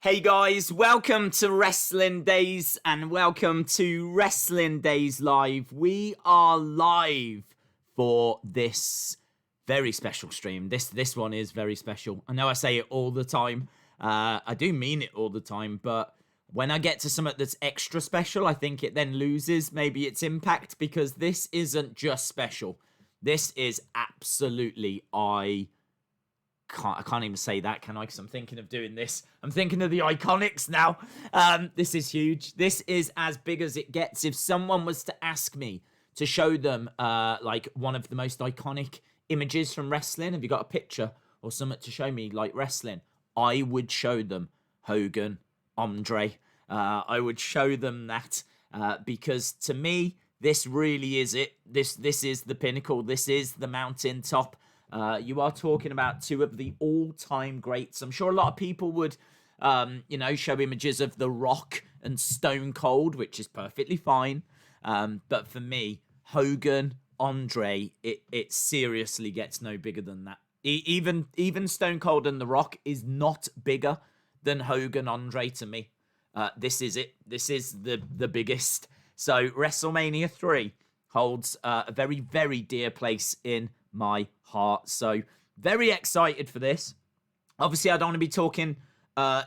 Hey guys, welcome to Wrestling Days and welcome to Wrestling Days Live. We are live for this very special stream. This one is very special. I know I say it all the time. I do mean it all the time, but when I get to something that's extra special, I think it then loses maybe its impact because this isn't just special. This is absolutely I can't even say that, can I? Because I'm thinking of doing this. I'm thinking of the Iconics now. This is huge. This is as big as it gets. If someone was to ask me to show them like one of the most iconic images from wrestling, have you got a picture or something to show me like wrestling? I would show them Hogan, Andre. I would show them that because to me, this really is it. This is the pinnacle. This is the mountaintop. You are talking about two of the all-time greats. I'm sure a lot of people would, show images of The Rock and Stone Cold, which is perfectly fine. But for me, Hogan, Andre, it seriously gets no bigger than that. Even Stone Cold and The Rock is not bigger than Hogan, Andre to me. This is it. This is the biggest. So WrestleMania 3 holds a very, very dear place in my heart. So very excited for this. Obviously, I don't want to be talking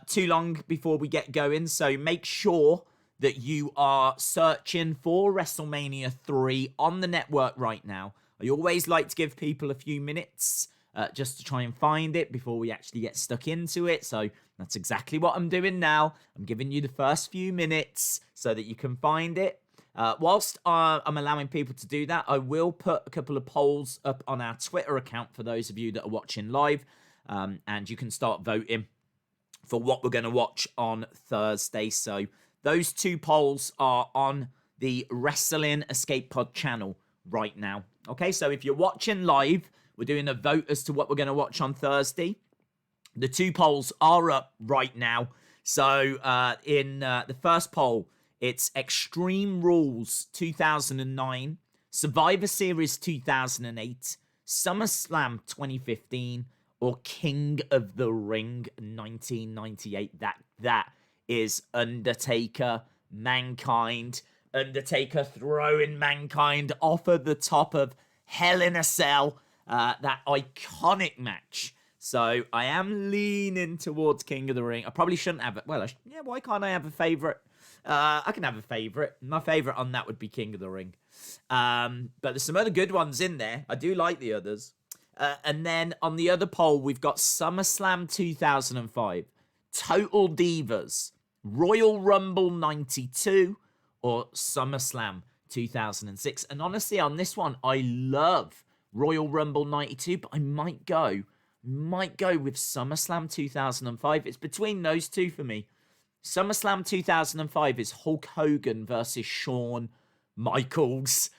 too long before we get going. So make sure that you are searching for WrestleMania 3 on the network right now. I always like to give people a few minutes just to try and find it before we actually get stuck into it. So that's exactly what I'm doing now. I'm giving you the first few minutes so that you can find it. Whilst I'm allowing people to do that, I will put a couple of polls up on our Twitter account for those of you that are watching live, and you can start voting for what we're going to watch on Thursday. So those two polls are on the Wrestling Escape Pod channel right now. Okay, so if you're watching live, we're doing a vote as to what we're going to watch on Thursday. The two polls are up right now. So in the first poll, it's Extreme Rules 2009, Survivor Series 2008, SummerSlam 2015, or King of the Ring 1998. That is Undertaker, Mankind. Undertaker throwing Mankind off of the top of Hell in a Cell. That iconic match. So I am leaning towards King of the Ring. I probably shouldn't have it. Well, why can't I have a favourite? I can have a favourite. My favourite on that would be King of the Ring. But there's some other good ones in there. I do like the others. And then on the other poll, we've got SummerSlam 2005, Total Divas, Royal Rumble 92, or SummerSlam 2006. And honestly, on this one, I love Royal Rumble 92, but I might go with SummerSlam 2005. It's between those two for me. SummerSlam 2005 is Hulk Hogan versus Shawn Michaels.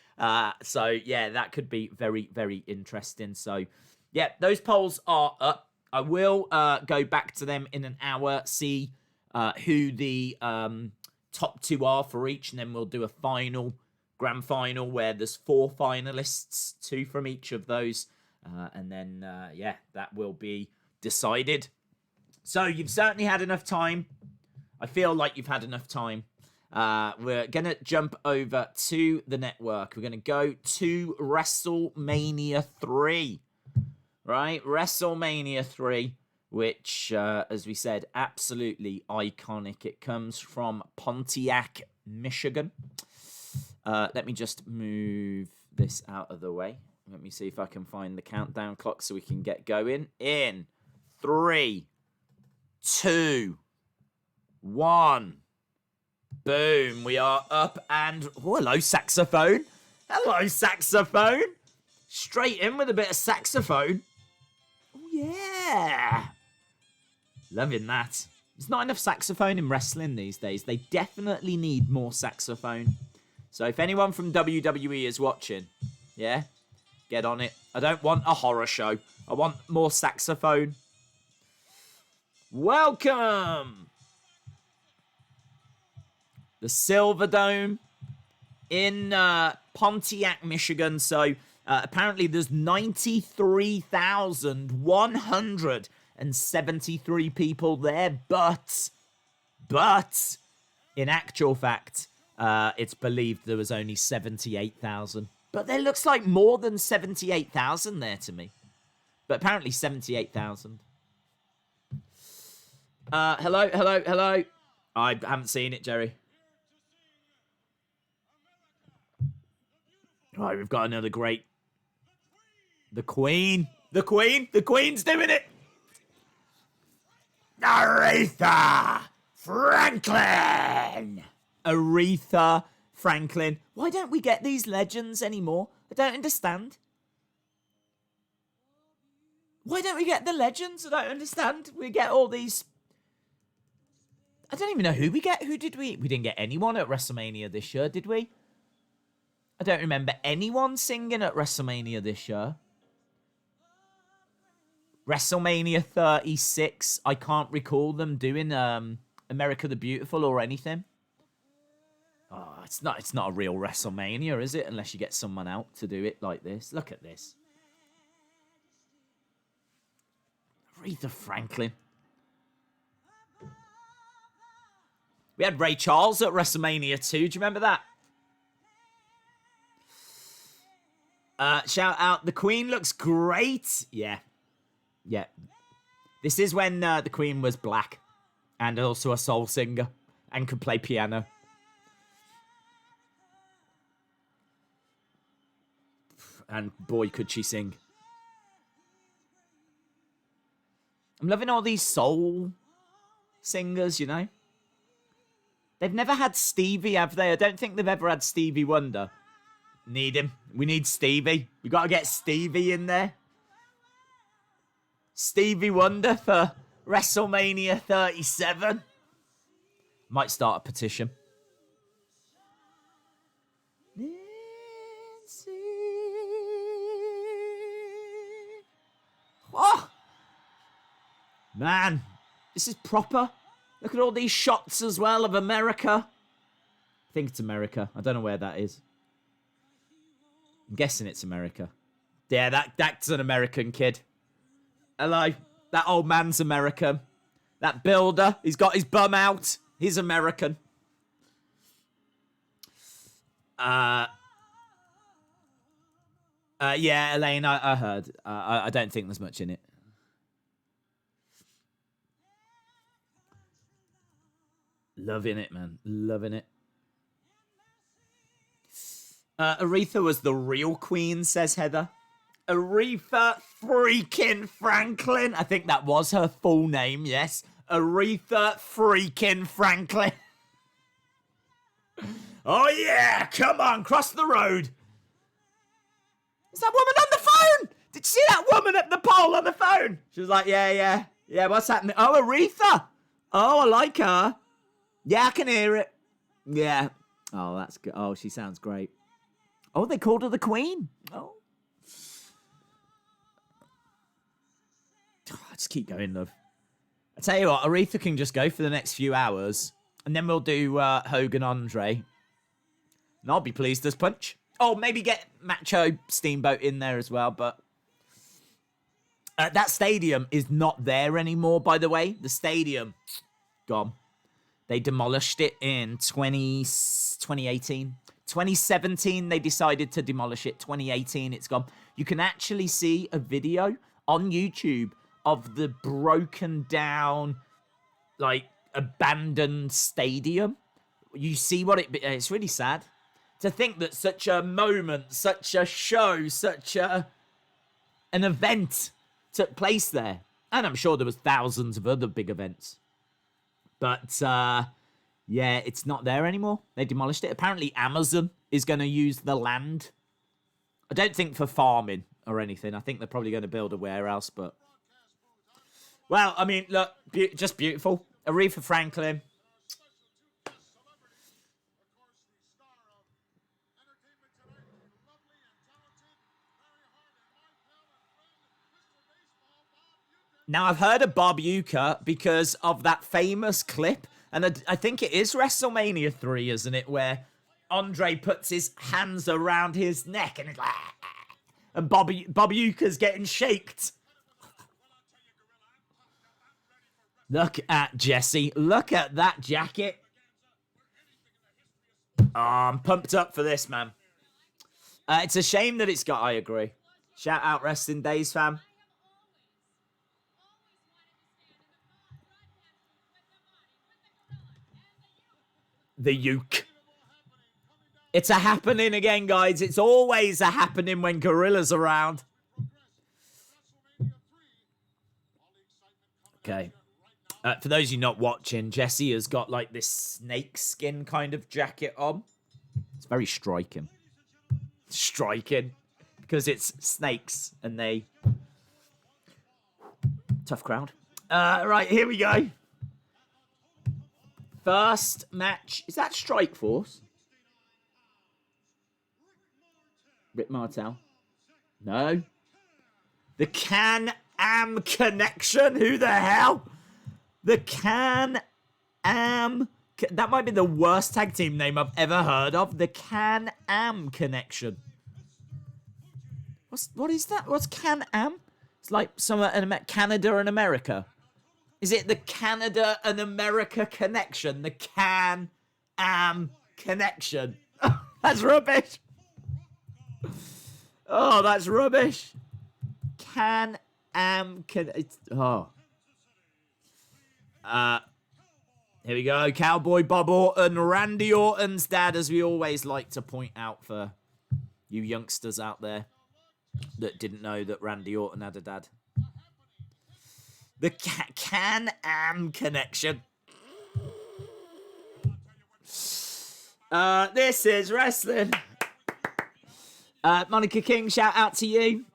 So, yeah, that could be very, very interesting. So, yeah, those polls are up. I will go back to them in an hour, see who the top two are for each, and then we'll do a grand final, where there's 4 finalists, 2 from each of those. And then, that will be decided. So, you've certainly had enough time. I feel like you've had enough time. We're going to jump over to the network. We're going to go to WrestleMania 3. Right? WrestleMania 3, which, as we said, absolutely iconic. It comes from Pontiac, Michigan. Let me just move this out of the way. Let me see if I can find the countdown clock so we can get going. In 3, 2, 1. Boom. We are up and... Oh, hello, saxophone. Hello, saxophone. Straight in with a bit of saxophone. Oh, yeah. Loving that. There's not enough saxophone in wrestling these days. They definitely need more saxophone. So if anyone from WWE is watching, yeah, get on it. I don't want a horror show. I want more saxophone. Welcome. The Silverdome in Pontiac, Michigan. So apparently there's 93,173 people there, but But in actual fact, it's believed there was only 78,000. But there looks like more than 78,000 there to me. But apparently 78,000. Hello, hello, hello. I haven't seen it, Jerry. Right, we've got another great... The Queen. The Queen. The Queen's doing it. Aretha Franklin. Aretha Franklin. Why don't we get these legends anymore? I don't understand. Why don't we get the legends? I don't understand. We get all these... I don't even know who we get. Who did we... We didn't get anyone at WrestleMania this year, did we? I don't remember anyone singing at WrestleMania this year. WrestleMania 36. I can't recall them doing America the Beautiful or anything. Oh, it's not a real WrestleMania, is it? Unless you get someone out to do it like this. Look at this. Aretha Franklin. We had Ray Charles at WrestleMania 2. Do you remember that? Shout out. The Queen looks great. Yeah. Yeah. This is when the Queen was black. And also a soul singer. And could play piano. And boy, could she sing. I'm loving all these soul singers, you know. They've never had Stevie, have they? I don't think they've ever had Stevie Wonder. Need him. We need Stevie. We got to get Stevie in there. Stevie Wonder for WrestleMania 37. Might start a petition. Oh! Man, this is proper. Look at all these shots as well of America. I think it's America. I don't know where that is. I'm guessing it's America. Yeah, that's an American kid. Hello. That old man's American. That builder, he's got his bum out. He's American. Yeah, Elaine, I heard. I don't think there's much in it. Loving it, man. Loving it. Aretha was the real queen, says Heather. Aretha freaking Franklin. I think that was her full name, yes. Aretha freaking Franklin. Oh, yeah. Come on, cross the road. Is that woman on the phone? Did you see that woman at the pole on the phone? She was like, yeah, what's happening? Oh, Aretha. Oh, I like her. Yeah, I can hear it. Yeah. Oh, that's good. Oh, she sounds great. Oh, they called her the Queen. Oh. Just keep going, love. I tell you what, Aretha can just go for the next few hours. And then we'll do Hogan Andre. And I'll be pleased as punch. Oh, maybe get Macho Steamboat in there as well, but... that stadium is not there anymore, by the way. The stadium, gone. They demolished it in 2018. 2017, they decided to demolish it. 2018, it's gone. You can actually see a video on YouTube of the broken down, like, abandoned stadium. You see what it's really sad. To think that such a moment, such a show, such an event took place there. And I'm sure there was thousands of other big events. But, yeah, it's not there anymore. They demolished it. Apparently Amazon is going to use the land. I don't think for farming or anything. I think they're probably going to build a warehouse, but... Well, I mean, look, just beautiful. Aretha Franklin. Now, I've heard of Bob Uecker because of that famous clip, and I think it is WrestleMania 3, isn't it, where Andre puts his hands around his neck, and it's like, and Bob Uecker's getting shaked. Look at Jesse. Look at that jacket. Oh, I'm pumped up for this, man. It's a shame that it's got, I agree. Shout out Wrestling Days, fam. The uke. It's a happening again, guys. It's always a happening when Gorilla's around. Okay. For those of you not watching, Jesse has got like this snake skin kind of jacket on. It's very striking. Striking. Because it's snakes and they... Tough crowd. Right, here we go. First match. Is that Strike Force? Rick Martel. No. The Can-Am Connection. Who the hell? The Can-Am... That might be the worst tag team name I've ever heard of. The Can-Am Connection. What is that? What's Can-Am? It's like somewhere in Canada and America. Is it the Canada and America connection? The Can-Am Connection. That's rubbish. Oh, that's rubbish. Can-Am Oh. Here we go. Cowboy Bob Orton, Randy Orton's dad, as we always like to point out for you youngsters out there that didn't know that Randy Orton had a dad. The Can-Am Connection. This is wrestling. Monica King, shout out to you.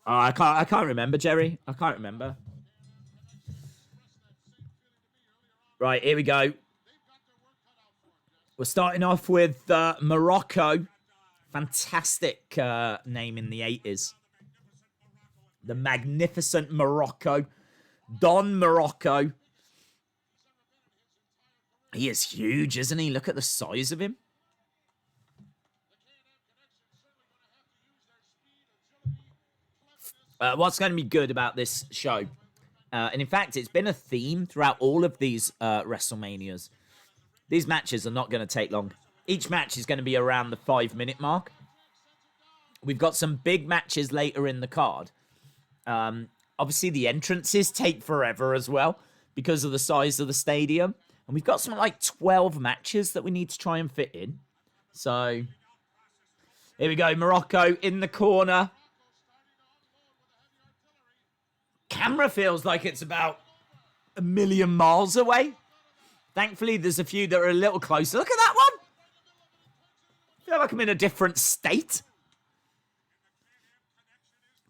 Oh, I can't remember, Jerry. I can't remember. Right, here we go. We're starting off with Morocco. Fantastic name in the 80s. The Magnificent Morocco. Don Morocco. He is huge, isn't he? Look at the size of him. What's going to be good about this show? And in fact, it's been a theme throughout all of these WrestleManias. These matches are not going to take long. Each match is going to be around the 5-minute mark. We've got some big matches later in the card. Obviously, the entrances take forever as well because of the size of the stadium. And we've got something like 12 matches that we need to try and fit in. So, here we go. Morocco in the corner. Camera feels like it's about 1 million miles away. Thankfully, there's a few that are a little closer. Look at that one. I feel like I'm in a different state.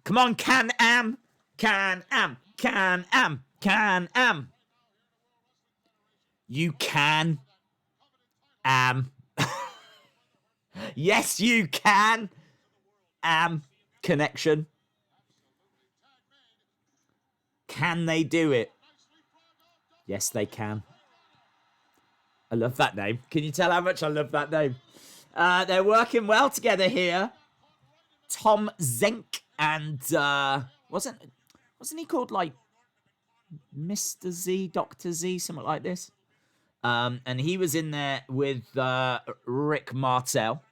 Come on, Can-Am. Can-Am. Can-Am. Can-Am. You can. Yes, you can. Connection. Can they do it? Yes, they can. I love that name. Can you tell how much I love that name? They're working well together here. Tom Zenk and wasn't he called like Mr. Z, Dr. Z, something like this? And he was in there with Rick Martel.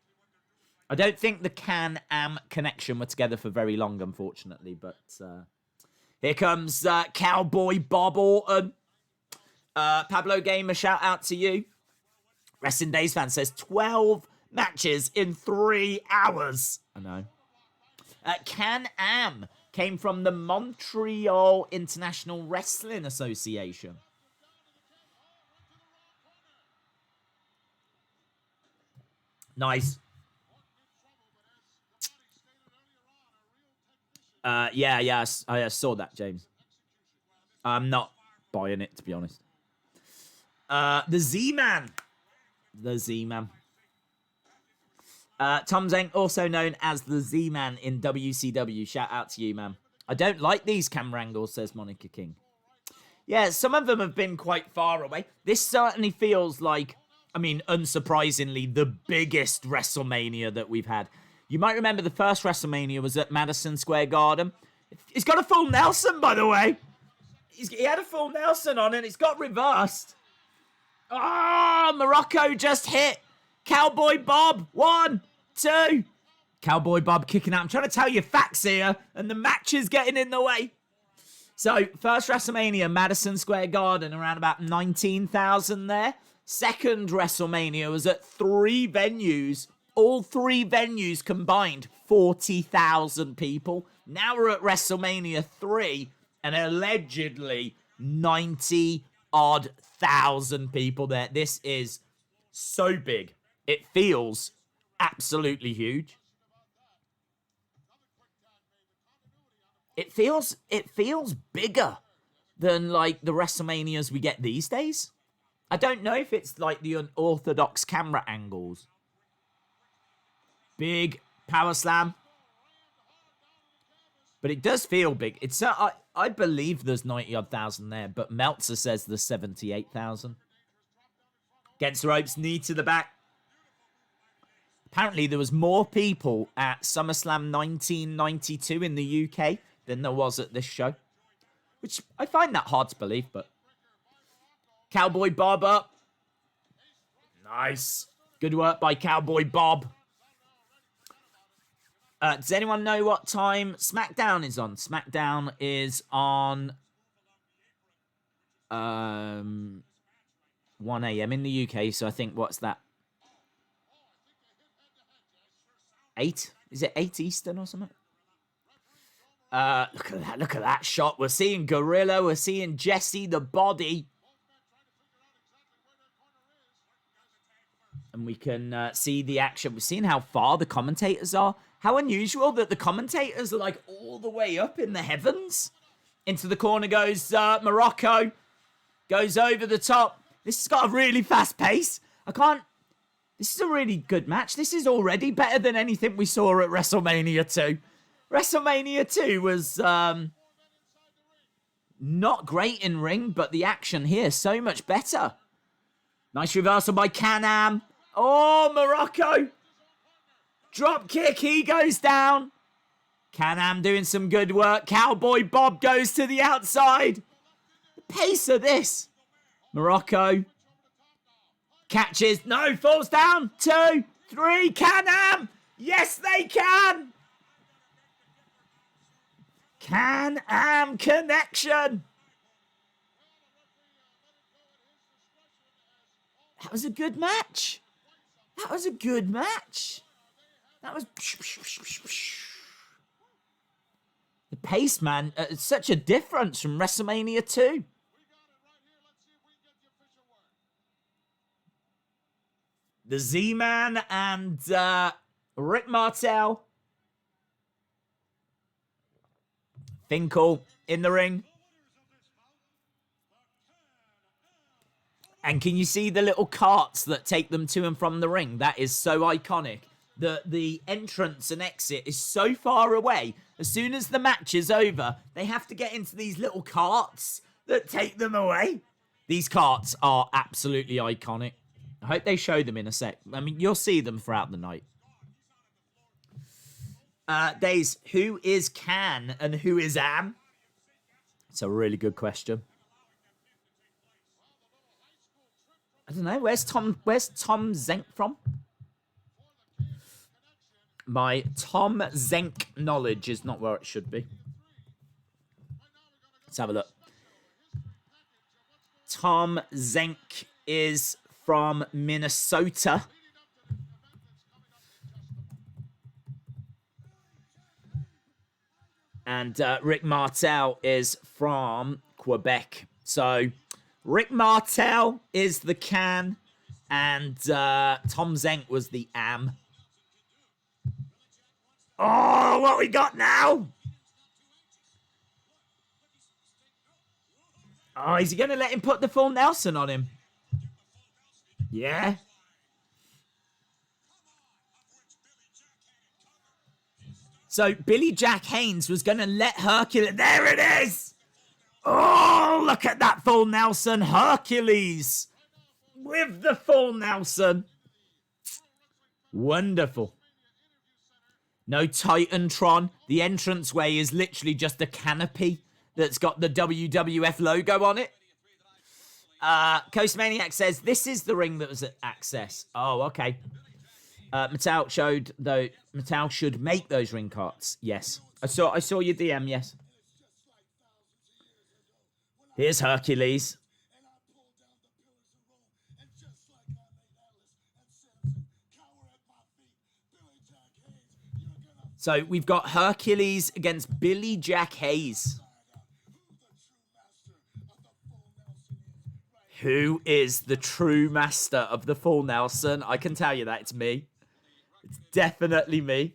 I don't think the Can-Am Connection were together for very long, unfortunately, but here comes Cowboy Bob Orton. Pablo Gamer, shout out to you. Wrestling Days fan says 12 matches in 3 hours. I know. Can-Am came from the Montreal International Wrestling Association. Nice. Yeah, I saw that, James. I'm not buying it, to be honest. The Z-Man. The Z-Man. Tom Zenk, also known as the Z-Man in WCW. Shout out to you, man. I don't like these camera angles, says Monica King. Yeah, some of them have been quite far away. This certainly feels like, I mean, unsurprisingly, the biggest WrestleMania that we've had. You might remember the first WrestleMania was at Madison Square Garden. He's got a full Nelson, by the way. He had a full Nelson on and it's got reversed. Oh, Morocco just hit Cowboy Bob. 1, 2. Cowboy Bob kicking out. I'm trying to tell you facts here, and the match is getting in the way. So, first WrestleMania, Madison Square Garden, around about 19,000 there. Second WrestleMania was at 3 venues. All 3 venues combined, 40,000 people. Now we're at WrestleMania 3, and allegedly 90-odd thousand people there. This is so big. It feels absolutely huge. It feels bigger than like the WrestleManias we get these days. I don't know if it's like the unorthodox camera angles. Big power slam. But it does feel big. It's I believe there's 90-odd thousand there, but Meltzer says there's 78,000. Against the ropes, knee to the back. Apparently there was more people at SummerSlam 1992 in the UK than there was at this show. Which I find that hard to believe, but... Cowboy Bob up. Nice. Good work by Cowboy Bob. Does anyone know what time SmackDown is on? SmackDown is on 1 a.m. in the UK, so I think, what's that? 8? Is it 8 Eastern or something? Look at that shot. We're seeing Gorilla. We're seeing Jesse the Body. And we can see the action. We're seeing how far the commentators are. How unusual that the commentators are like all the way up in the heavens. Into the corner goes Morocco. Goes over the top. This has got a really fast pace. This is a really good match. This is already better than anything we saw at WrestleMania 2. WrestleMania 2 was not great in ring, but the action here so much better. Nice reversal by Can-Am. Oh, Morocco. Drop kick. He goes down. Can-Am doing some good work. Cowboy Bob goes to the outside. The pace of this. Morocco. Catches. No, falls down. 2, 3. Can-Am. Yes, they can. Can-Am connection. That was a good match. That was a good match. That was... The pace, man. It's such a difference from WrestleMania 2. The Z-Man and Rick Martel. Finkel in the ring. And can you see the little carts that take them to and from the ring? That is so iconic. The entrance and exit is so far away. As soon as the match is over, they have to get into these little carts that take them away. These carts are absolutely iconic. I hope they show them in a sec. I mean, you'll see them throughout the night. Days, who is Can and who is Am? It's a really good question. I don't know. Where's Tom Zenk from? My Tom Zenk knowledge is not where it should be. Let's have a look. Tom Zenk is from Minnesota. And Rick Martel is from Quebec. So Rick Martel is the Can, and Tom Zenk was the Am. Oh, what we got now? Oh, is he going to let him put the full Nelson on him? Yeah. So Billy Jack Haynes was going to let Hercules... There it is! Oh, look at that full Nelson. Hercules with the full Nelson. Wonderful. No Titantron. The entranceway is literally just a canopy that's got the WWF logo on it. Coastmaniac says, this is the ring that was at Access. Oh, okay. Mattel showed, though, Mattel should make those ring carts. Yes. I saw your DM, yes. Here's Hercules. So we've got Hercules against Billy Jack Hayes. Who is the true master of the full Nelson? I can tell you that. It's me. It's definitely me.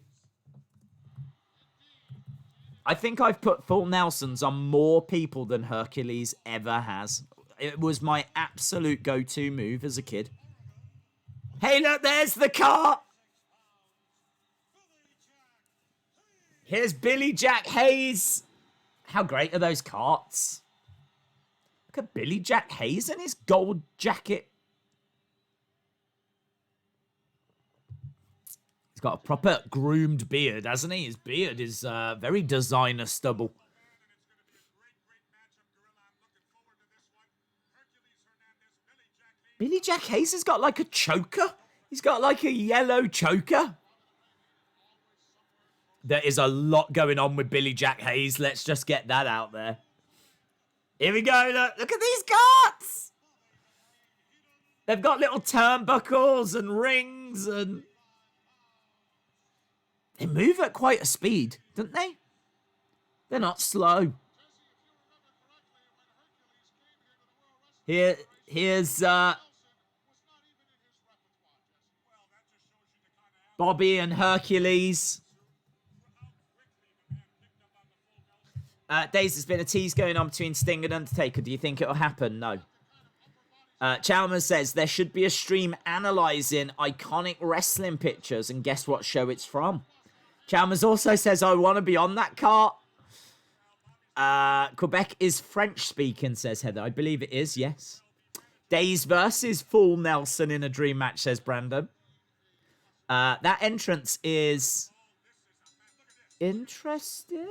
I think I've put full Nelsons on more people than Hercules ever has. It was my absolute go-to move as a kid. Hey, look, there's the cart. Here's Billy Jack Hayes. How great are those carts? Look at Billy Jack Hayes in his gold jacket. He's got a proper groomed beard, hasn't he? His beard is very designer stubble. Billy Jack Hayes has got like a choker. He's got like a yellow choker. There is a lot going on with Billy Jack Hayes. Let's just get that out there. Here we go. Look at these carts. They've got little turnbuckles and rings and... They move at quite a speed, don't they? They're not slow. Here's Bobby and Hercules. Days, there's been a tease going on between Sting and Undertaker. Do you think it'll happen? No. Chalmers says there should be a stream analysing iconic wrestling pictures, and guess what show it's from? Chalmers also says, I want to be on that cart. Quebec is French speaking, says Heather. I believe it is, yes. Days versus Full Nelson in a dream match, says Brandon. That entrance is interesting.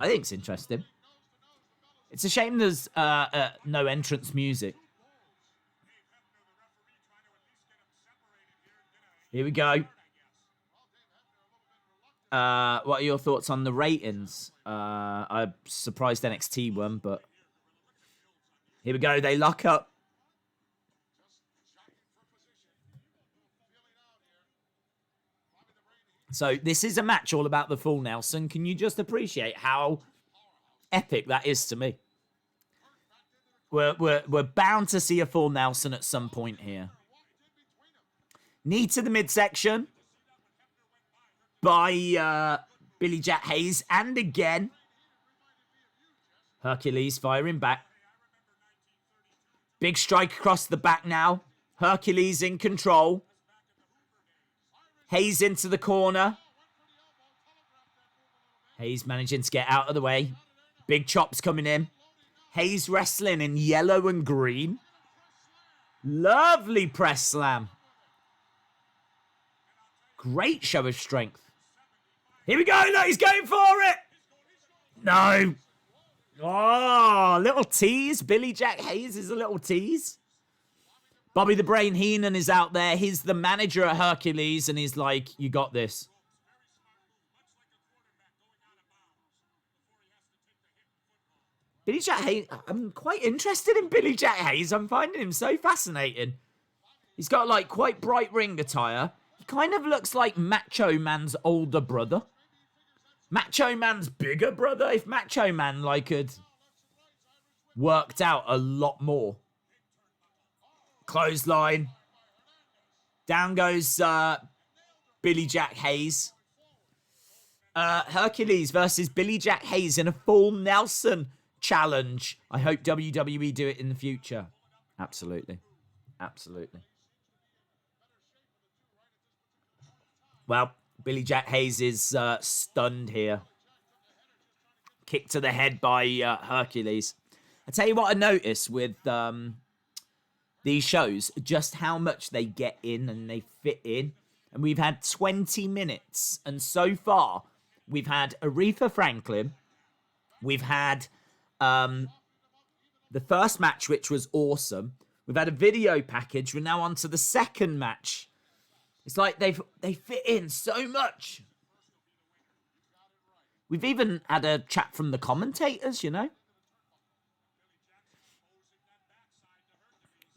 I think it's interesting. It's a shame there's no entrance music. Here we go. What are your thoughts on the ratings? I'm surprised NXT won, but here we go. They lock up. So this is a match all about the Full Nelson. Can you just appreciate how epic that is to me? We're bound to see a Full Nelson at some point here. Knee to the midsection by Billy Jack Hayes. And again, Hercules firing back. Big strike across the back now. Hercules in control. Hayes into the corner. Hayes managing to get out of the way. Big chops coming in. Hayes wrestling in yellow and green. Lovely press slam. Great show of strength. Here we go. Look, he's going for it. No. Oh, little tease. Billy Jack Hayes is a little tease. Bobby the Brain Heenan is out there. He's the manager at Hercules, and he's like, you got this. Billy Jack Hayes, I'm quite interested in Billy Jack Hayes. I'm finding him so fascinating. He's got, like, quite bright ring attire. He kind of looks like Macho Man's older brother. Macho Man's bigger brother. If Macho Man, like, had worked out a lot more. Clothesline. Down goes Billy Jack Hayes. Hercules versus Billy Jack Hayes in a Full Nelson challenge. I hope WWE do it in the future. Absolutely. Absolutely. Well, Billy Jack Hayes is stunned here. Kick to the head by Hercules. I tell you what I noticed with these shows, just how much they get in and they fit in. And we've had 20 minutes. And so far, we've had Aretha Franklin. We've had the first match, which was awesome. We've had a video package. We're now on to the second match. It's like they fit in so much. We've even had a chat from the commentators, you know.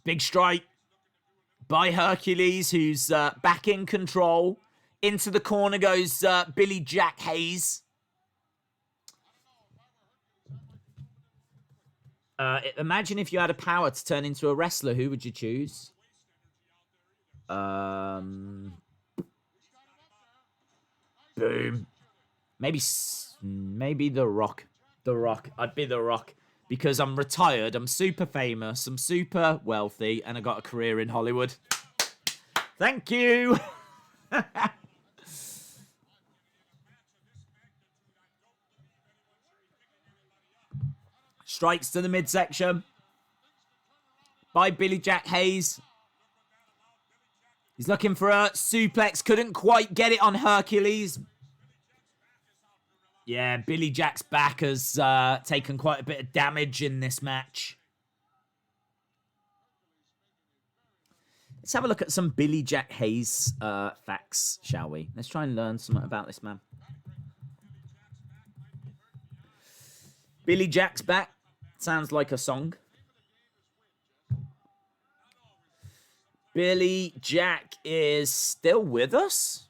Big strike by Hercules, who's back in control. Into the corner goes Billy Jack Hayes. Imagine if you had a power to turn into a wrestler, who would you choose? Boom. Maybe The Rock. The Rock. I'd be The Rock. Because I'm retired, I'm super famous, I'm super wealthy, and I got a career in Hollywood. Thank you! Strikes to the midsection by Billy Jack Hayes. He's looking for a suplex. Couldn't quite get it on Hercules. Yeah, Billy Jack's back has taken quite a bit of damage in this match. Let's have a look at some Billy Jack Hayes facts, shall we? Let's try and learn something about this man. Billy Jack's back. Sounds like a song. Billy Jack is still with us.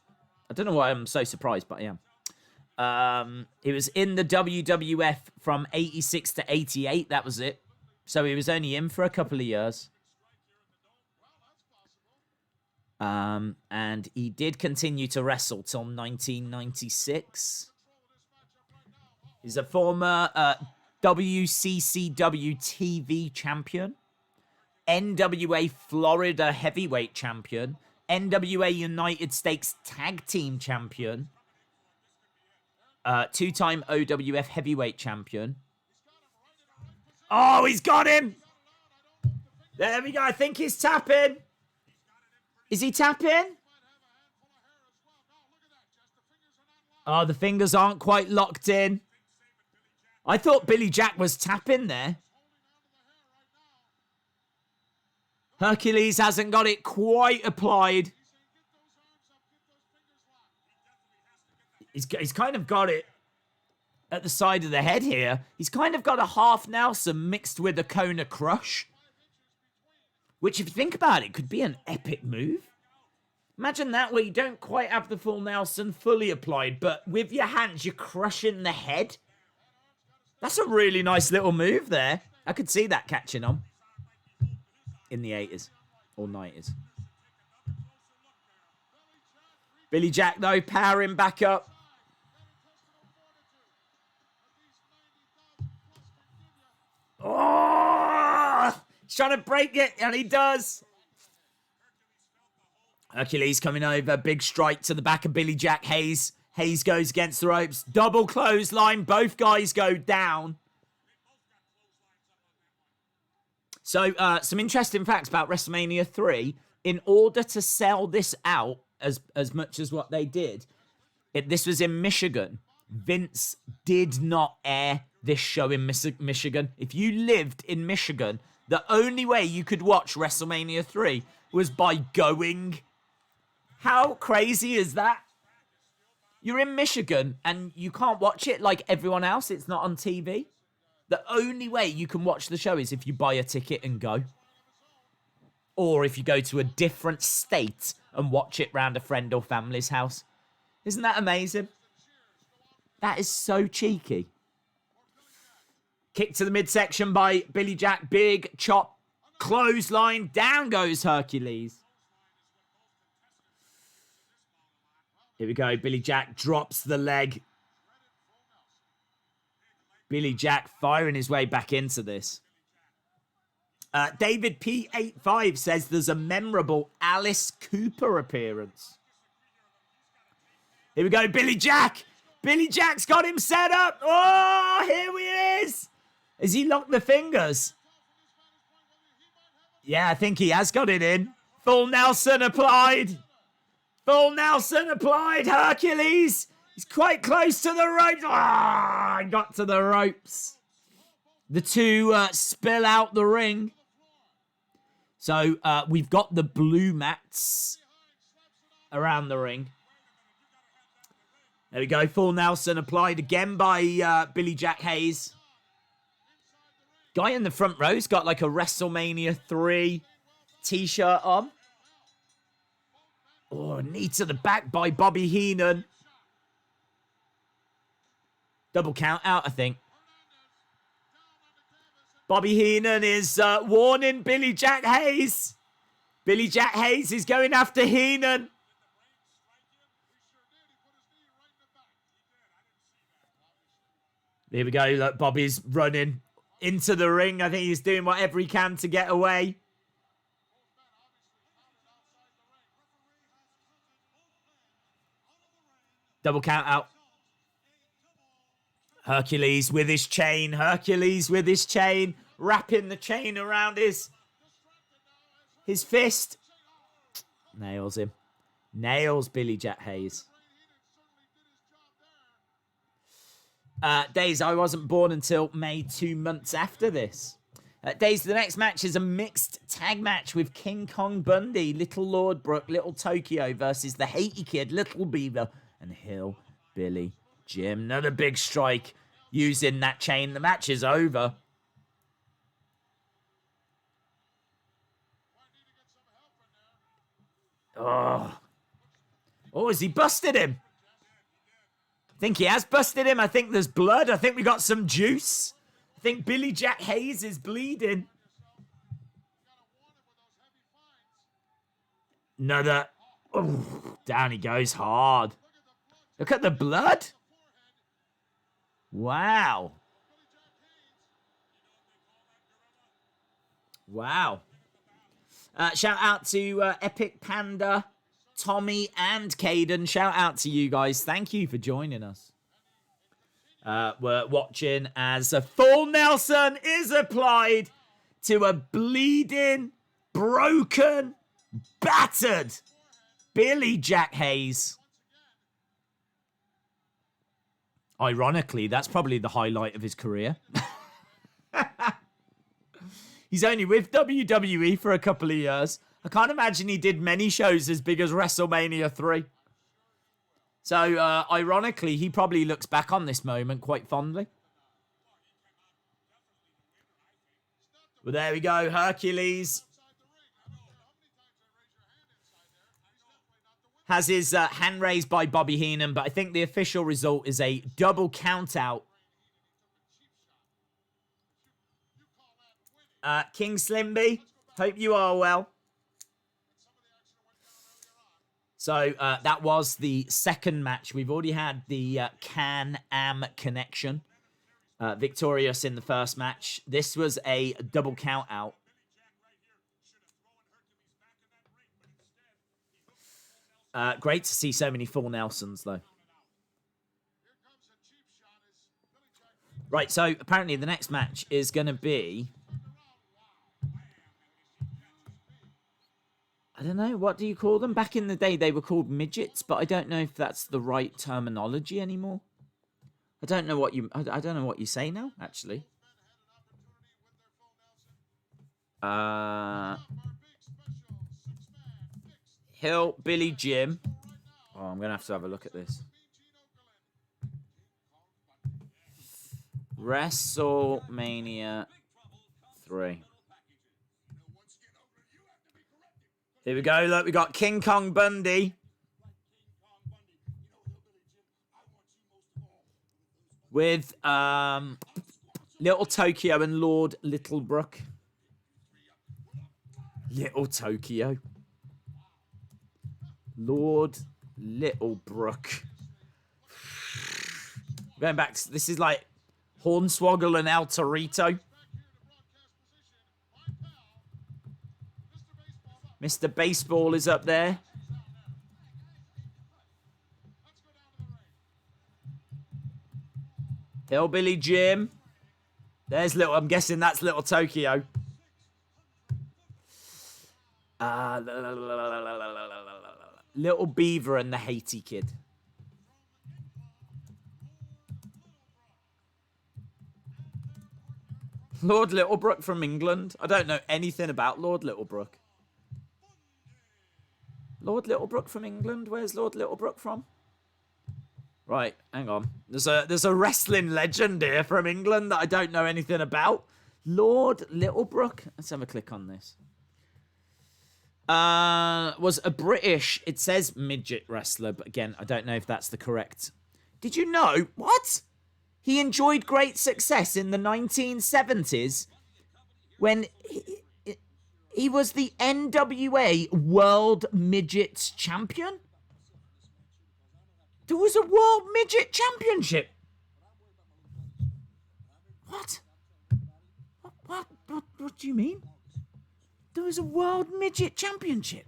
I don't know why I'm so surprised, but I am. He was in the WWF from 86 to 88. That was it. So he was only in for a couple of years. And he did continue to wrestle till 1996. He's a former WCCW TV champion, NWA Florida Heavyweight Champion, NWA United States Tag Team Champion, two-time OWF Heavyweight Champion. Oh, he's got him! There we go. I think he's tapping. Is he tapping? Oh, the fingers aren't quite locked in. I thought Billy Jack was tapping there. Hercules hasn't got it quite applied. He's kind of got it at the side of the head here. He's kind of got a half Nelson mixed with a Kona Crush. Which, if you think about it, could be an epic move. Imagine that, where you don't quite have the full Nelson fully applied, but with your hands, you're crushing the head. That's a really nice little move there. I could see that catching on in the 80s or 90s. Billy Jack, though, powering back up. Oh! He's trying to break it, and he does. Hercules coming over. Big strike to the back of Billy Jack Hayes. Hayes goes against the ropes. Double clothesline. Both guys go down. So, some interesting facts about WrestleMania 3. In order to sell this out as much as what they did, this was in Michigan. Vince did not air this show in Michigan. If you lived in Michigan, the only way you could watch WrestleMania 3 was by going. How crazy is that? You're in Michigan and you can't watch it like everyone else. It's not on TV. The only way you can watch the show is if you buy a ticket and go. Or if you go to a different state and watch it round a friend or family's house. Isn't that amazing? That is so cheeky. Kick to the midsection by Billy Jack. Big chop. Clothesline. Down goes Hercules. Here we go. Billy Jack drops the leg. Billy Jack firing his way back into this. David P85 says there's a memorable Alice Cooper appearance. Here we go. Billy Jack. Billy Jack's got him set up. Oh, here he is. Has he locked the fingers? Yeah, I think he has got it in. Full Nelson applied. Full Nelson applied. Hercules. He's quite close to the ropes. Ah, got to the ropes. The two spill out the ring. So we've got the blue mats around the ring. There we go. Full Nelson applied again by Billy Jack Hayes. Guy in the front row's got like a WrestleMania 3 t-shirt on. Oh, knee to the back by Bobby Heenan. Double count out, I think. Bobby Heenan is warning Billy Jack Hayes. Billy Jack Hayes is going after Heenan. Here we go. Look, Bobby's running into the ring. I think he's doing whatever he can to get away. Double count out. Hercules with his chain. Hercules with his chain. Wrapping the chain around his fist. Nails him. Nails Billy Jack Hayes. Days, I wasn't born until May 2 months after this. Days, the next match is a mixed tag match with King Kong Bundy, Little Lord Brooke, Little Tokyo versus the Haiti Kid, Little Beaver, and Hillbilly Jim. Another big strike using that chain. The match is over. Oh, has he busted him? I think he has busted him. I think there's blood. I think we got some juice. I think Billy Jack Hayes is bleeding. Another. Oh, down he goes hard. Look at the blood. Wow. Wow. Shout out to Epic Panda, Tommy, and Caden. Shout out to you guys. Thank you for joining us. We're watching as a full Nelson is applied to a bleeding, broken, battered Billy Jack Hayes. Ironically, that's probably the highlight of his career. He's only with WWE for a couple of years. I can't imagine he did many shows as big as WrestleMania 3. So, ironically, he probably looks back on this moment quite fondly. Well, there we go. Hercules has his hand raised by Bobby Heenan, but I think the official result is a double count out. King Slimby, hope you are well. So that was the second match. We've already had the Can-Am connection. Victorious in the first match. This was a double count out. Great to see so many full Nelsons, though. Right, so apparently the next match is going to be... I don't know, what do you call them? Back in the day, they were called midgets, but I don't know if that's the right terminology anymore. I don't know what you say now, actually. Hillbilly Jim. Oh, I'm going to have a look at this. WrestleMania 3. Here we go. Look, we got King Kong Bundy. With Little Tokyo and Lord Littlebrook. Little Tokyo. Lord Littlebrook. Going back to, this is like Hornswoggle and El Torito. Mr. Baseball is up there. Hillbilly Jim. There's little, I'm guessing that's Little Tokyo. Little Beaver and the Haiti Kid. Lord Littlebrook from England. I don't know anything about Lord Littlebrook. Lord Littlebrook from England? Where's Lord Littlebrook from? Right, hang on. There's a wrestling legend here from England that I don't know anything about. Lord Littlebrook. Let's have a click on this. Was a British, it says midget wrestler, but again, I don't know if that's the correct. Did you know? What? He enjoyed great success in the 1970s when he was the NWA World Midgets Champion. There was a World Midget Championship. What? What do you mean? There was a World Midget Championship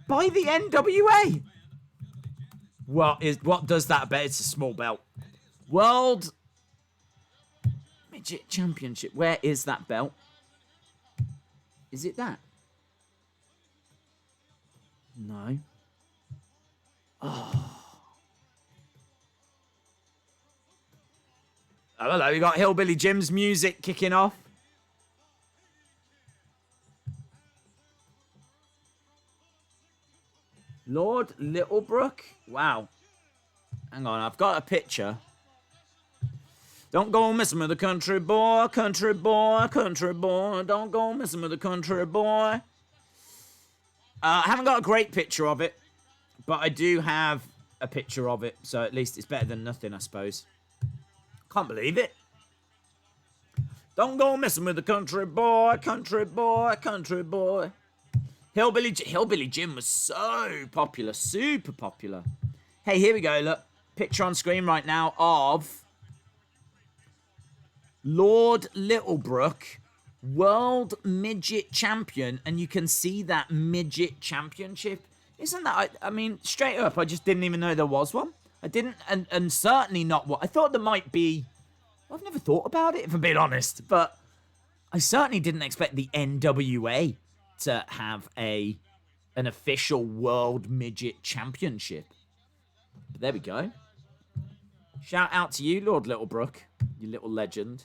by the NWA. What does that bet? It's a small belt. World Midget Championship. Where is that belt? Is it that? No. Oh, hello, we got Hillbilly Jim's music kicking off. Lord Littlebrook? Wow. Hang on, I've got a picture. Don't go messing with the country boy, country boy, country boy. Don't go messing with the country boy. I haven't got a great picture of it, but I do have a picture of it, so at least it's better than nothing, I suppose. Can't believe it. Don't go messing with the country boy, country boy, country boy. Hillbilly Jim was so popular, super popular. Hey, here we go, look. Picture on screen right now of Lord Littlebrook, World Midget Champion, and you can see that Midget Championship. Isn't that, I mean, straight up, I just didn't even know there was one. I didn't, and certainly not what, I thought there might be, I've never thought about it, if I'm being honest, but I certainly didn't expect the NWA to have an official World Midget Championship. But there we go. Shout out to you, Lord Littlebrook, you little legend.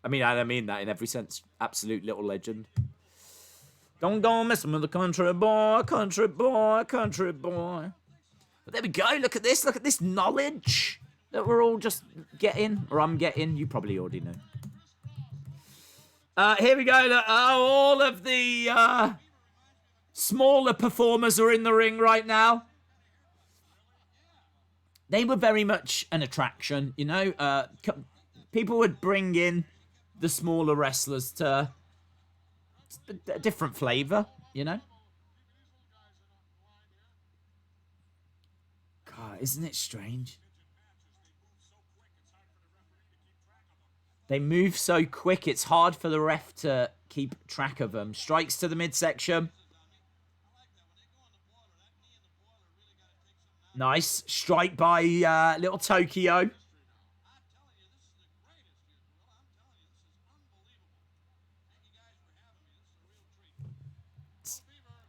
I mean that in every sense. Absolute little legend. Don't go messing with the country boy, country boy, country boy. But there we go. Look at this. Look at this knowledge that we're all just getting, or I'm getting. You probably already know. Here we go. Look, all of the smaller performers are in the ring right now. They were very much an attraction, you know. People would bring in the smaller wrestlers to a different flavor, you know. God, isn't it strange? They move so quick, it's hard for the ref to keep track of them. Strikes to the midsection. Nice. Strike by little Tokyo.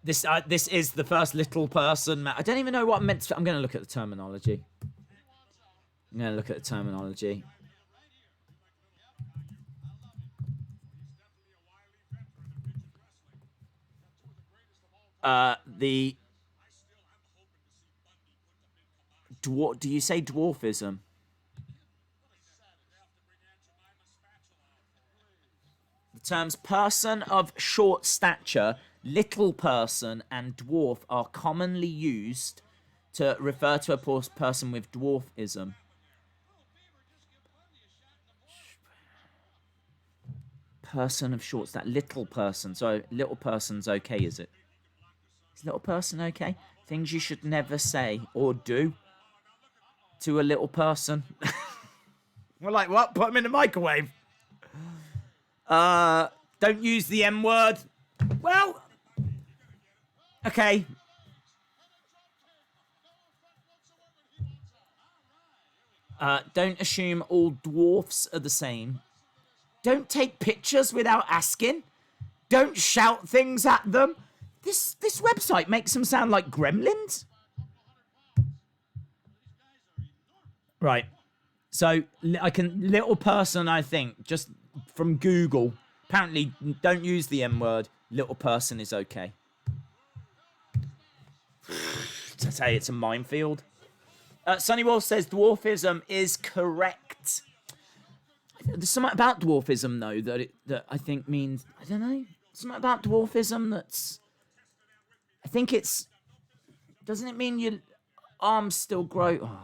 This is the first little person. I don't even know what I meant to... I'm going to look at the terminology. Do you say dwarfism? The terms person of short stature, little person, and dwarf are commonly used to refer to a person with dwarfism. Person of short stature, little person. So little person's okay, is it? Is little person okay? Things you should never say or do to a little person. We're like, what? Put them in the microwave. Don't use the M word. Well, okay. Don't assume all dwarfs are the same. Don't take pictures without asking. Don't shout things at them. This website makes them sound like gremlins. Right. So little person, I think, just from Google. Apparently, don't use the M word. Little person is okay. To say it's a minefield. Sonny Wolf says dwarfism is correct. There's something about dwarfism though that I think means, I don't know, something about dwarfism that's, I think it's, doesn't it mean your arms still grow? Oh.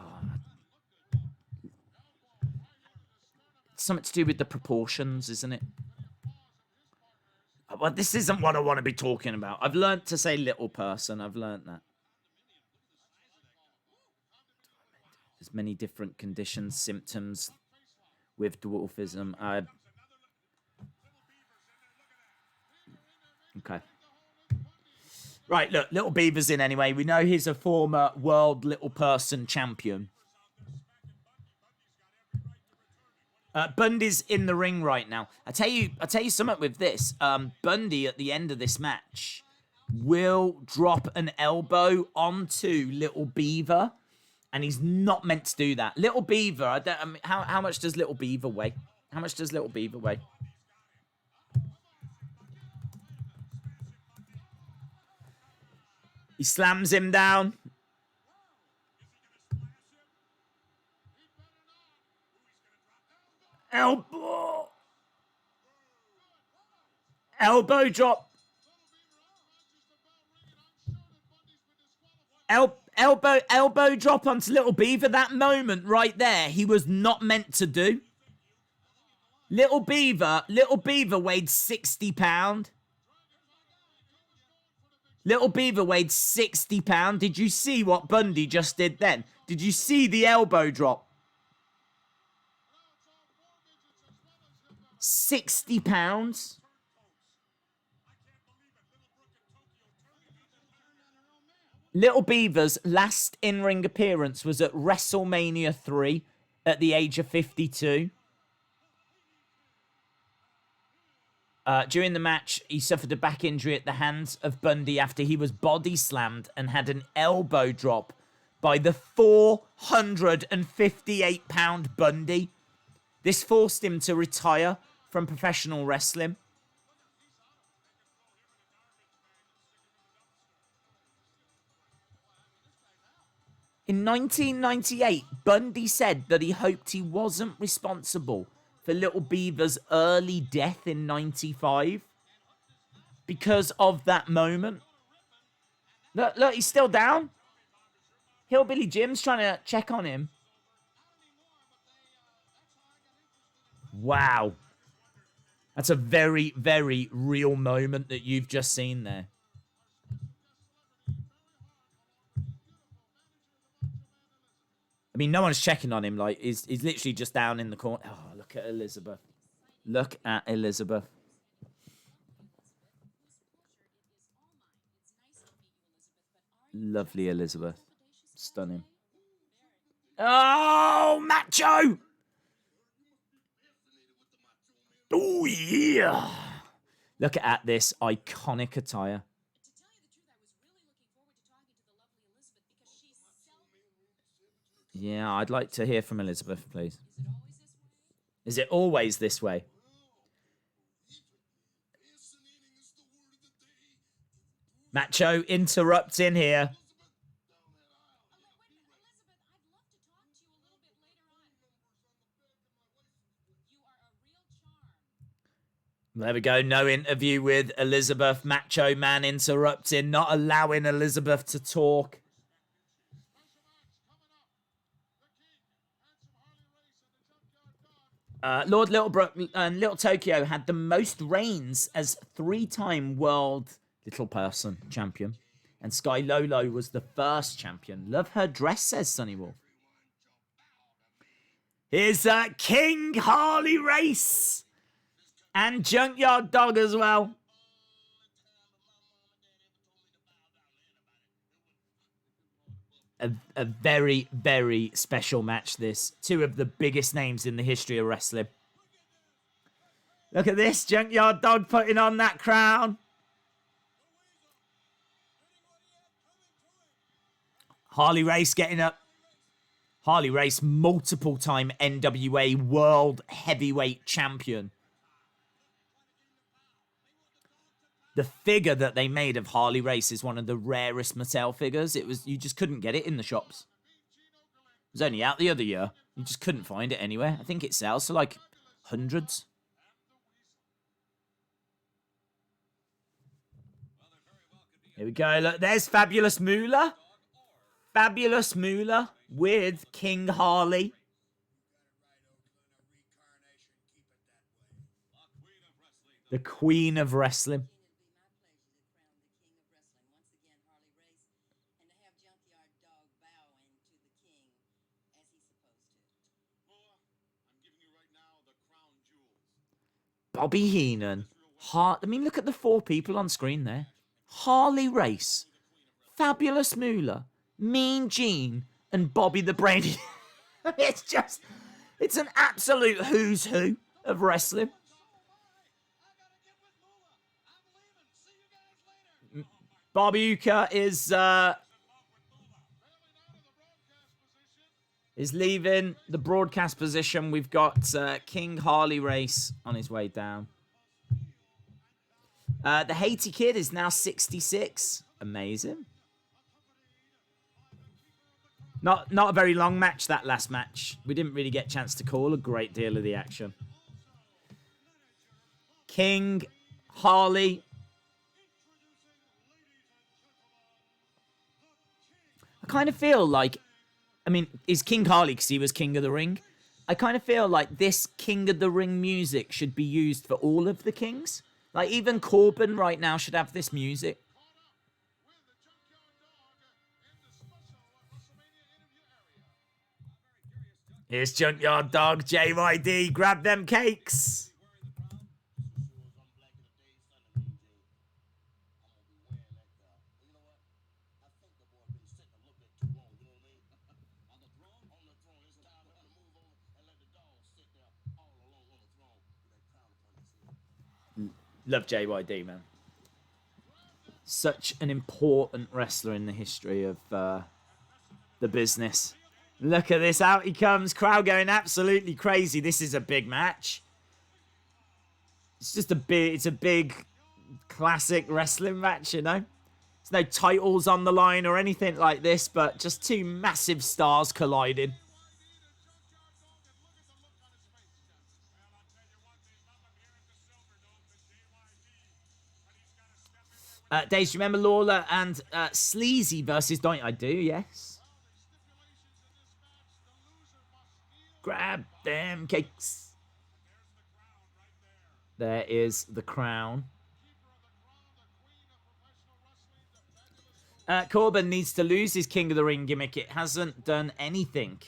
It's something to do with the proportions, isn't it? Well, this isn't what I want to be talking about. I've learnt to say little person. I've learnt that. There's many different conditions, symptoms with dwarfism. Okay. Right, look, Little Beaver's in anyway. We know he's a former world little person champion. Bundy's in the ring right now. I tell you something with this. Bundy at the end of this match will drop an elbow onto Little Beaver. And he's not meant to do that. Little Beaver, how much does Little Beaver weigh? How much does Little Beaver weigh? He slams him down. Elbow drop. Elbow drop onto Little Beaver. That moment right there, he was not meant to do. Little Beaver weighed 60 pounds. Little Beaver weighed 60 pounds. Did you see what Bundy just did then? Did you see the elbow drop? 60 pounds. Little Beaver's last in-ring appearance was at WrestleMania 3 at the age of 52. During the match, he suffered a back injury at the hands of Bundy after he was body slammed and had an elbow drop by the 458-pound Bundy. This forced him to retire from professional wrestling. In 1998, Bundy said that he hoped he wasn't responsible for Little Beaver's early death in 95 because of that moment. Look, he's still down. Hillbilly Jim's trying to check on him. Wow. That's a very, very real moment that you've just seen there. I mean, no one's checking on him. Like, he's literally just down in the corner. Oh, look at Elizabeth. Look at Elizabeth. Lovely Elizabeth. Stunning. Oh, macho! Oh, yeah! Look at this iconic attire. Yeah, I'd like to hear from Elizabeth, please. Is it always this way? Macho interrupts in here. There we go. No interview with Elizabeth. Macho Man interrupting, not allowing Elizabeth to talk. Lord Littlebrook and Little Tokyo had the most reigns as 3-time world little person champion. And Sky Lolo was the first champion. Love her dress, says Sonny Wolf. Here's King Harley Race. And Junkyard Dog as well. A very, very special match, this. Two of the biggest names in the history of wrestling. Look at this. Junkyard Dog putting on that crown. Harley Race getting up. Harley Race, multiple-time NWA World Heavyweight Champion. The figure that they made of Harley Race is one of the rarest Mattel figures. You just couldn't get it in the shops. It was only out the other year. You just couldn't find it anywhere. I think it sells for like hundreds. Here we go. Look, there's Fabulous Moolah. Fabulous Moolah with King Harley. The Queen of Wrestling. Bobby Heenan. I mean, look at the 4 people on screen there. Harley Race, Fabulous Moolah, Mean Gene, and Bobby the Brain. It's an absolute who's who of wrestling. Bobby Uecker is leaving the broadcast position. We've got King Harley Race on his way down. The Haiti Kid is now 66. Amazing. Not a very long match, that last match. We didn't really get a chance to call a great deal of the action. King Harley. I kind of feel like, I mean, is King Harley because he was King of the Ring? I kind of feel like this King of the Ring music should be used for all of the kings. Like, even Corbin right now should have this music. Here's Junkyard Dog, JYD. Grab them cakes. Love JYD, man. Such an important wrestler in the history of the business. Look at this. Out he comes. Crowd going absolutely crazy. This is a big match. It's just it's a big classic wrestling match, you know. There's no titles on the line or anything like this, but just 2 massive stars colliding. Days, do you remember Lawler and Sleazy versus Donny? I do, yes. Grab them cakes. There is the crown. Corbin needs to lose his King of the Ring gimmick. It hasn't done anything.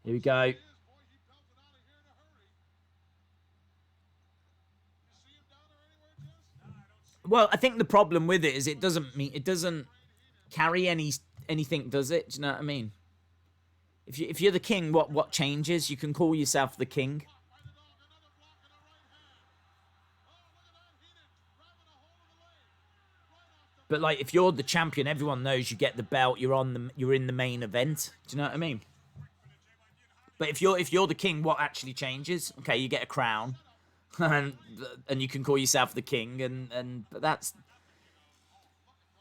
Here we go. Well, I think the problem with it is it doesn't carry anything, does it? Do you know what I mean? If you're the king, what changes? You can call yourself the king. But like, if you're the champion, everyone knows you get the belt. You're in the main event. Do you know what I mean? But if you're the king, what actually changes? Okay, you get a crown. and you can call yourself the king, but that's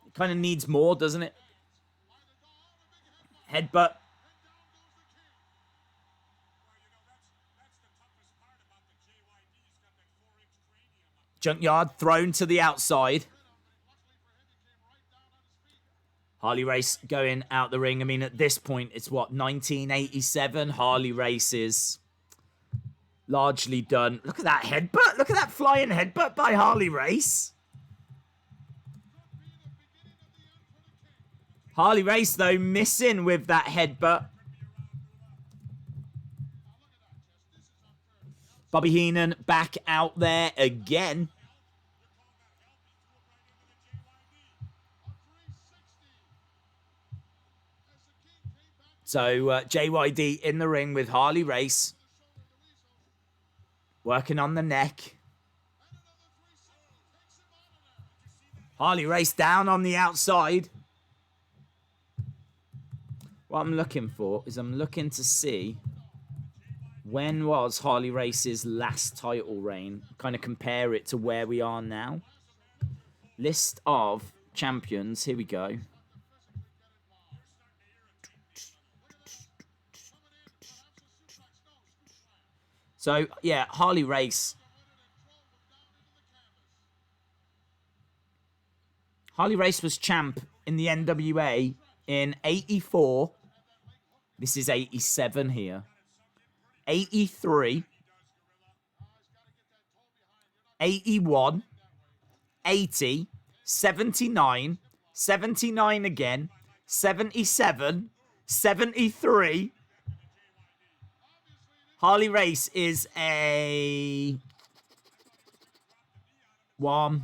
it kind of needs more, doesn't it? Headbutt. Junkyard thrown to the outside. Harley Race going out the ring. I mean, at this point, it's what, 1987? Harley Race is largely done. Look at that headbutt. Look at that flying headbutt by Harley Race. Harley Race, though, missing with that headbutt. Bobby Heenan back out there again. So, JYD in the ring with Harley Race. Working on the neck. Harley Race down on the outside. What I'm looking for is I'm looking to see when was Harley Race's last title reign. Kind of compare it to where we are now. List of champions. Here we go. So, yeah, Harley Race. Harley Race was champ in the NWA in 84. This is 87 here. 83. 81. 80. 79. 79 again. 77. 73. Harley Race is a 1,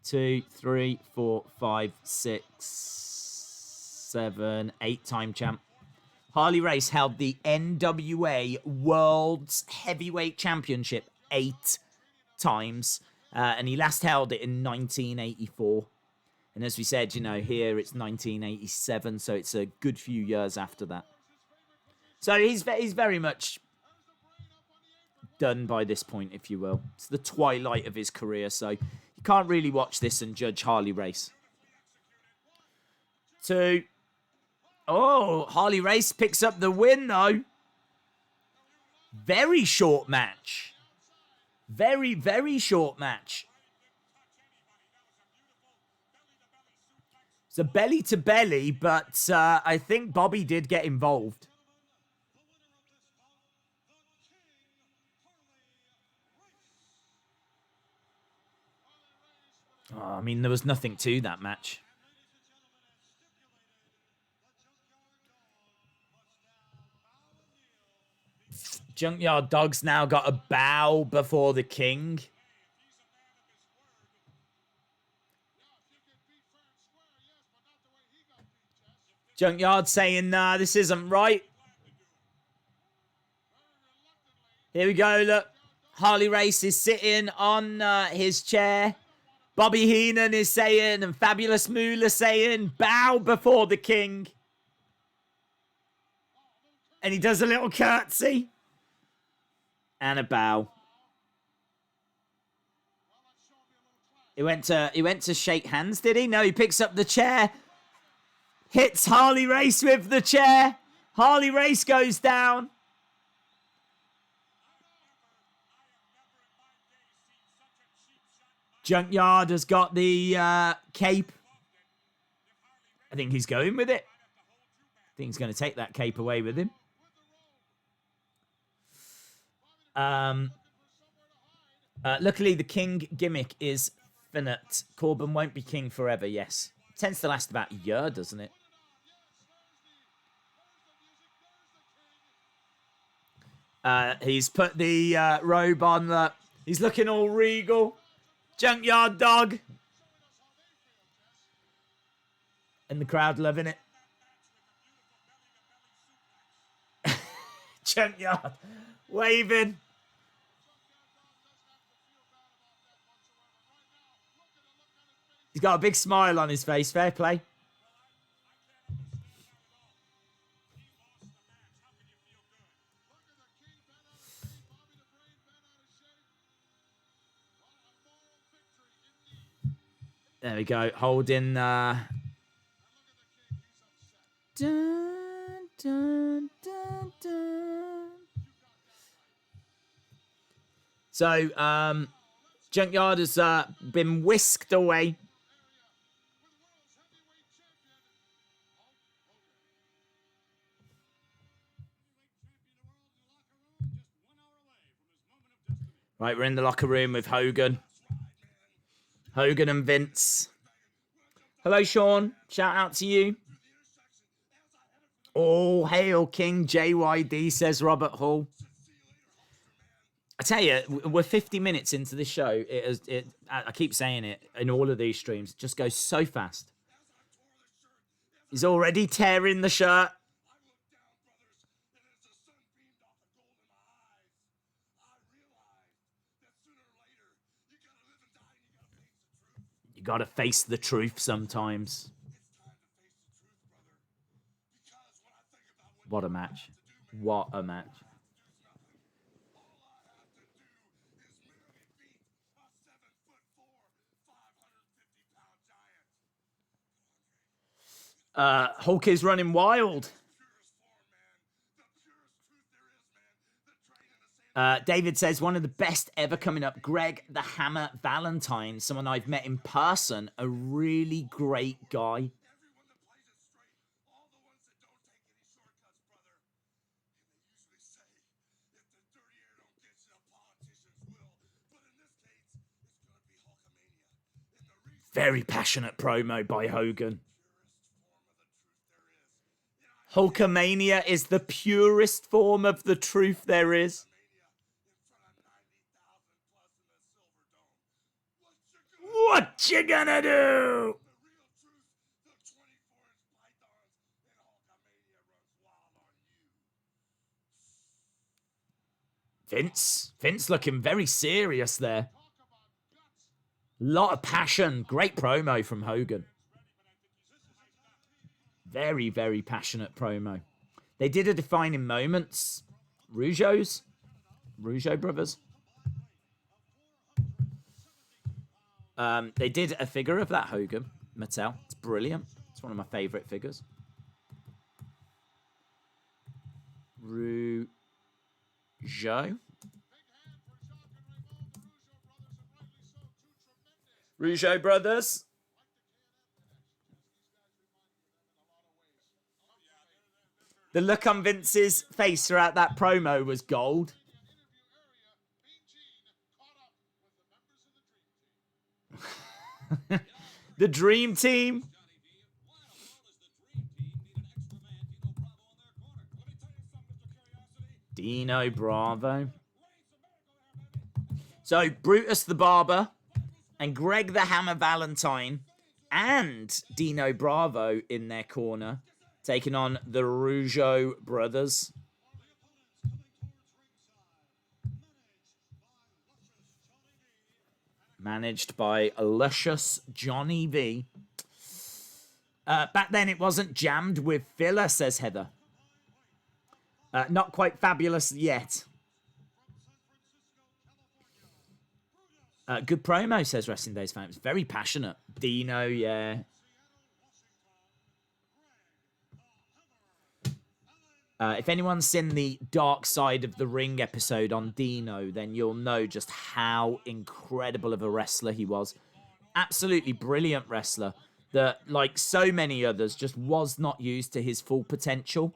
2, 3, 4, 5, 6, 7, 8-time champ. Harley Race held the NWA World's Heavyweight Championship 8 times. And he last held it in 1984. And as we said, you know, here it's 1987. So it's a good few years after that. So he's very much done by this point, if you will. It's the twilight of his career. So you can't really watch this and judge Harley Race. 2. Oh, Harley Race picks up the win, though. Very short match. Very, very short match. It's a belly-to-belly, but I think Bobby did get involved. Oh, I mean, there was nothing to that match. Junkyard Dog's now got a bow before the king. Junkyard saying, nah, this isn't right. Here we go, look. Harley Race is sitting on his chair. Bobby Heenan is saying, and Fabulous Moolah saying, bow before the king. And he does a little curtsy. And a bow. He went to shake hands, did he? No, he picks up the chair. Hits Harley Race with the chair. Harley Race goes down. Junkyard has got the cape. I think he's going with it. I think he's going to take that cape away with him. Luckily, the king gimmick is finite. Corbin won't be king forever, yes. It tends to last about a year, doesn't it? He's put the robe on. He's looking all regal. Junkyard Dog. And the crowd loving it. Junkyard waving. He's got a big smile on his face. Fair play. There we go. Holding. Dun, dun, dun, dun. So, Junkyard has been whisked away. Right, we're in the locker room with Hogan. Hogan and Vince. Hello, Sean. Shout out to you. All hail King JYD, says Robert Hall. I tell you, we're 50 minutes into the show. I keep saying it in all of these streams. It just goes so fast. He's already tearing the shirt. You gotta face the truth sometimes. What a match. What a match. Hulk is running wild. David says, one of the best ever coming up. Greg the Hammer Valentine, someone I've met in person, a really great guy. Very passionate promo by Hogan. Hulkamania is the purest form of the truth there is. What you gonna do? Vince looking very serious there. Lot of passion. Great promo from Hogan. Very, very passionate promo. They did a defining moments. ROUGEAU brothers. They did a figure of that Hogan, Mattel. It's brilliant. It's one of my favorite figures. ROUGEAU. ROUGEAU brothers. The look on Vince's face throughout that promo was gold. The Dream Team. Dino Bravo. So, Brutus the Barber and Greg the Hammer Valentine and Dino Bravo in their corner, taking on the ROUGEAU brothers. Managed by luscious Johnny V. Back then it wasn't jammed with filler, says Heather. Not quite fabulous yet. Good promo, says Wrestling Days fans. Very passionate. Dino, yeah. If anyone's seen the Dark Side of the Ring episode on Dino, then you'll know just how incredible of a wrestler he was. Absolutely brilliant wrestler that, like so many others, just was not used to his full potential.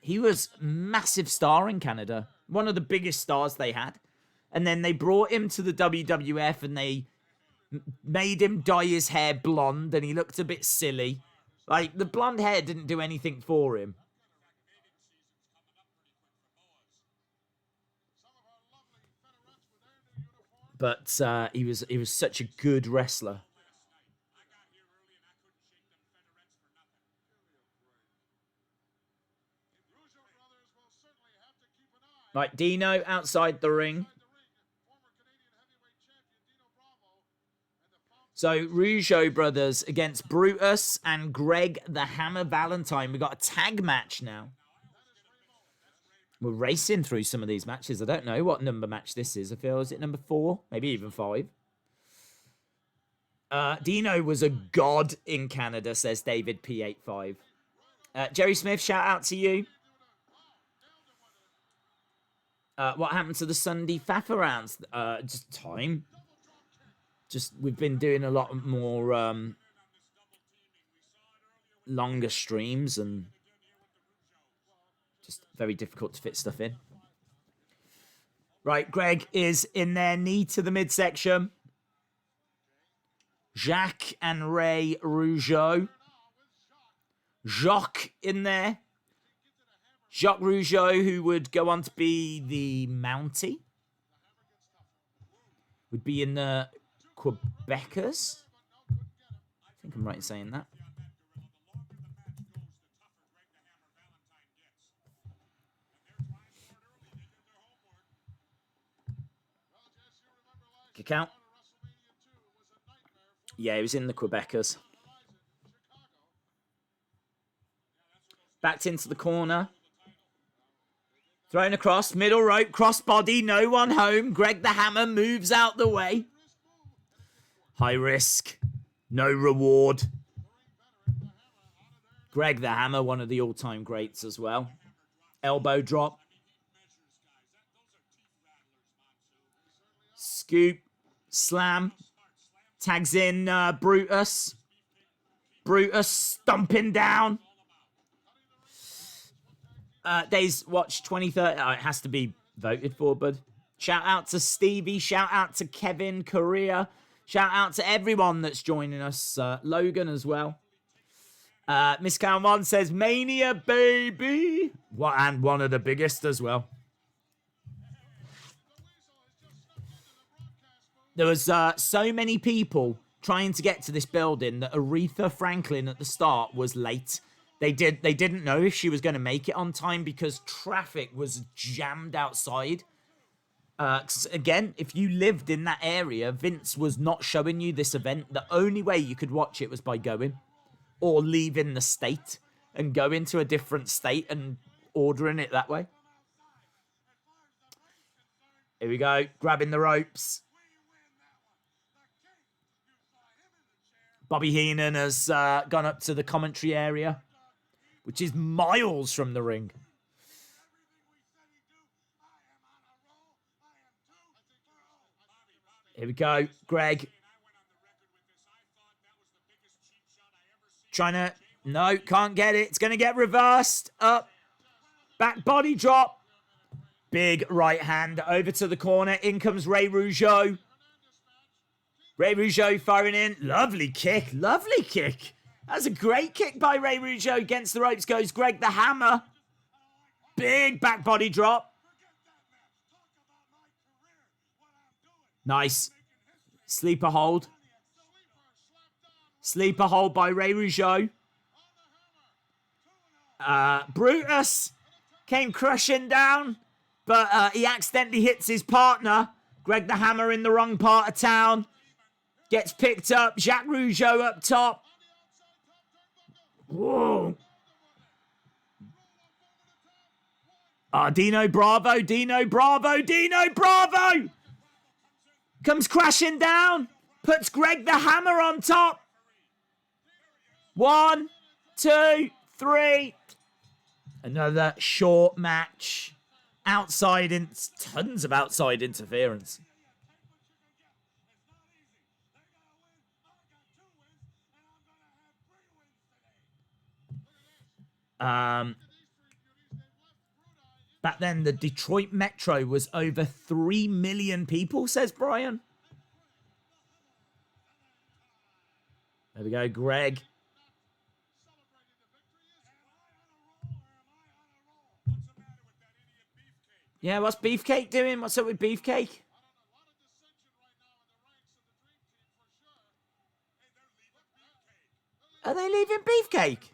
He was a massive star in Canada. One of the biggest stars they had. And then they brought him to the WWF and they made him dye his hair blonde and he looked a bit silly. Like, the blonde hair didn't do anything for him. But he was such a good wrestler. Like Dino outside the ring. So ROUGEAU brothers against Brutus and Greg the Hammer Valentine. We got a tag match now. We're racing through some of these matches. I don't know what number match this is. I feel, is it number 4? Maybe even 5. Dino was a god in Canada, says David P85. Jerry Smith, shout out to you. What happened to the Sunday Fafa rounds? Just time. Just, we've been doing a lot more longer streams and just very difficult to fit stuff in. Right, Greg is in there, knee to the midsection. Jacques and Ray ROUGEAU. Jacques in there. Jacques ROUGEAU, who would go on to be the Mountie. Would be in the Quebecers. I think I'm right in saying that. Kick out. Yeah, he was in the Quebecers. Backed into the corner. Thrown across, middle rope, crossbody, no one home. Greg the Hammer moves out the way. High risk, no reward. Greg the Hammer, one of the all-time greats as well. Elbow drop. Scoop, slam. Tags in Brutus. Brutus stomping down. Days Watch 2030. Oh, it has to be voted for, bud. Shout out to Stevie. Shout out to Kevin Korea. Shout out to everyone that's joining us. Logan as well. Miss Count One says, Mania, baby. What, and one of the biggest as well. There was so many people trying to get to this building that Aretha Franklin at the start was late. They didn't know if she was going to make it on time because traffic was jammed outside. Again, if you lived in that area, Vince was not showing you this event. The only way you could watch it was by going or leaving the state and going to a different state and ordering it that way. Here we go, grabbing the ropes. Bobby Heenan has gone up to the commentary area, which is miles from the ring. Here we go. Greg. Trying to... No, can't get it. It's going to get reversed. Up. Back body drop. Big right hand over to the corner. In comes Ray Rougeau. Ray Rougeau firing in. Lovely kick. Lovely kick. That's a great kick by Ray Rougeau. Against the ropes goes Greg the Hammer. Big back body drop. Nice. Sleeper hold. Sleeper hold by Ray Rougeau. Brutus came crushing down, but he accidentally hits his partner. Greg the Hammer in the wrong part of town. Gets picked up. Jacques Rougeau up top. Whoa. Dino Bravo. Dino Bravo. Dino Bravo. Comes crashing down. Puts Greg the Hammer on top. 1, 2, 3. Another short match. Outside, tons of outside interference. Back then, the Detroit Metro was over 3 million people, says Brian. There we go, Greg. Yeah, what's Beefcake doing? What's up with Beefcake? Are they leaving Beefcake?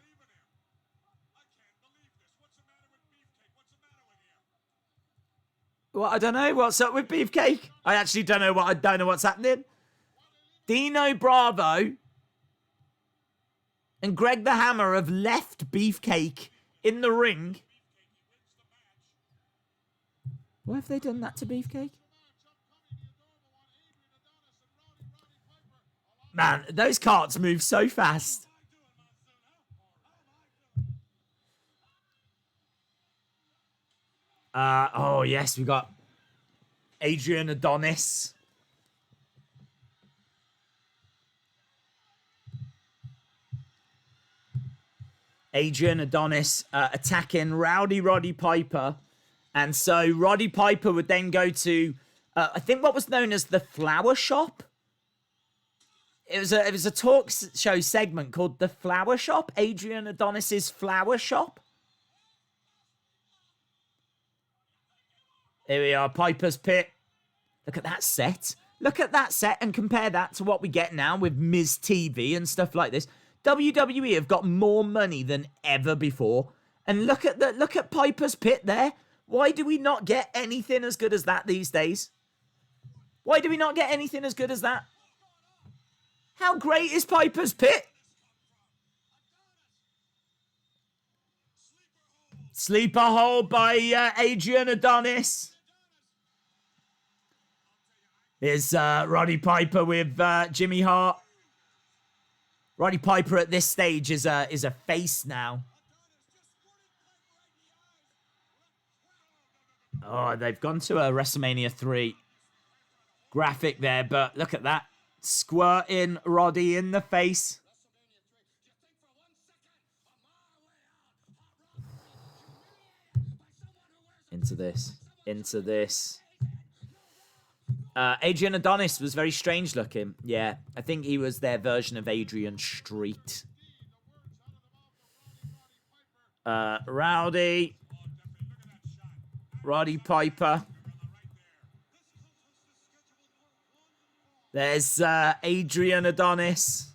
Well, I don't know. What's up with Beefcake? I actually don't know what's happening. Dino Bravo and Greg the Hammer have left Beefcake in the ring. Why have they done that to Beefcake? Man, those carts move so fast. Oh, yes, we got Adrian Adonis. Adrian Adonis attacking Rowdy Roddy Piper. And so Roddy Piper would then go to, I think what was known as the Flower Shop. It was a talk show segment called The Flower Shop. Adrian Adonis's Flower Shop. Here we are, Piper's Pit. Look at that set. Look at that set and compare that to what we get now with Miz TV and stuff like this. WWE have got more money than ever before. And look at Piper's Pit there. Why do we not get anything as good as that these days? Why do we not get anything as good as that? How great is Piper's Pit? Sleeper hold by Adrian Adonis. Here's Roddy Piper with Jimmy Hart. Roddy Piper at this stage is a face now. Oh, they've gone to a WrestleMania 3 graphic there, but look at that. Squirting Roddy in the face. Into this. Into this. Adrian Adonis was very strange looking. Yeah, I think he was their version of Adrian Street. Roddy Piper. There's Adrian Adonis.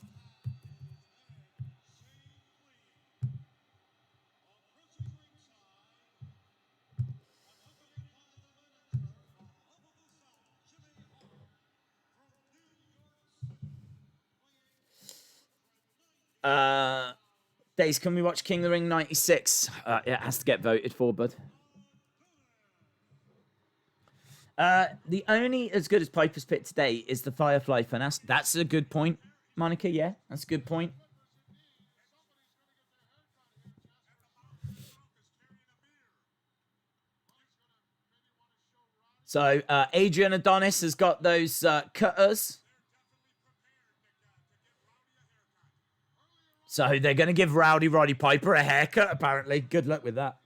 Days, can we watch King of the Ring 96? It has to get voted for, bud. The only as good as Piper's Pit today is the Firefly Finesse. That's a good point, Monica. Yeah, that's a good point. So, Adrian Adonis has got those cutters. So, they're going to give Roddy Piper a haircut, apparently. Good luck with that.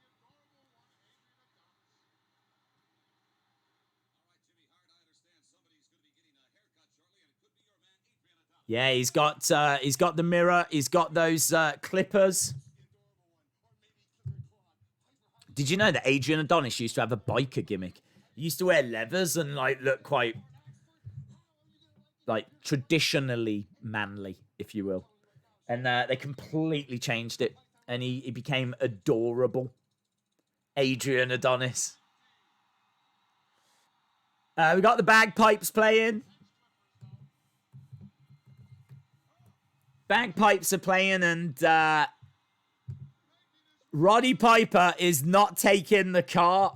Yeah, he's got the mirror. He's got those clippers. Did you know that Adrian Adonis used to have a biker gimmick? He used to wear leathers and like look quite like traditionally manly, if you will. And they completely changed it, and he became adorable. Adrian Adonis. We got the bagpipes playing. Bagpipes are playing, and Roddy Piper is not taking the cart.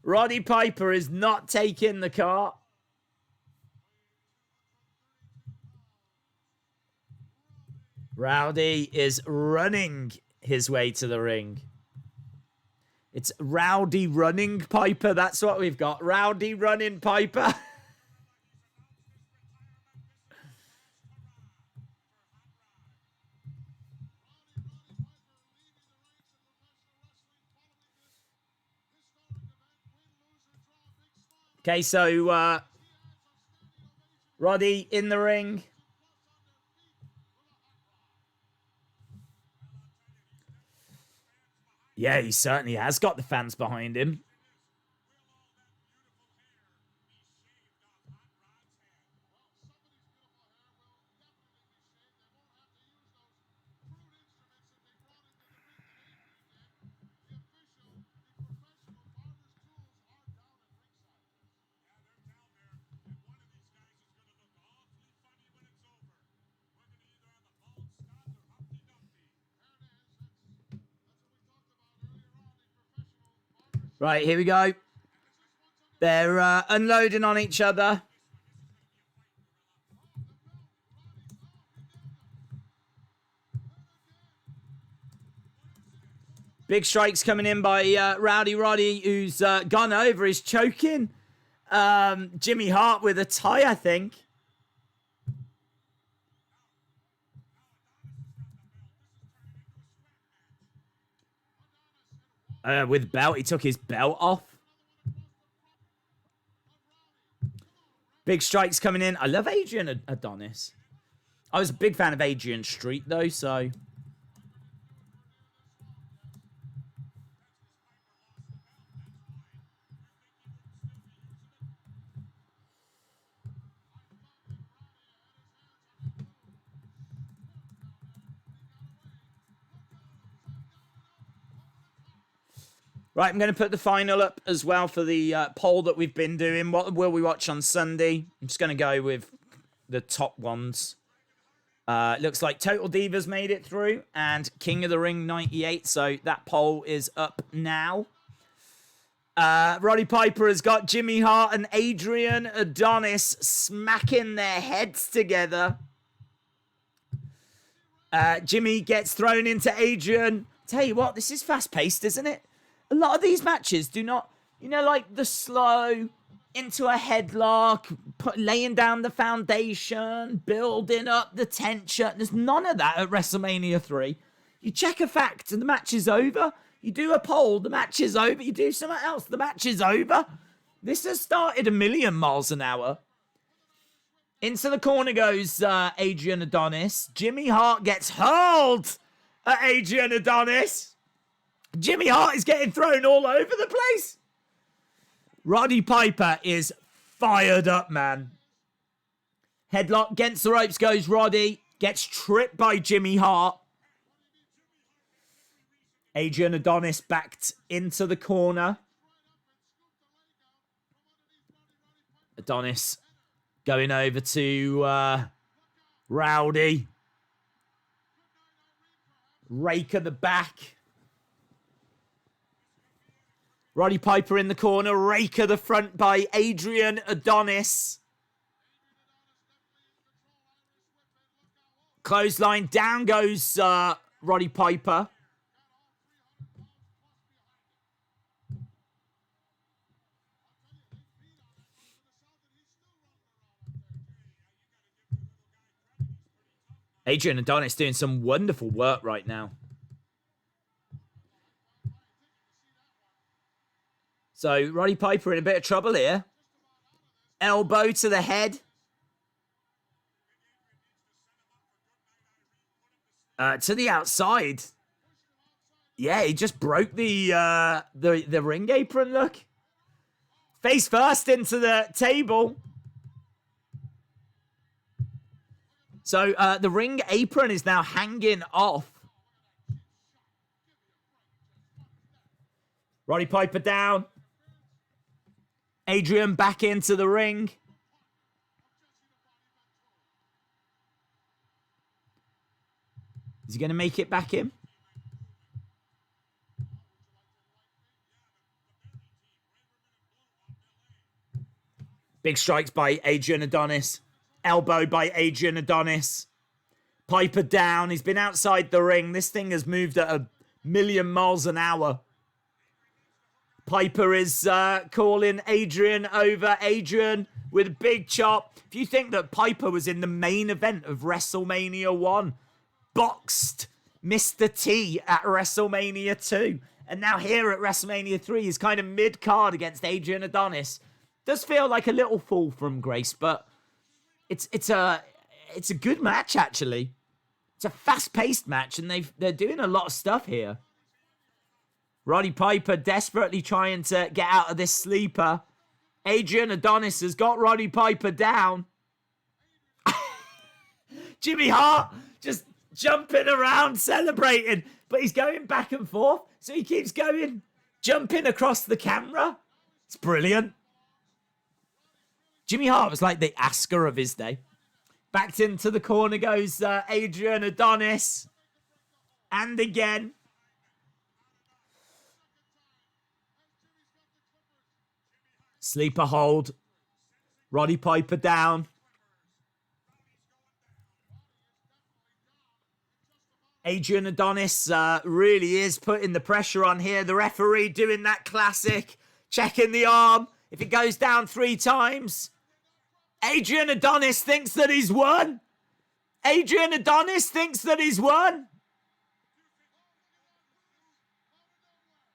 Roddy Piper is not taking the cart. Rowdy is running his way to the ring. It's Rowdy running Piper. That's what we've got. Rowdy running Piper. Okay, so Roddy in the ring. Yeah, he certainly has got the fans behind him. Right, here we go. They're unloading on each other. Big strikes coming in by Roddy, who's gone over. He's choking Jimmy Hart with a tie, I think. With belt, he took his belt off. Big strikes coming in. I love Adrian Adonis. I was a big fan of Adrian Street, though, so... Right, I'm going to put the final up as well for the poll that we've been doing. What will we watch on Sunday? I'm just going to go with the top ones. Looks like Total Divas made it through and King of the Ring 98. So that poll is up now. Roddy Piper has got Jimmy Hart and Adrian Adonis smacking their heads together. Jimmy gets thrown into Adrian. Tell you what, this is fast-paced, isn't it? A lot of these matches do not, you know, like the slow into a headlock, laying down the foundation, building up the tension. There's none of that at WrestleMania 3. You check a fact and the match is over. You do a poll, the match is over. You do something else, the match is over. This has started a million miles an hour. Into the corner goes Adrian Adonis. Jimmy Hart gets hurled at Adrian Adonis. Jimmy Hart is getting thrown all over the place. Roddy Piper is fired up, man. Headlock against the ropes goes Roddy. Gets tripped by Jimmy Hart. Adrian Adonis backed into the corner. Adonis going over to Rowdy. Rake at the back. Roddy Piper in the corner. Rake at the front by Adrian Adonis. Clothesline. Down goes Roddy Piper. Adrian Adonis doing some wonderful work right now. So, Roddy Piper in a bit of trouble here. Elbow to the head. To the outside. Yeah, he just broke the ring apron, look. Face first into the table. So, the ring apron is now hanging off. Roddy Piper down. Adrian back into the ring. Is he going to make it back in? Big strikes by Adrian Adonis. Elbow by Adrian Adonis. Piper down. He's been outside the ring. This thing has moved at a million miles an hour. Piper is calling Adrian over. Adrian with a big chop. If you think that Piper was in the main event of WrestleMania 1, boxed Mr. T at WrestleMania 2, and now here at WrestleMania 3, he's kind of mid-card against Adrian Adonis. Does feel like a little fall from grace, but it's a good match, actually. It's a fast-paced match, and they're doing a lot of stuff here. Roddy Piper desperately trying to get out of this sleeper. Adrian Adonis has got Roddy Piper down. Jimmy Hart just jumping around, celebrating, but he's going back and forth, so he keeps going, jumping across the camera. It's brilliant. Jimmy Hart was like the Asuka of his day. Backed into the corner goes Adrian Adonis. And again. Sleeper hold. Roddy Piper down. Adrian Adonis really is putting the pressure on here. The referee doing that classic. Checking the arm. If it goes down 3 times. Adrian Adonis thinks that he's won. Adrian Adonis thinks that he's won.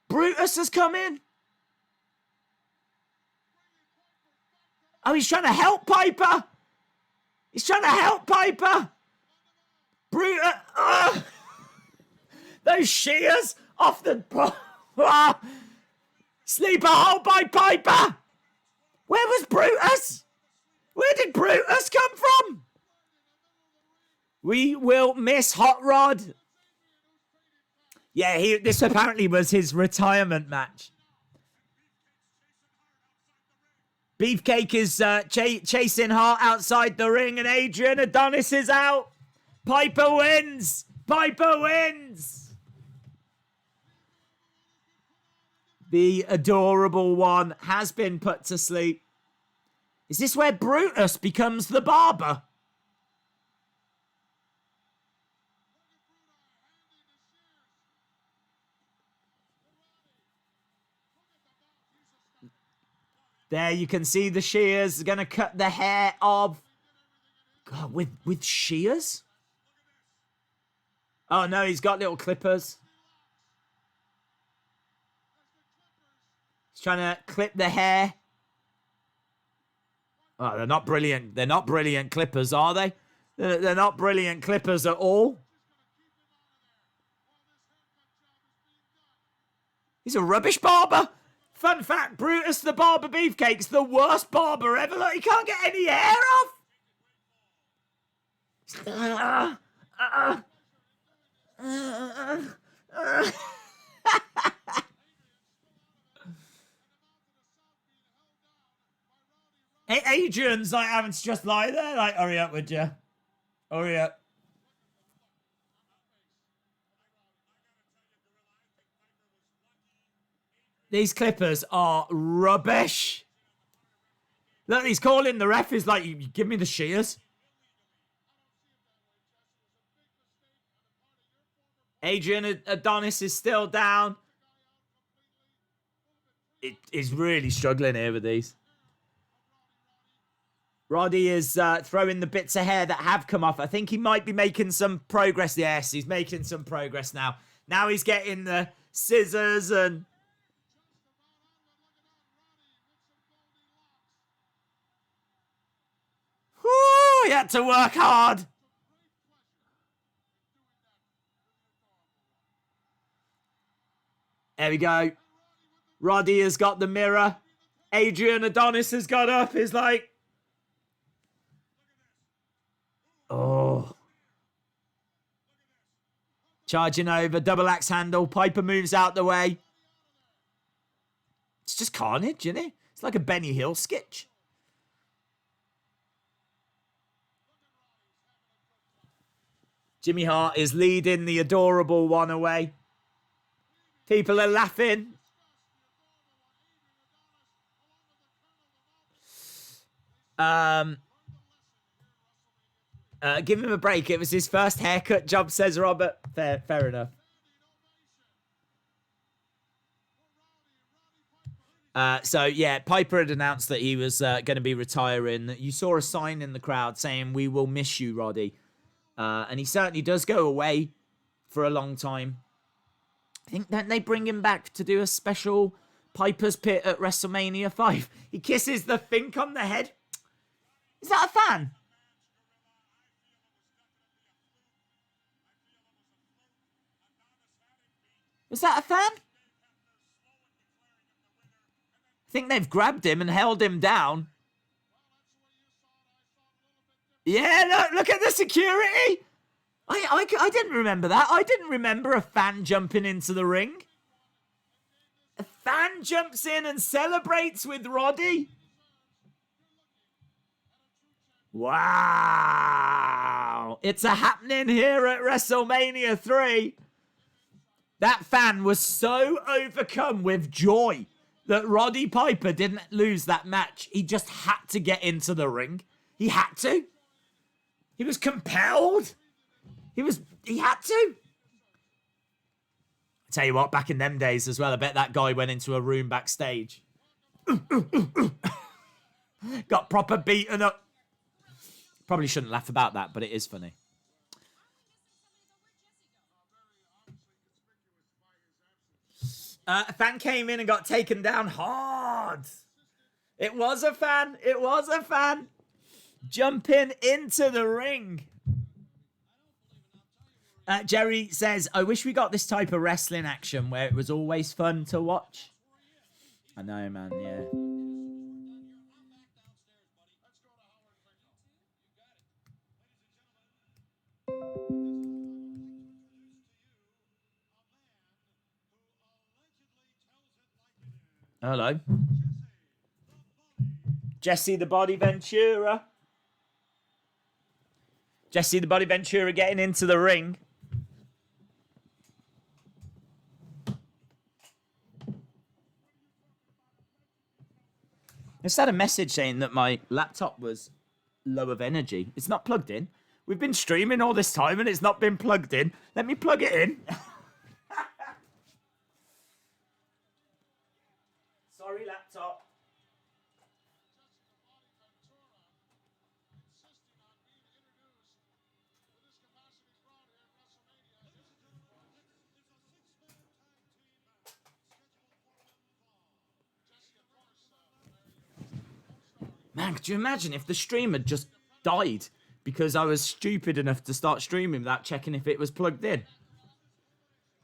Brutus has come in. Oh, he's trying to help Piper. He's trying to help Piper. Brutus. Those shears off the... Sleeper hold by Piper. Where was Brutus? Where did Brutus come from? We will miss Hot Rod. Yeah, this apparently was his retirement match. Beefcake is chasing Hart outside the ring, and Adrian Adonis is out. Piper wins! Piper wins! The adorable one has been put to sleep. Is this where Brutus becomes the barber? There you can see the shears. Gonna cut the hair of... God, with shears? Oh no, he's got little clippers. He's trying to clip the hair. Oh, they're not brilliant. They're not brilliant clippers, are they? They're not brilliant clippers at all. He's a rubbish barber. Fun fact, Brutus the Barber Beefcake's the worst barber ever. Look, he can't get any hair off. Hey, Adrian's like having to just lie there. Like, hurry up, would you? Hurry up. These clippers are rubbish. Look, he's calling the ref. He's like, you give me the shears. Adrian Adonis is still down. It is really struggling here with these. Roddy is throwing the bits of hair that have come off. I think he might be making some progress. Yes, he's making some progress now. Now he's getting the scissors and... Whoo, he had to work hard. There we go. Roddy has got the mirror. Adrian Adonis has got up. He's like... Oh. Charging over. Double axe handle. Piper moves out the way. It's just carnage, isn't it? It's like a Benny Hill sketch. Jimmy Hart is leading the adorable one away. People are laughing. Give him a break. It was his first haircut job, says Robert. Fair enough. So, yeah, Piper had announced that he was going to be retiring. You saw a sign in the crowd saying, "We will miss you, Roddy." And he certainly does go away for a long time. I think that they bring him back to do a special Piper's Pit at WrestleMania 5. He kisses the Fink on the head. Is that a fan? Was that a fan? I think they've grabbed him and held him down. Yeah, look at the security. I didn't remember that. I didn't remember a fan jumping into the ring. A fan jumps in and celebrates with Roddy. Wow. It's a happening here at WrestleMania 3. That fan was so overcome with joy that Roddy Piper didn't lose that match. He just had to get into the ring. He had to. He was compelled. He had to. I tell you what, back in them days as well, I bet that guy went into a room backstage. Got proper beaten up. Probably shouldn't laugh about that, but it is funny. A fan came in and got taken down hard. It was a fan. It was a fan. Jumping into the ring. Jerry says, I wish we got this type of wrestling action where it was always fun to watch. I know, man, yeah. Hello. Jesse the Body Ventura. Jesse the Body Ventura getting into the ring. I just had a message saying that my laptop was low of energy. It's not plugged in. We've been streaming all this time and it's not been plugged in. Let me plug it in. Sorry, laptop. Man, could you imagine if the stream had just died because I was stupid enough to start streaming without checking if it was plugged in?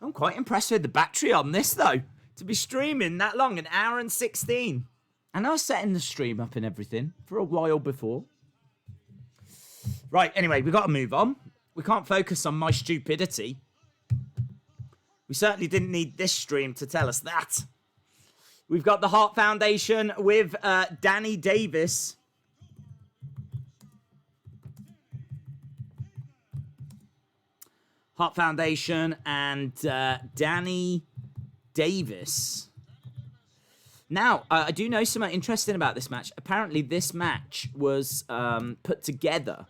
I'm quite impressed with the battery on this, though. To be streaming that long, an hour and 16. And I was setting the stream up and everything for a while before. Right, anyway, we've got to move on. We can't focus on my stupidity. We certainly didn't need this stream to tell us that. We've got the Hart Foundation with Danny Davis. Hart Foundation and Danny Davis. Now, I do know something interesting about this match. Apparently, this match was put together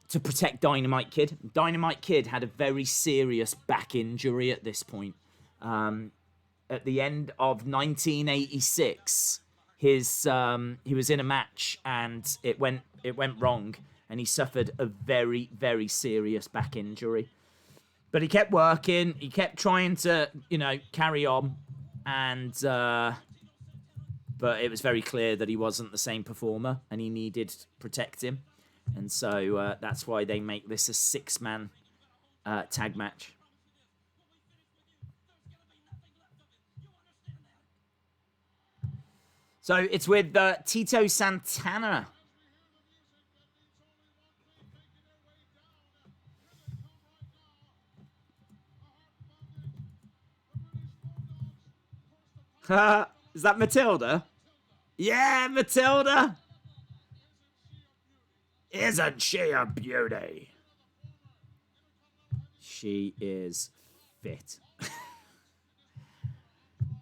to protect Dynamite Kid. Dynamite Kid had a very serious back injury at this point. At the end of 1986, he was in a match and it went wrong, and he suffered a very, very serious back injury. But he kept working. He kept trying to, carry on, and but it was very clear that he wasn't the same performer, and he needed to protect him. And so that's why they make this a 6-man tag match. So it's with Tito Santana. Is that Matilda? Yeah, Matilda! Isn't she a beauty? She is fit.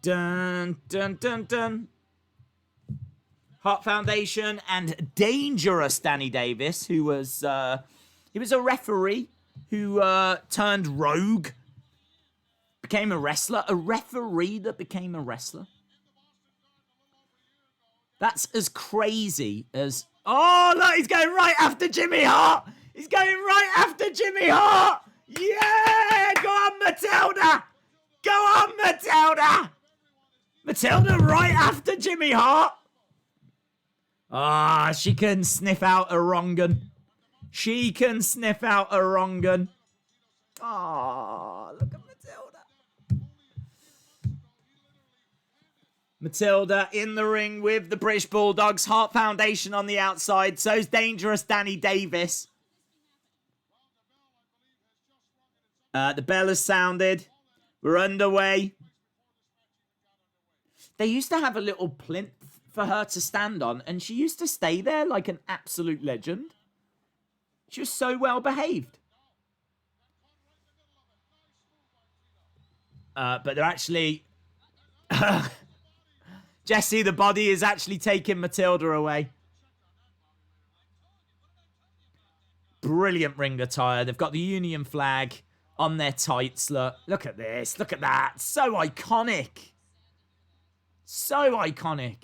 Dun, dun, dun, dun. Hart Foundation and Dangerous Danny Davis, who was, he was a referee who turned rogue. Became a wrestler. A referee that became a wrestler. That's as crazy as... Oh, look, he's going right after Jimmy Hart. He's going right after Jimmy Hart. Yeah, go on, Matilda. Go on, Matilda. Matilda right after Jimmy Hart. Ah, she can sniff out a wrong un. She can sniff out a wrong un. Ah, look at Matilda. Matilda in the ring with the British Bulldogs. Hart Foundation on the outside. So's Dangerous Danny Davis. The bell has sounded. We're underway. They used to have a little plinth for her to stand on, and she used to stay there like an absolute legend. She was so well behaved. But they're actually... Jesse the Body is actually taking Matilda away. Brilliant ring attire. They've got the Union flag on their tights. Look at this. Look at that. So iconic. So iconic.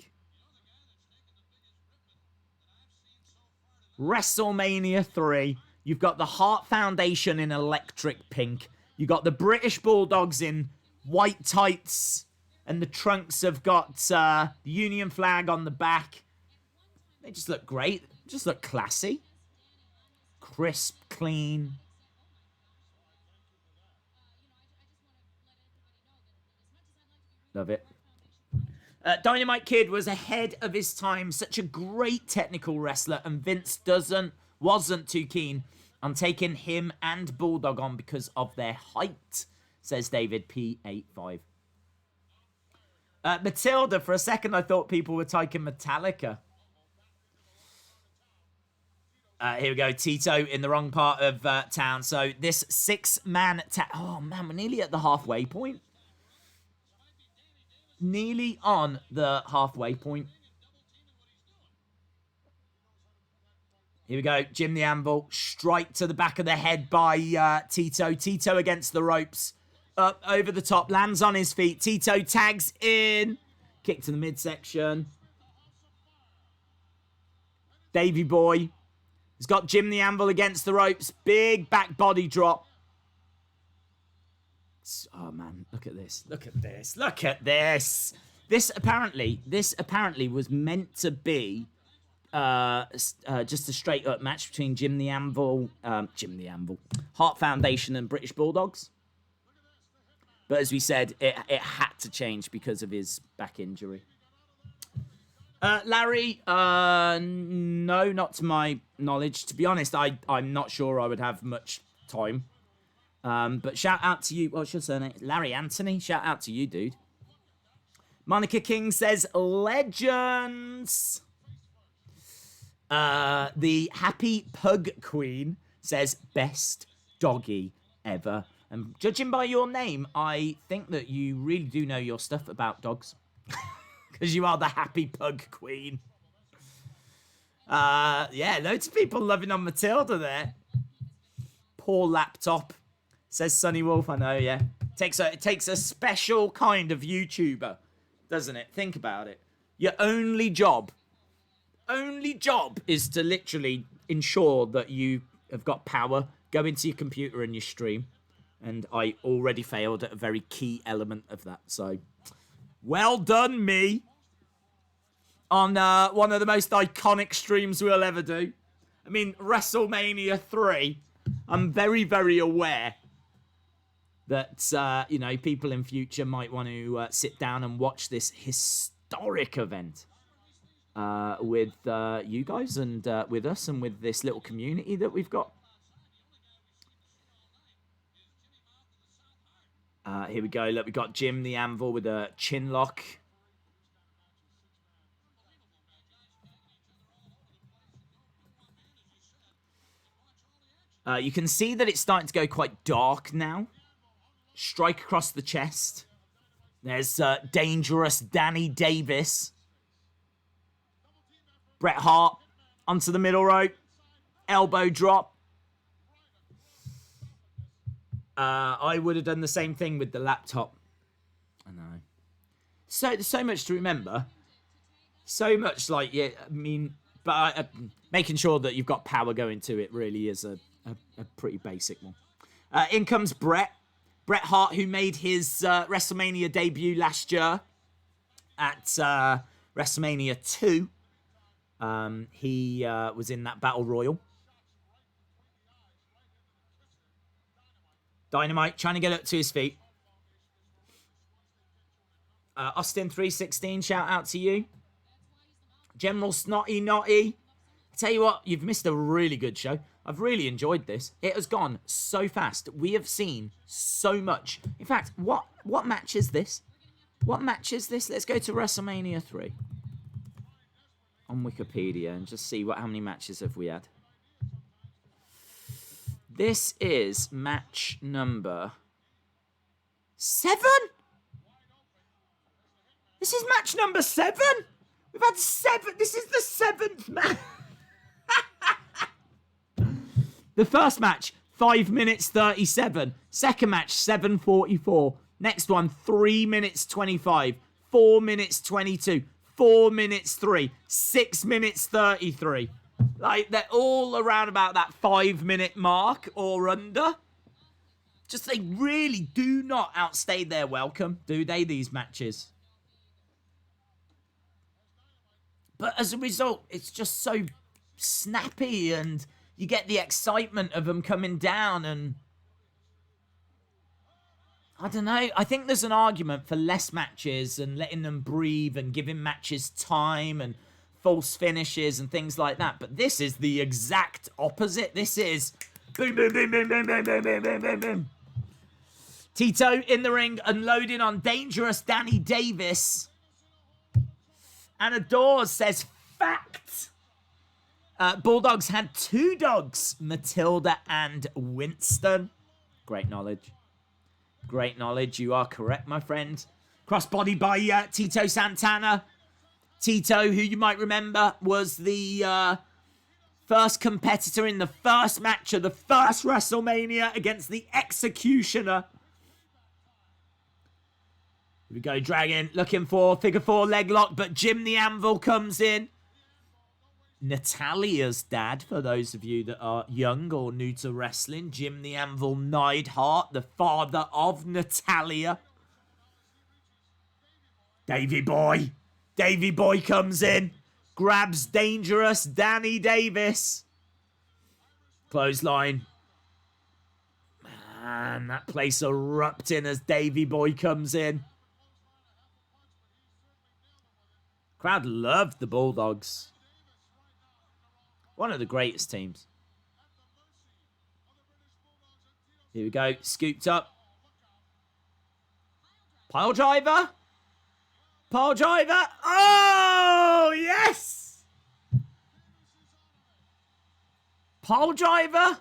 WrestleMania 3. You've got the Hart Foundation in electric pink. You've got the British Bulldogs in white tights. And the trunks have got the Union flag on the back. They just look great. Just look classy. Crisp, clean. Love it. Dynamite Kid was ahead of his time. Such a great technical wrestler. And Vince wasn't too keen on taking him and Bulldog on because of their height, says David P85. Matilda, for a second I thought people were taking Metallica. Here we go. Tito in the wrong part of town. So this 6-man tag. Oh, man, we're nearly at the halfway point. Nearly on the halfway point. Here we go. Jim the Anvil. Strike to the back of the head by Tito. Tito against the ropes. Up over the top. Lands on his feet. Tito tags in. Kick to the midsection. Davey Boy. He's got Jim the Anvil against the ropes. Big back body drop. Oh, man. Look at this. Look at this. Look at this. This apparently was meant to be just a straight up match between Jim the Anvil, Heart Foundation and British Bulldogs. But as we said, it had to change because of his back injury. Larry, no, not to my knowledge. To be honest, I'm not sure I would have much time. But shout out to you. What's your surname? Larry Anthony. Shout out to you, dude. Monica King says, legends. The Happy Pug Queen says, best doggy ever. And judging by your name, I think that you really do know your stuff about dogs. Because you are the Happy Pug Queen. Yeah, loads of people loving on Matilda there. Poor laptop, says Sunny Wolf. I know, yeah. It takes a special kind of YouTuber, doesn't it? Think about it. Your only job is to literally ensure that you have got power, go into your computer and your stream. And I already failed at a very key element of that. So, well done, me. On one of the most iconic streams we'll ever do. I mean, WrestleMania 3. I'm very, very aware that, you know, people in future might want to sit down and watch this historic event with you guys and with us and with this little community that we've got. Here we go. Look, we got Jim the Anvil with a chin lock. You can see that it's starting to go quite dark now. Strike across the chest. There's dangerous Danny Davis. Bret Hart onto the middle rope. Elbow drop. I would have done the same thing with the laptop. I know. So much to remember. So much like, yeah, I mean, but making sure that you've got power going to it really is a pretty basic one. In comes Bret. Bret Hart, who made his WrestleMania debut last year at WrestleMania 2. He was in that Battle Royal. Dynamite trying to get up to his feet. Austin 316, shout out to you. General Snotty Notty. I tell you what, you've missed a really good show. I've really enjoyed this. It has gone so fast. We have seen so much. In fact, what match is this? What match is this? Let's go to WrestleMania 3 on Wikipedia and just see how many matches have we had. This is match number 7? This is match number 7? We've had 7. This is the 7th match. The first match, 5 minutes 37. Second match, 7:44. Next one, 3 minutes 25. 4 minutes 22. 4 minutes 3. 6 minutes 33. Like, they're all around about that 5-minute mark or under. Just, they really do not outstay their welcome, do they, these matches? But as a result, it's just so snappy and you get the excitement of them coming down and... I don't know. I think there's an argument for less matches and letting them breathe and giving matches time and false finishes and things like that. But this is the exact opposite. This is boom, boom, boom, boom, boom, boom, boom, boom, boom, boom, boom. Tito in the ring, unloading on dangerous Danny Davis. Anna Dawes says, fact. Bulldogs had 2 dogs, Matilda and Winston. Great knowledge. Great knowledge. You are correct, my friend. Crossbody by Tito Santana. Tito, who you might remember, was the first competitor in the first match of the first WrestleMania against the Executioner. Here we go, Dragon, looking for figure 4 leg lock, but Jim the Anvil comes in. Natalia's dad, for those of you that are young or new to wrestling. Jim the Anvil Neidhart, the father of Natalia. Davey Boy. Davey Boy comes in. Grabs dangerous Danny Davis. Clothesline. Man, that place erupting as Davey Boy comes in. Crowd loved the Bulldogs. One of the greatest teams. Here we go. Scooped up. Pile driver. Pile driver. Oh, yes. Pile driver.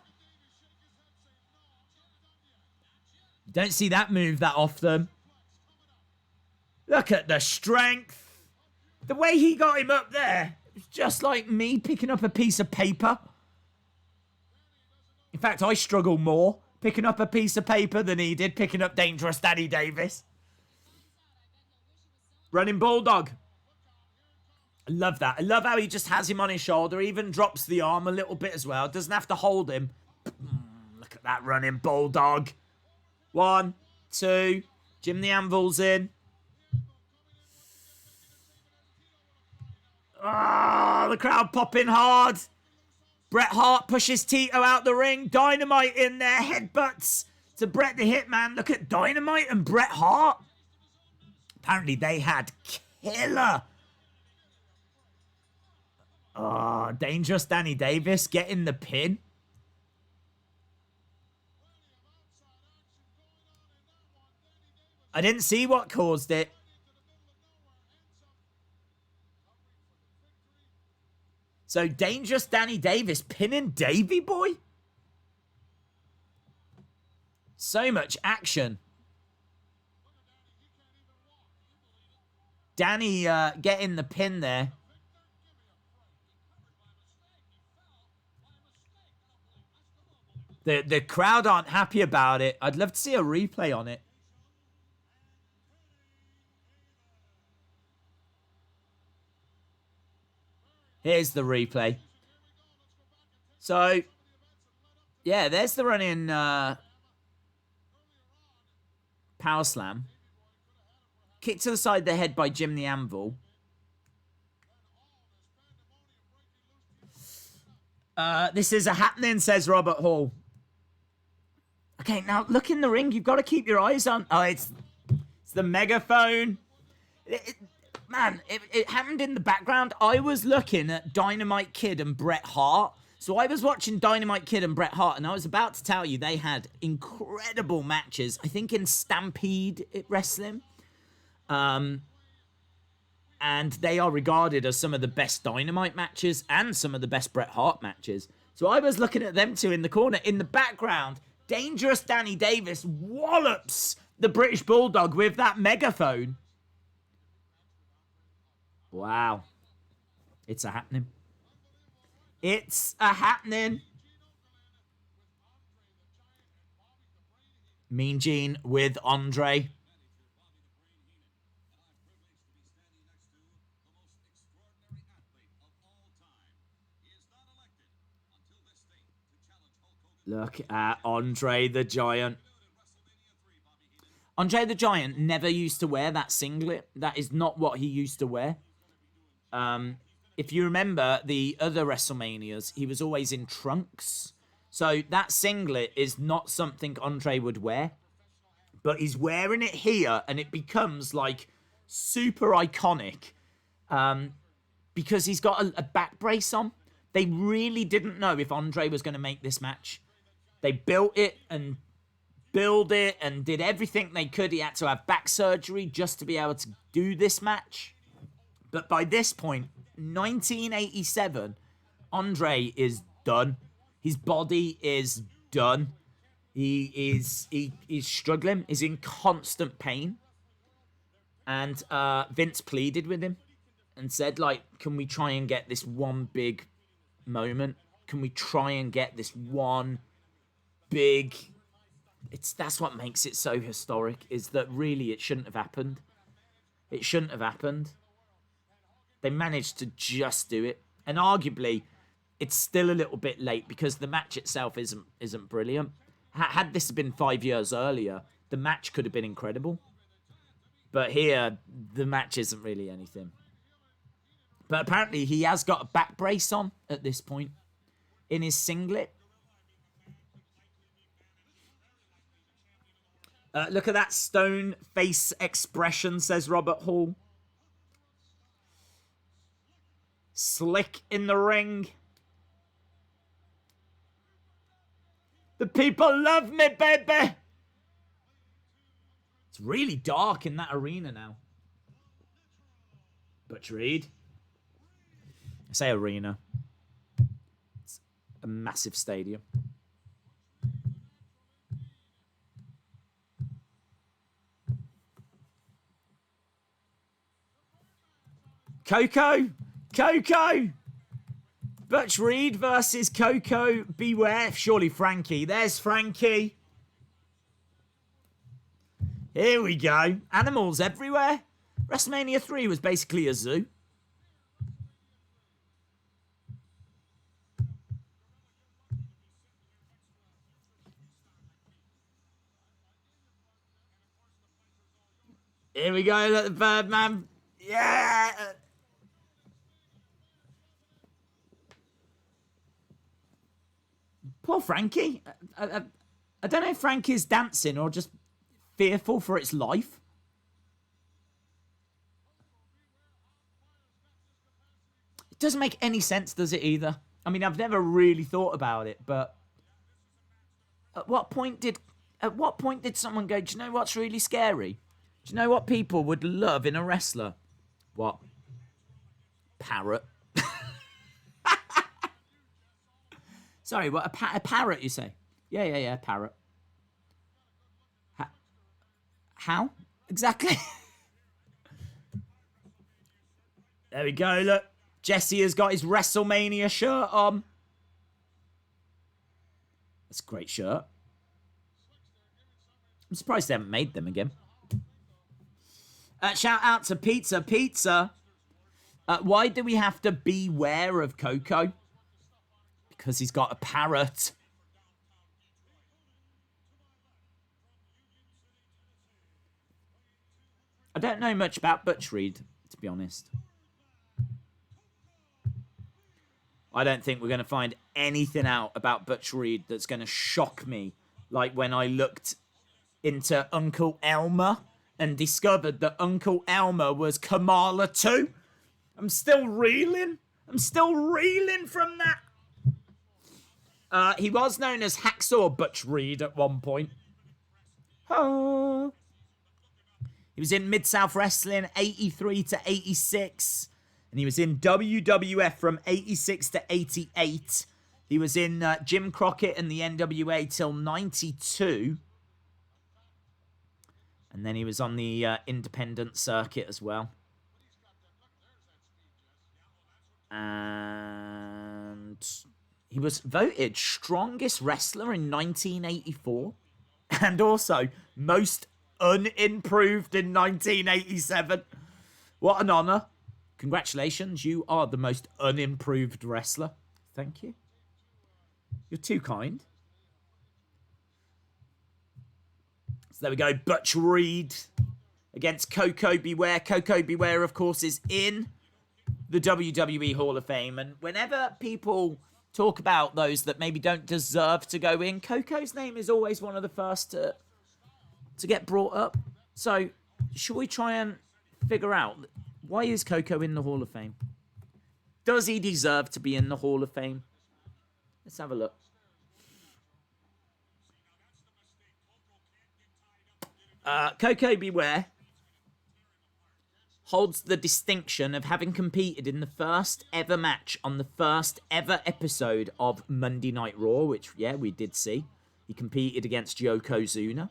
You don't see that move that often. Look at the strength. The way he got him up there. It's just like me picking up a piece of paper. In fact, I struggle more picking up a piece of paper than he did picking up dangerous Danny Davis. Running Bulldog. I love that. I love how he just has him on his shoulder. Even drops the arm a little bit as well. Doesn't have to hold him. Look at that running Bulldog. 1, 2. Jim the Anvil's in. Ah, the crowd popping hard. Bret Hart pushes Tito out the ring. Dynamite in there. Headbutts to Bret the Hitman. Look at Dynamite and Bret Hart. Apparently they had killer. Oh, dangerous Danny Davis getting the pin. I didn't see what caused it. So, dangerous Danny Davis pinning Davey Boy? So much action. Danny getting the pin there. The crowd aren't happy about it. I'd love to see a replay on it. Here's the replay. So, yeah, there's the running power slam. Kick to the side of the head by Jim the Anvil. This is a happening, says Robert Hall. Okay, now look in the ring. You've got to keep your eyes on. Oh, it's the megaphone. Man, it happened in the background. I was looking at Dynamite Kid and Bret Hart. So I was watching Dynamite Kid and Bret Hart, and I was about to tell you they had incredible matches. I think in Stampede Wrestling. And they are regarded as some of the best Dynamite matches and some of the best Bret Hart matches. So I was looking at them two in the corner. In the background, dangerous Danny Davis wallops the British Bulldog with that megaphone. Wow. It's a happening. It's a happening. Mean Gene with Andre. Look at Andre the Giant. Andre the Giant never used to wear that singlet. That is not what he used to wear. If you remember the other WrestleManias, he was always in trunks. So that singlet is not something Andre would wear. But he's wearing it here, and it becomes like super iconic. Because he's got a back brace on. They really didn't know if Andre was going to make this match. They built it and build it and did everything they could. He had to have back surgery just to be able to do this match. But by this point, 1987, Andre is done. His body is done. He's struggling. He's in constant pain. And Vince pleaded with him and said, like, can we try and get this one big moment? Can we try and get this one big... That's what makes it so historic, is that really it shouldn't have happened. It shouldn't have happened. They managed to just do it. And arguably, it's still a little bit late because the match itself isn't brilliant. Had this been 5 years earlier, the match could have been incredible. But here, the match isn't really anything. But apparently, he has got a back brace on at this point in his singlet. Look at that stone face expression, says Robert Hall. Slick in the ring. The people love me, baby. It's really dark in that arena now. Butch Reed. I say arena. It's a massive stadium. Coco! Butch Reed versus Coco Beware. Surely Frankie. There's Frankie. Here we go. Animals everywhere. WrestleMania 3 was basically a zoo. Here we go. Look, the Birdman. Yeah. Poor Frankie. I don't know if Frankie's dancing or just fearful for its life. It doesn't make any sense, does it, either? I mean, I've never really thought about it, but at what point did someone go, do you know what's really scary? Do you know what people would love in a wrestler? What? Parrot. Sorry, what? A parrot, you say? Yeah, parrot. How? Exactly. There we go, look. Jesse has got his WrestleMania shirt on. That's a great shirt. I'm surprised they haven't made them again. Shout out to Pizza. Why do we have to beware of Coco? Because he's got a parrot. I don't know much about Butch Reed, to be honest. I don't think we're going to find anything out about Butch Reed that's going to shock me. Like when I looked into Uncle Elmer and discovered that Uncle Elmer was Kamala too. I'm still reeling. From that. He was known as Hacksaw Butch Reed at one point. Oh. He was in Mid-South Wrestling 83 to 86. And he was in WWF from 86 to 88. He was in Jim Crockett and the NWA till 92. And then he was on the independent circuit as well. And he was voted strongest wrestler in 1984. And also most unimproved in 1987. What an honor. Congratulations, you are the most unimproved wrestler. Thank you. You're too kind. So there we go. Butch Reed against Coco Beware. Coco Beware, of course, is in the WWE Hall of Fame. And whenever people talk about those that maybe don't deserve to go in, Coco's name is always one of the first to get brought up. So should we try and figure out, why is Coco in the Hall of Fame? Does he deserve to be in the Hall of Fame? Let's have a look. Coco Beware. holds the distinction of having competed in the first ever match on the first ever episode of Monday Night Raw, which, yeah, we did see. He competed against Yokozuna,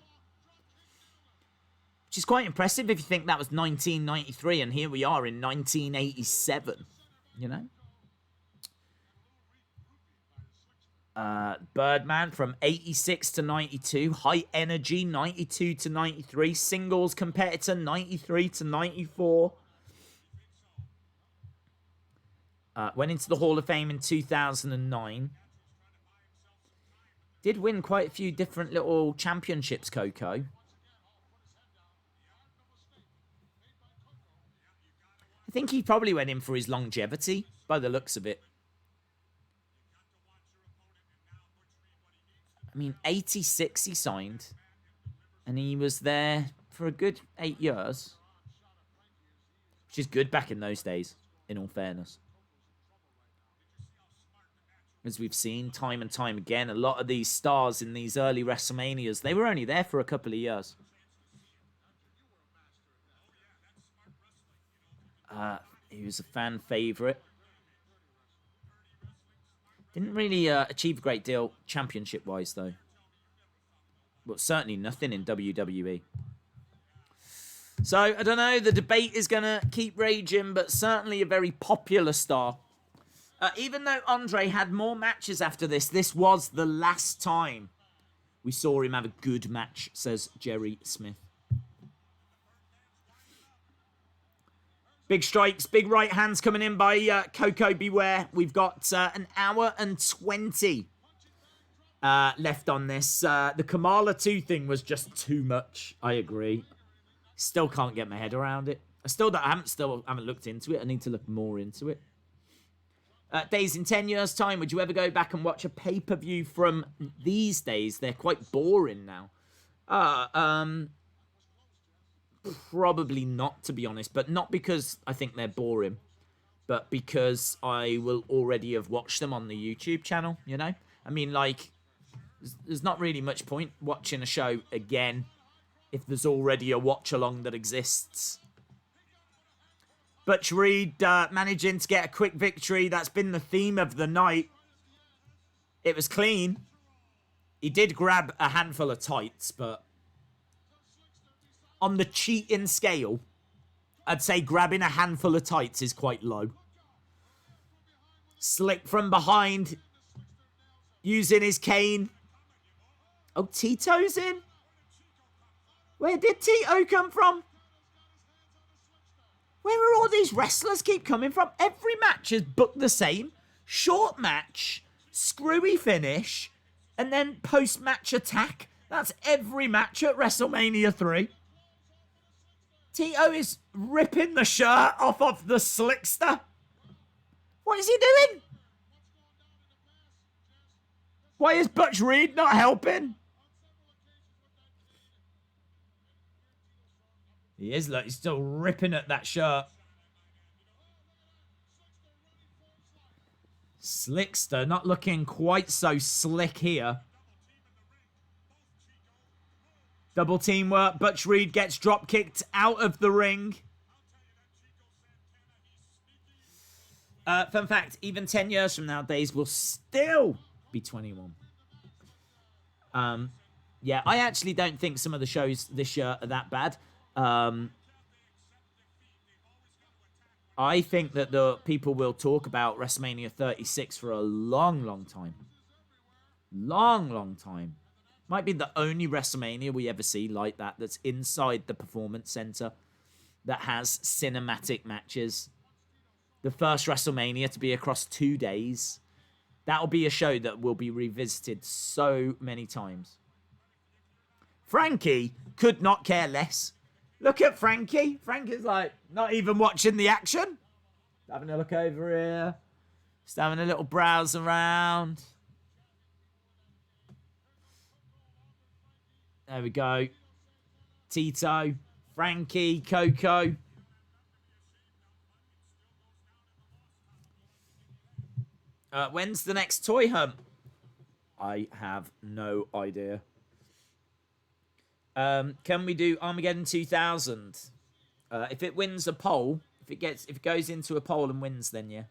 which is quite impressive if you think that was 1993, and here we are in 1987, you know? Birdman from 86 to 92, High Energy 92 to 93, Singles Competitor 93 to 94. Went into the Hall of Fame in 2009. Did win quite a few different little championships, Coco. I think he probably went in for his longevity, by the looks of it. I mean, 86 he signed, and he was there for a good 8 years, which is good back in those days, in all fairness. As we've seen time and time again, a lot of these stars in these early WrestleManias, they were only there for a couple of years. He was a fan favorite. Didn't really achieve a great deal championship-wise, though. But certainly nothing in WWE. So, I don't know. The debate is going to keep raging, but certainly a very popular star. Even though Andre had more matches after this was the last time we saw him have a good match, says Jerry Smith. Big strikes, big right hands coming in by Coco Beware. We've got an hour and 20 left on this. The Kamala 2 thing was just too much. I agree. Still can't get my head around it. I haven't looked into it. I need to look more into it. Days, in 10 years' time, would you ever go back and watch a pay-per-view from these days? They're quite boring now. Probably not, to be honest, but not because I think they're boring, but because I will already have watched them on the YouTube channel, you know? I mean, like, there's not really much point watching a show again if there's already a watch-along that exists. Butch Reed managing to get a quick victory. That's been the theme of the night. It was clean. He did grab a handful of tights, but on the cheating scale, I'd say grabbing a handful of tights is quite low. Slick from behind, using his cane. Oh, Tito's in? Where did Tito come from? Where are all these wrestlers keep coming from? Every match is booked the same. Short match, screwy finish, and then post-match attack. That's every match at WrestleMania 3. Tito is ripping the shirt off of the Slickster. What is he doing? Why is Butch Reed not helping? He is, look, he's still ripping at that shirt. Slickster not looking quite so slick here. Double teamwork. Butch Reed gets drop kicked out of the ring. Fun fact, even 10 years from now, Days will still be 21. Yeah, I actually don't think some of the shows this year are that bad. I think that the people will talk about WrestleMania 36 for a long, long time. Long, long time. Might be the only WrestleMania we ever see like that, that's inside the Performance Center, that has cinematic matches. The first WrestleMania to be across 2 days. That'll be a show that will be revisited so many times. Frankie could not care less. Look at Frankie. Frankie's like, not even watching the action. Having a look over here. Just having a little browse around. There we go. Tito, Frankie, Coco. When's the next toy hunt? I have no idea. Can we do Armageddon 2000? If it wins a poll, if it goes into a poll and wins, then yeah.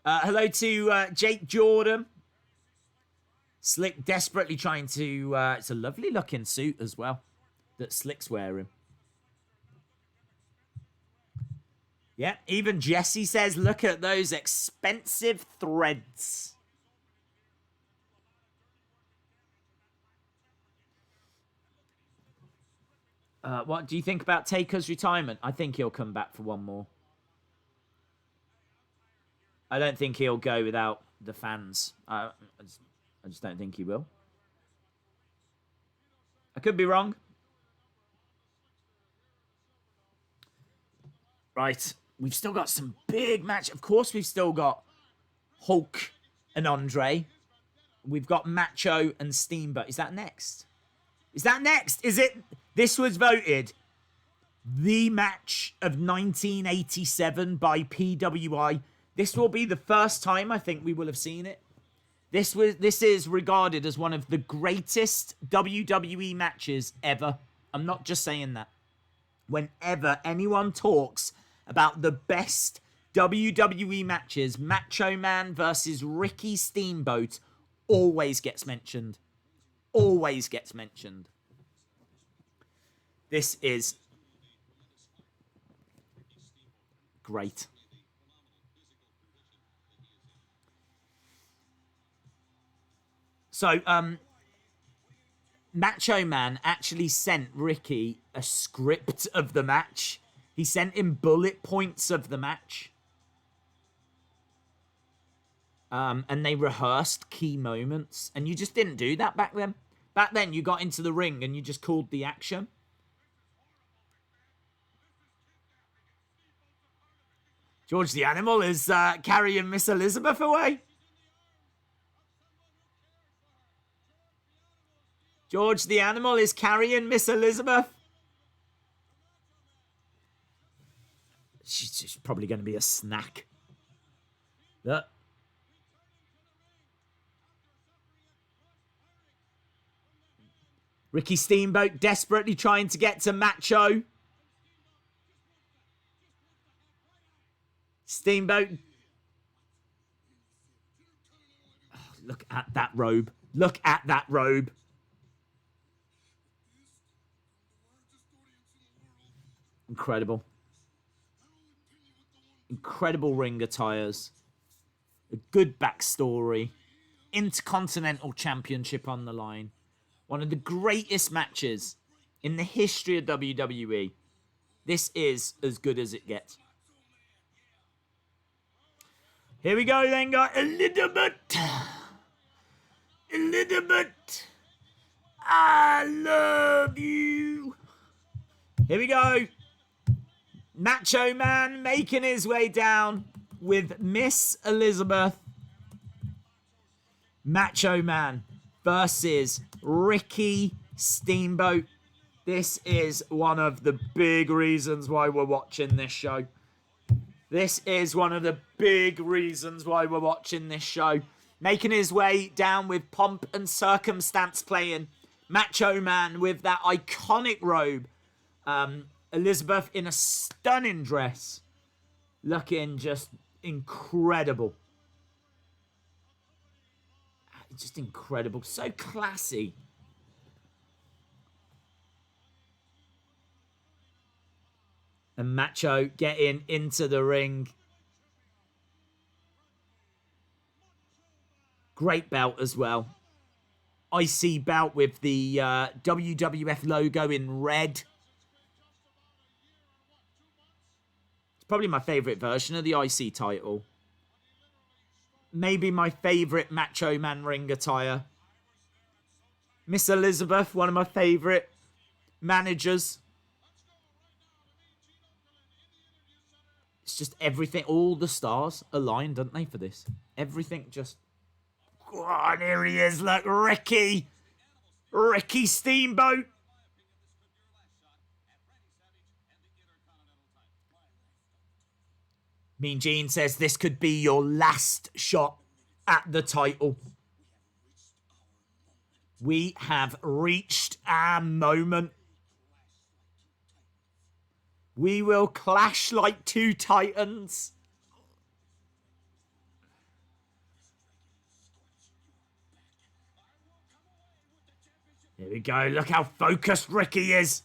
Hello to Jake Jordan. Slick desperately trying to... it's a lovely looking suit as well that Slick's wearing. Yeah, even Jesse says, look at those expensive threads. What do you think about Taker's retirement? I think he'll come back for one more. I don't think he'll go without the fans. I just don't think he will. I could be wrong. Right. We've still got some big match. Of course, we've still got Hulk and Andre. We've got Macho and Steamboat. Is that next? Is that next? Is it? This was voted the match of 1987 by PWI. This will be the first time I think we will have seen it. This is regarded as one of the greatest WWE matches ever. I'm not just saying that. Whenever anyone talks about the best WWE matches, Macho Man versus Ricky Steamboat always gets mentioned. Always gets mentioned. This is great. So, Macho Man actually sent Ricky a script of the match. He sent him bullet points of the match. And they rehearsed key moments. And you just didn't do that back then. Back then, you got into the ring and you just called the action. George the Animal is carrying Miss Elizabeth away. George the Animal is carrying Miss Elizabeth. She's probably going to be a snack. Look. Ricky Steamboat desperately trying to get to Macho. Steamboat. Oh, look at that robe. Look at that robe. Incredible. Incredible ring attires. A good backstory. Intercontinental Championship on the line. One of the greatest matches in the history of WWE. This is as good as it gets. Here we go then, guys. Elizabeth. Elizabeth. I love you. Here we go. Macho Man making his way down with Miss Elizabeth. Macho Man versus Ricky Steamboat. This is one of the big reasons why we're watching this show. This is one of the big reasons why we're watching this show. Making his way down with pomp and circumstance playing. Macho Man with that iconic robe. Elizabeth in a stunning dress. Looking just incredible. Just incredible. So classy. And Macho getting into the ring. Great belt as well. IC belt with the WWF logo in red. It's probably my favourite version of the IC title. Maybe my favourite Macho Man ring attire. Miss Elizabeth, one of my favourite managers. It's just everything, all the stars aligned, don't they, for this? Everything just... Oh, and here he is, look, Ricky. Ricky Steamboat. Mean Gene says this could be your last shot at the title. We have reached our moment. We will clash like two titans. Here we go. Look how focused Ricky is.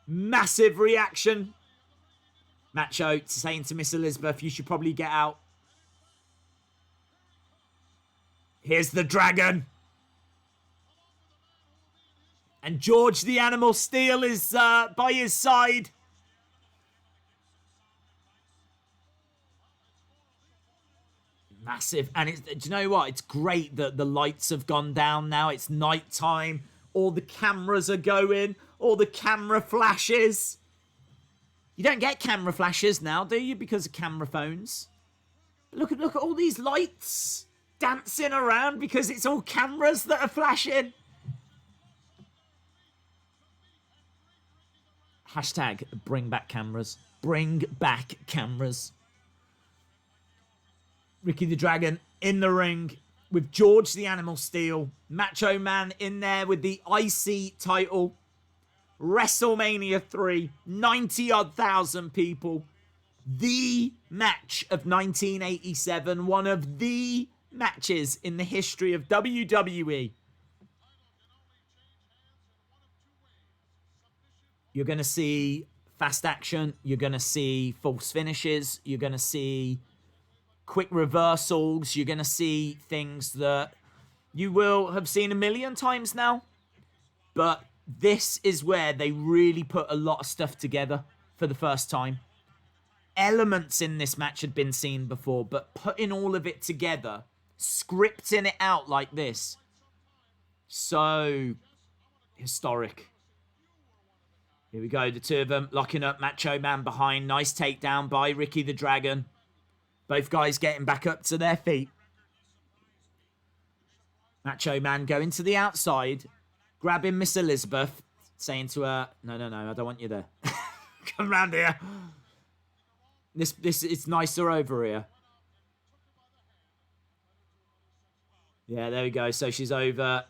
Massive reaction. Macho saying to Miss Elizabeth, you should probably get out. Here's the dragon. And George the Animal Steel is by his side. Massive. And do you know what? It's great that the lights have gone down now. It's night time. All the cameras are going. All the camera flashes. You don't get camera flashes now, do you? Because of camera phones. Look at all these lights dancing around because it's all cameras that are flashing. Hashtag bring back cameras. Bring back cameras. Ricky the Dragon in the ring with George the Animal Steel. Macho Man in there with the IC title. WrestleMania 3. 90-odd thousand people. The match of 1987. One of the matches in the history of WWE. You're going to see fast action. You're going to see false finishes. You're going to see quick reversals. You're going to see things that you will have seen a million times now. But this is where they really put a lot of stuff together for the first time. Elements in this match had been seen before, but putting all of it together, scripting it out like this, so historic. Here we go, the two of them locking up. Macho Man behind. Nice takedown by Ricky the Dragon. Both guys getting back up to their feet. Macho Man going to the outside, grabbing Miss Elizabeth, saying to her, no, I don't want you there. Come round here. It's nicer over here. Yeah, there we go. So she's over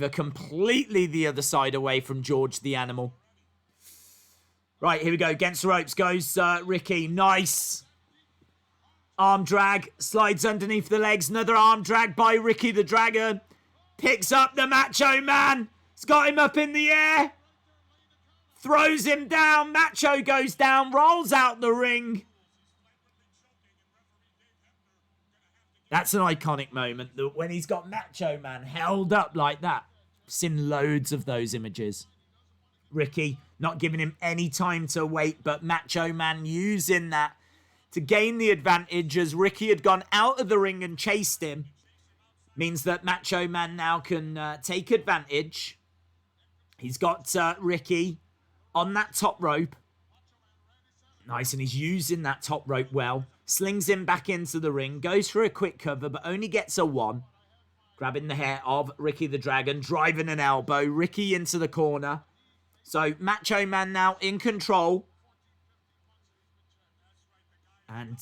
completely the other side, away from George the Animal. Right, here we go. Against the ropes goes Ricky. Nice. Arm drag. Slides underneath the legs. Another arm drag by Ricky the Dragon. Picks up the Macho Man. It's got him up in the air. Throws him down. Macho goes down. Rolls out the ring. That's an iconic moment. When he's got Macho Man held up like that. I've seen loads of those images. Ricky not giving him any time to wait, but Macho Man using that to gain the advantage as Ricky had gone out of the ring and chased him. Means that Macho Man now can take advantage. He's got Ricky on that top rope. Nice, and he's using that top rope well. Slings him back into the ring. Goes for a quick cover, but only gets a one. Grabbing the hair of Ricky the Dragon. Driving an elbow. Ricky into the corner. So, Macho Man now in control. And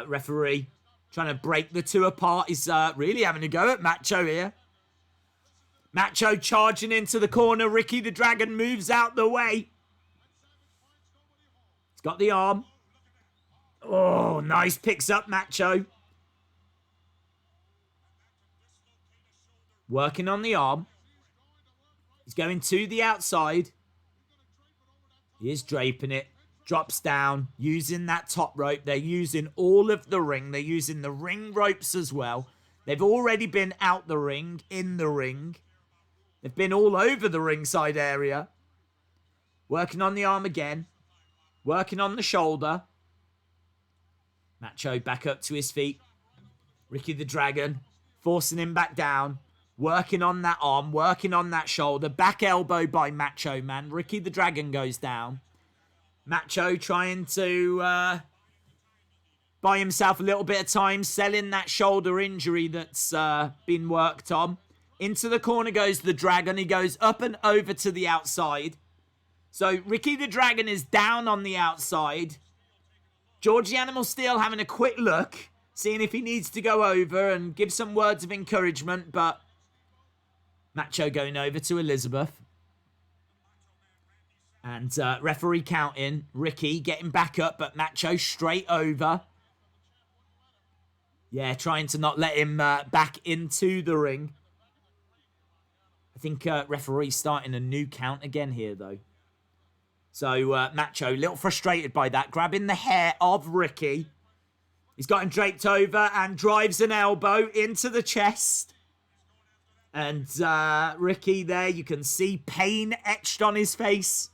referee trying to break the two apart. He's really having a go at Macho here. Macho charging into the corner. Ricky the Dragon moves out the way. He's got the arm. Oh, nice. Picks up Macho. Working on the arm. He's going to the outside. He is draping it. Drops down. Using that top rope. They're using all of the ring. They're using the ring ropes as well. They've already been out the ring. In the ring. They've been all over the ringside area. Working on the arm again. Working on the shoulder. Macho back up to his feet. Ricky the Dragon forcing him back down. Working on that arm. Working on that shoulder. Back elbow by Macho Man. Ricky the Dragon goes down. Macho trying to buy himself a little bit of time. Selling that shoulder injury that's been worked on. Into the corner goes the Dragon. He goes up and over to the outside. So Ricky the Dragon is down on the outside. George the Animal Steel having a quick look. Seeing if he needs to go over and give some words of encouragement. But Macho going over to Elizabeth. And referee counting. Ricky getting back up, but Macho straight over. Yeah, trying to not let him back into the ring. I think referee's starting a new count again here, though. So Macho, a little frustrated by that, grabbing the hair of Ricky. He's got him draped over and drives an elbow into the chest. And Ricky there, you can see pain etched on his face.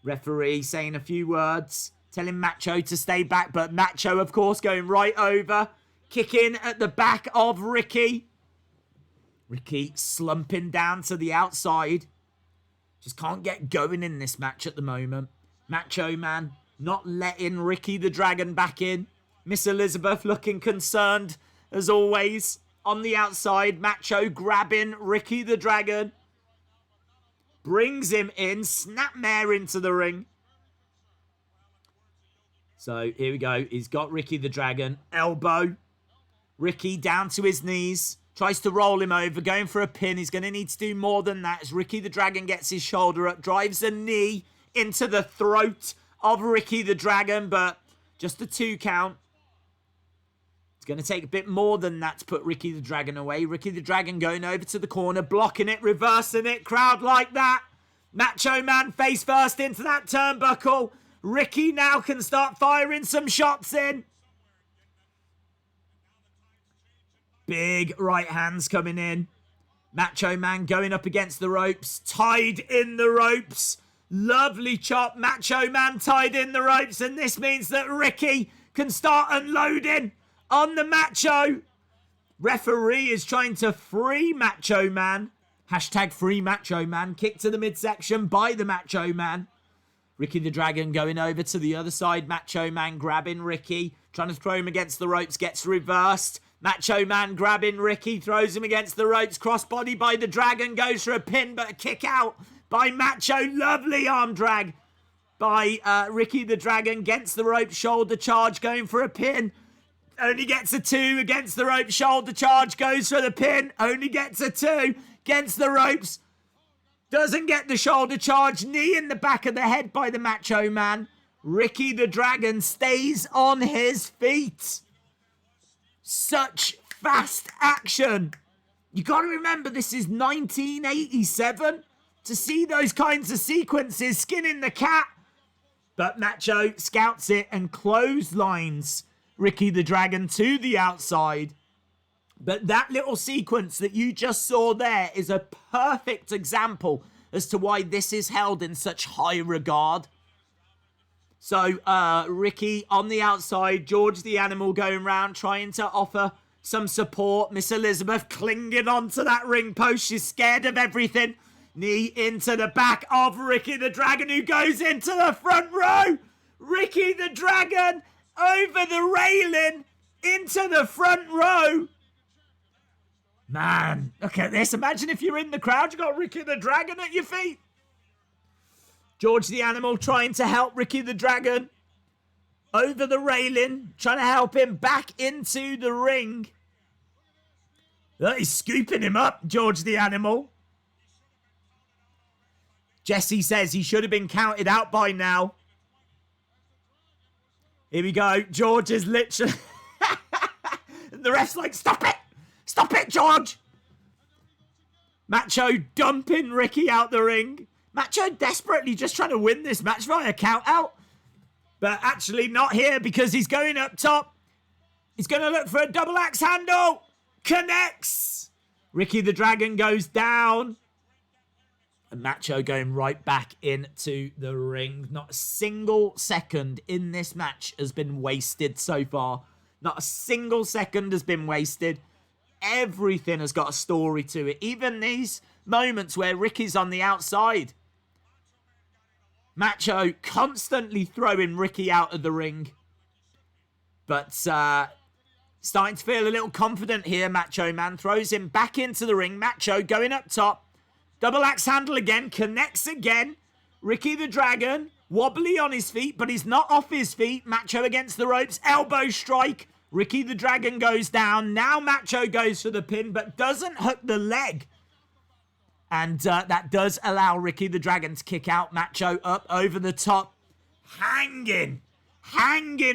Referee saying a few words, telling Macho to stay back, but Macho, of course, going right over, kicking at the back of Ricky. Ricky slumping down to the outside. Just can't get going in this match at the moment. Macho Man not letting Ricky the Dragon back in. Miss Elizabeth looking concerned, as always. On the outside, Macho grabbing Ricky the Dragon. Brings him in, snapmare into the ring. So here we go. He's got Ricky the Dragon. Elbow. Ricky down to his knees. Tries to roll him over, going for a pin. He's going to need to do more than that as Ricky the Dragon gets his shoulder up. Drives a knee into the throat of Ricky the Dragon, but just a 2 count. It's going to take a bit more than that to put Ricky the Dragon away. Ricky the Dragon going over to the corner, blocking it, reversing it. Crowd like that. Macho Man face first into that turnbuckle. Ricky now can start firing some shots in. Big right hands coming in. Macho Man going up against the ropes. Tied in the ropes. Lovely chop. Macho Man tied in the ropes. And this means that Ricky can start unloading on the Macho. Referee is trying to free Macho Man. Hashtag free Macho Man. Kick to the midsection by the Macho Man. Ricky the Dragon going over to the other side. Macho Man grabbing Ricky. Trying to throw him against the ropes. Gets reversed. Macho Man grabbing Ricky. Throws him against the ropes. Crossbody by the Dragon. Goes for a pin, but a kick out by Macho. Lovely arm drag by Ricky the Dragon. Against the ropes. Shoulder charge. Going for a pin. Only gets a 2 against the ropes. Shoulder charge. Goes for the pin. Only gets a 2 against the ropes. Doesn't get the shoulder charge. Knee in the back of the head by the Macho Man. Ricky the Dragon stays on his feet. Such fast action. You got to remember, this is 1987. To see those kinds of sequences, skinning the cat. But Macho scouts it and clotheslines Ricky the Dragon to the outside. But that little sequence that you just saw there is a perfect example as to why this is held in such high regard. So, Ricky on the outside, George the Animal going round, trying to offer some support. Miss Elizabeth clinging onto that ring post. She's scared of everything. Knee into the back of Ricky the Dragon, who goes into the front row. Ricky the Dragon over the railing into the front row. Man, look at this. Imagine if you're in the crowd, you got Ricky the Dragon at your feet. George the Animal trying to help Ricky the Dragon over the railing, trying to help him back into the ring. He's scooping him up, George the Animal. Jesse says he should have been counted out by now. Here we go. George is literally... The ref's like, stop it! Stop it, George! Macho dumping Ricky out the ring. Macho desperately just trying to win this match via count out. But actually not here because he's going up top. He's going to look for a double axe handle. Connects. Ricky the Dragon goes down. And Macho going right back into the ring. Not a single second in this match has been wasted so far. Not a single second has been wasted. Everything has got a story to it. Even these moments where Ricky's on the outside. Macho constantly throwing Ricky out of the ring. But starting to feel a little confident here, Macho Man. Throws him back into the ring. Macho going up top. Double axe handle again. Connects again. Ricky the Dragon wobbly on his feet, but he's not off his feet. Macho against the ropes. Elbow strike. Ricky the Dragon goes down. Now Macho goes for the pin, but doesn't hook the leg. And that does allow Ricky the Dragon to kick out. Macho up over the top. Hanging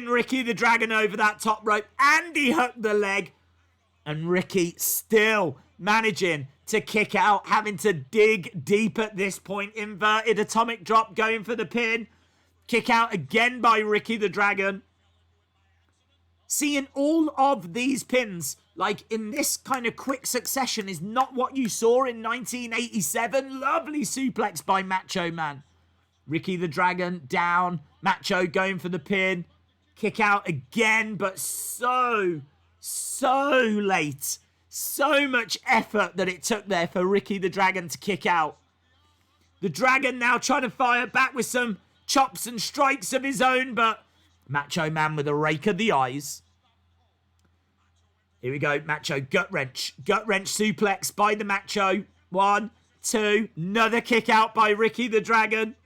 Ricky the Dragon over that top rope. Andy hooked the leg. And Ricky still managing to kick out. Having to dig deep at this point. Inverted atomic drop going for the pin. Kick out again by Ricky the Dragon. Seeing all of these pins, like in this kind of quick succession, is not what you saw in 1987. Lovely suplex by Macho Man. Ricky the Dragon down. Macho going for the pin. Kick out again, but so late. So much effort that it took there for Ricky the Dragon to kick out. The Dragon now trying to fire back with some chops and strikes of his own, but Macho Man with a rake of the eyes. Here we go. Macho gut wrench. Gut wrench suplex by the Macho. 1, 2. Another kick out by Ricky the Dragon.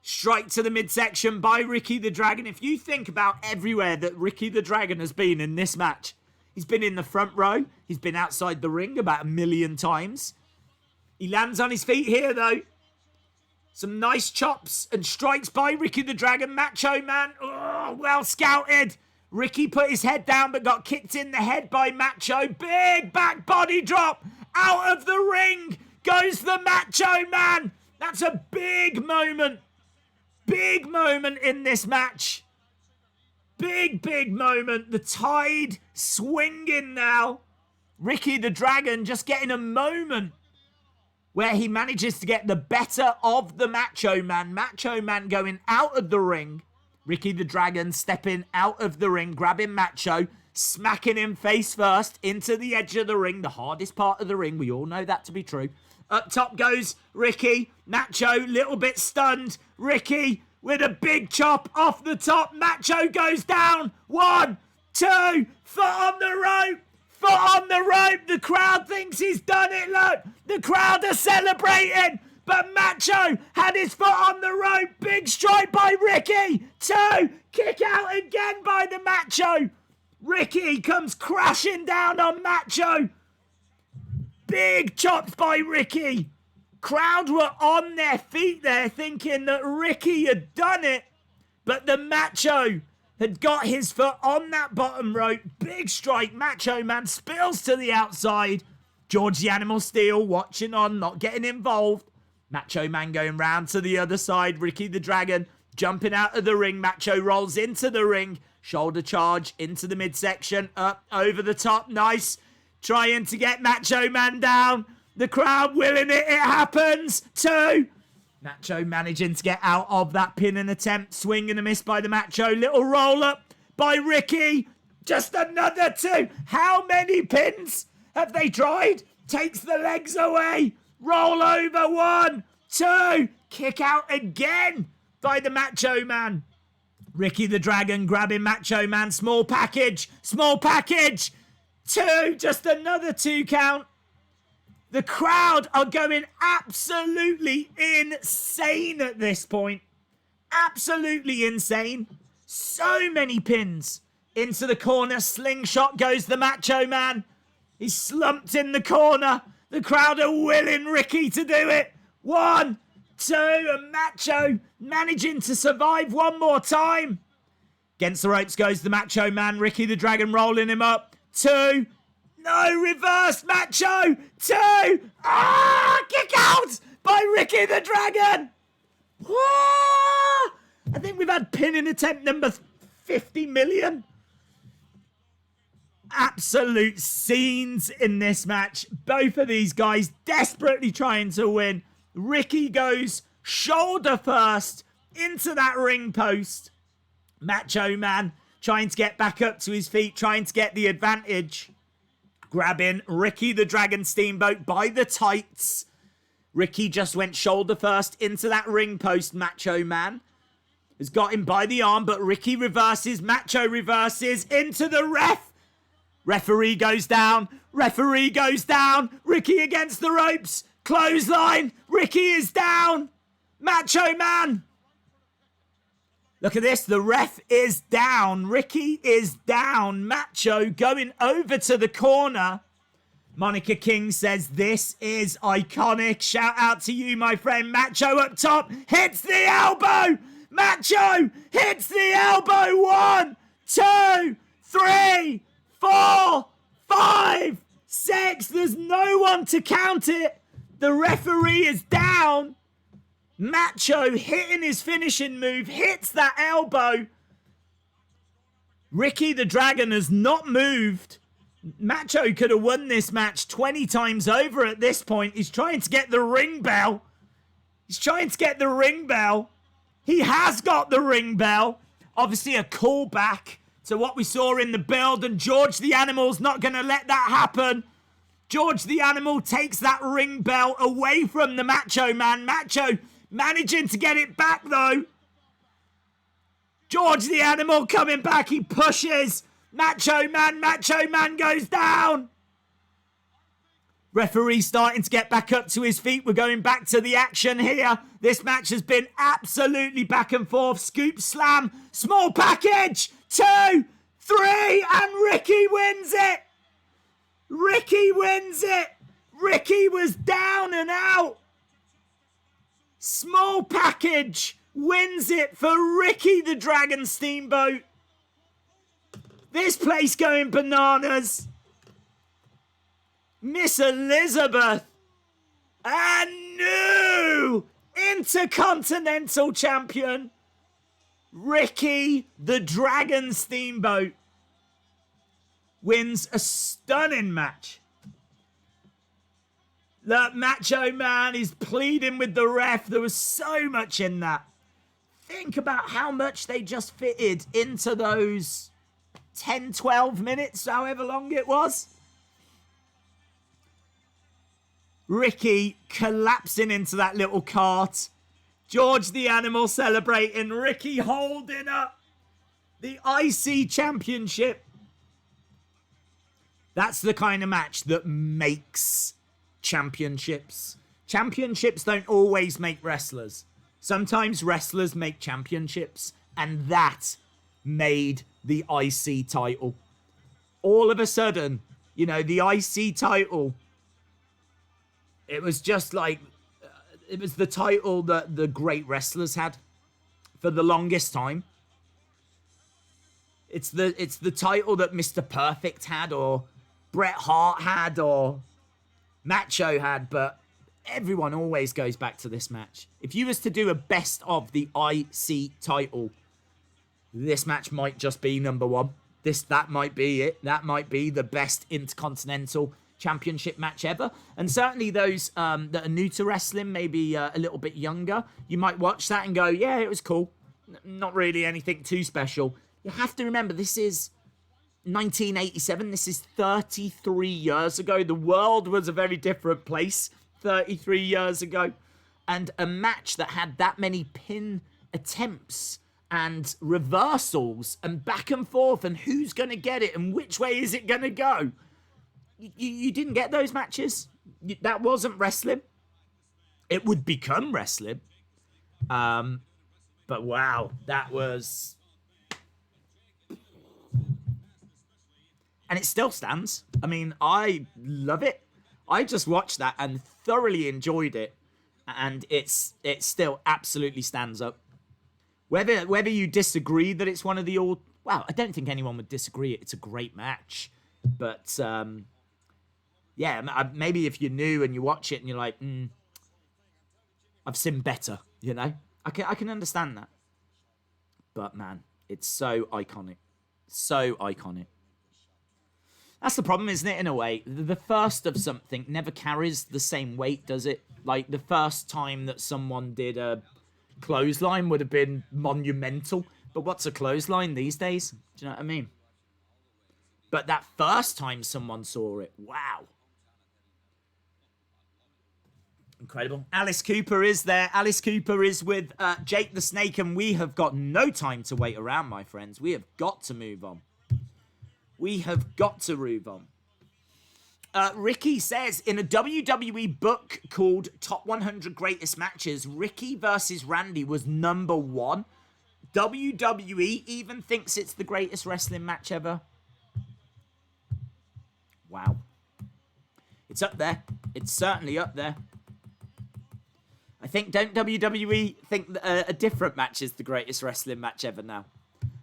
Strike to the midsection by Ricky the Dragon. If you think about everywhere that Ricky the Dragon has been in this match, he's been in the front row. He's been outside the ring about 1,000,000 times. He lands on his feet here, though. Some nice chops and strikes by Ricky the Dragon. Macho Man, oh, well scouted. Ricky put his head down but got kicked in the head by Macho. Big back body drop. Out of the ring goes the Macho Man. That's a big moment. Big moment in this match. Big moment. The tide swinging now. Ricky the Dragon just getting a moment where he manages to get the better of the Macho Man. Macho Man going out of the ring. Ricky the Dragon stepping out of the ring, grabbing Macho, smacking him face first into the edge of the ring, the hardest part of the ring. We all know that to be true. Up top goes Ricky. Macho, little bit stunned. Ricky with a big chop off the top. Macho goes down. 1, 2, foot on the rope. Foot on the rope. The crowd thinks he's done it, look. The crowd are celebrating. But Macho had his foot on the rope. Big strike by Ricky. 2. Kick out again by the Macho. Ricky comes crashing down on Macho. Big chops by Ricky. Crowd were on their feet there thinking that Ricky had done it. But the Macho had got his foot on that bottom rope. Big strike. Macho Man spills to the outside. George the Animal Steel watching on, not getting involved. Macho Man going round to the other side. Ricky the Dragon jumping out of the ring. Macho rolls into the ring. Shoulder charge into the midsection. Up over the top. Nice. Trying to get Macho Man down. The crowd willing it. It happens. 2. Macho managing to get out of that pin and attempt. Swing and a miss by the Macho. Little roll up by Ricky. Just another 2. How many pins have they tried? Takes the legs away. Roll over. 1, 2. Kick out again by the Macho Man. Ricky the Dragon grabbing Macho Man. Small package. Small package. 2. Just another 2 count. The crowd are going absolutely insane at this point. Absolutely insane. So many pins. Into the corner. Slingshot goes the Macho Man. He's slumped in the corner. The crowd are willing Ricky to do it. 1, 2. And Macho managing to survive one more time. Against the ropes goes the Macho Man. Ricky the Dragon rolling him up. 2. No, reverse Macho. 2. Kick out by Ricky the Dragon. I think we've had pin in attempt number 50 million. Absolute scenes in this match. Both of these guys desperately trying to win. Ricky goes shoulder first into that ring post. Macho Man trying to get back up to his feet, trying to get the advantage. Grabbing Ricky the Dragon Steamboat by the tights. Ricky just went shoulder first into that ring post. Macho Man has got him by the arm, but Ricky reverses. Macho reverses into the ref. Referee goes down. Referee goes down. Ricky against the ropes. Clothesline. Ricky is down. Macho Man. Look at this. The ref is down. Ricky is down. Macho going over to the corner. Monica King says, this is iconic. Shout out to you, my friend. Macho up top. Hits the elbow. Macho hits the elbow. 1, 2, 3, 4, 5, 6. There's no one to count it. The referee is down. Macho hitting his finishing move. Hits that elbow. Ricky the Dragon has not moved. Macho could have won this match 20 times over at this point. He's trying to get the ring bell. He's trying to get the ring bell. He has got the ring bell. Obviously a callback to what we saw in the build, and George the Animal's not going to let that happen. George the Animal takes that ring bell away from the Macho Man. Macho managing to get it back though. George the Animal coming back. He pushes. Macho Man goes down. Referee starting to get back up to his feet. We're going back to the action here. This match has been absolutely back and forth. Scoop slam. Small package. 2, 3. And Ricky wins it. Ricky wins it. Ricky was down and out. Small package wins it for Ricky the Dragon Steamboat. This place going bananas. Miss Elizabeth, a new Intercontinental Champion, Ricky the Dragon Steamboat, wins a stunning match. Look, Macho Man is pleading with the ref. There was so much in that. Think about how much they just fitted into those 10, 12 minutes, however long it was. Ricky collapsing into that little cart. George the Animal celebrating. Ricky holding up the IC Championship. That's the kind of match that makes championships. Championships don't always make wrestlers. Sometimes wrestlers make championships. And that made the IC title. All of a sudden, you know, the IC title, it was just like, it was the title that the great wrestlers had for the longest time. It's the title that Mr. Perfect had, or Bret Hart had, or Macho had, but everyone always goes back to this match. If you was to do a best of the IC title, this match might just be number one. That might be it. That might be the best Intercontinental Championship match ever. And certainly those that are new to wrestling, maybe a little bit younger, you might watch that and go, yeah, it was cool. Not really anything too special. You have to remember, this is 1987. This is 33 years ago. The world was a very different place 33 years ago. And a match that had that many pin attempts and reversals and back and forth and who's going to get it and which way is it going to go. You didn't get those matches. That wasn't wrestling. It would become wrestling. But wow, that was... And it still stands. I mean, I love it. I just watched that and thoroughly enjoyed it. And it still absolutely stands up. Whether you disagree that it's one of the old... Well, I don't think anyone would disagree. It's a great match. But... yeah, maybe if you're new and you watch it and you're like, I've seen better, you know? I can understand that. But man, it's so iconic. So iconic. That's the problem, isn't it, in a way? The first of something never carries the same weight, does it? Like, the first time that someone did a clothesline would have been monumental. But what's a clothesline these days? Do you know what I mean? But that first time someone saw it, wow. Incredible. Alice Cooper is there. Alice Cooper is with Jake the Snake, and we have got no time to wait around, my friends. We have got to move on. We have got to move on. Ricky says, in a WWE book called Top 100 Greatest Matches, Ricky versus Randy was number 1. WWE even thinks it's the greatest wrestling match ever. Wow. It's up there. It's certainly up there. I think, don't WWE think that a different match is the greatest wrestling match ever now?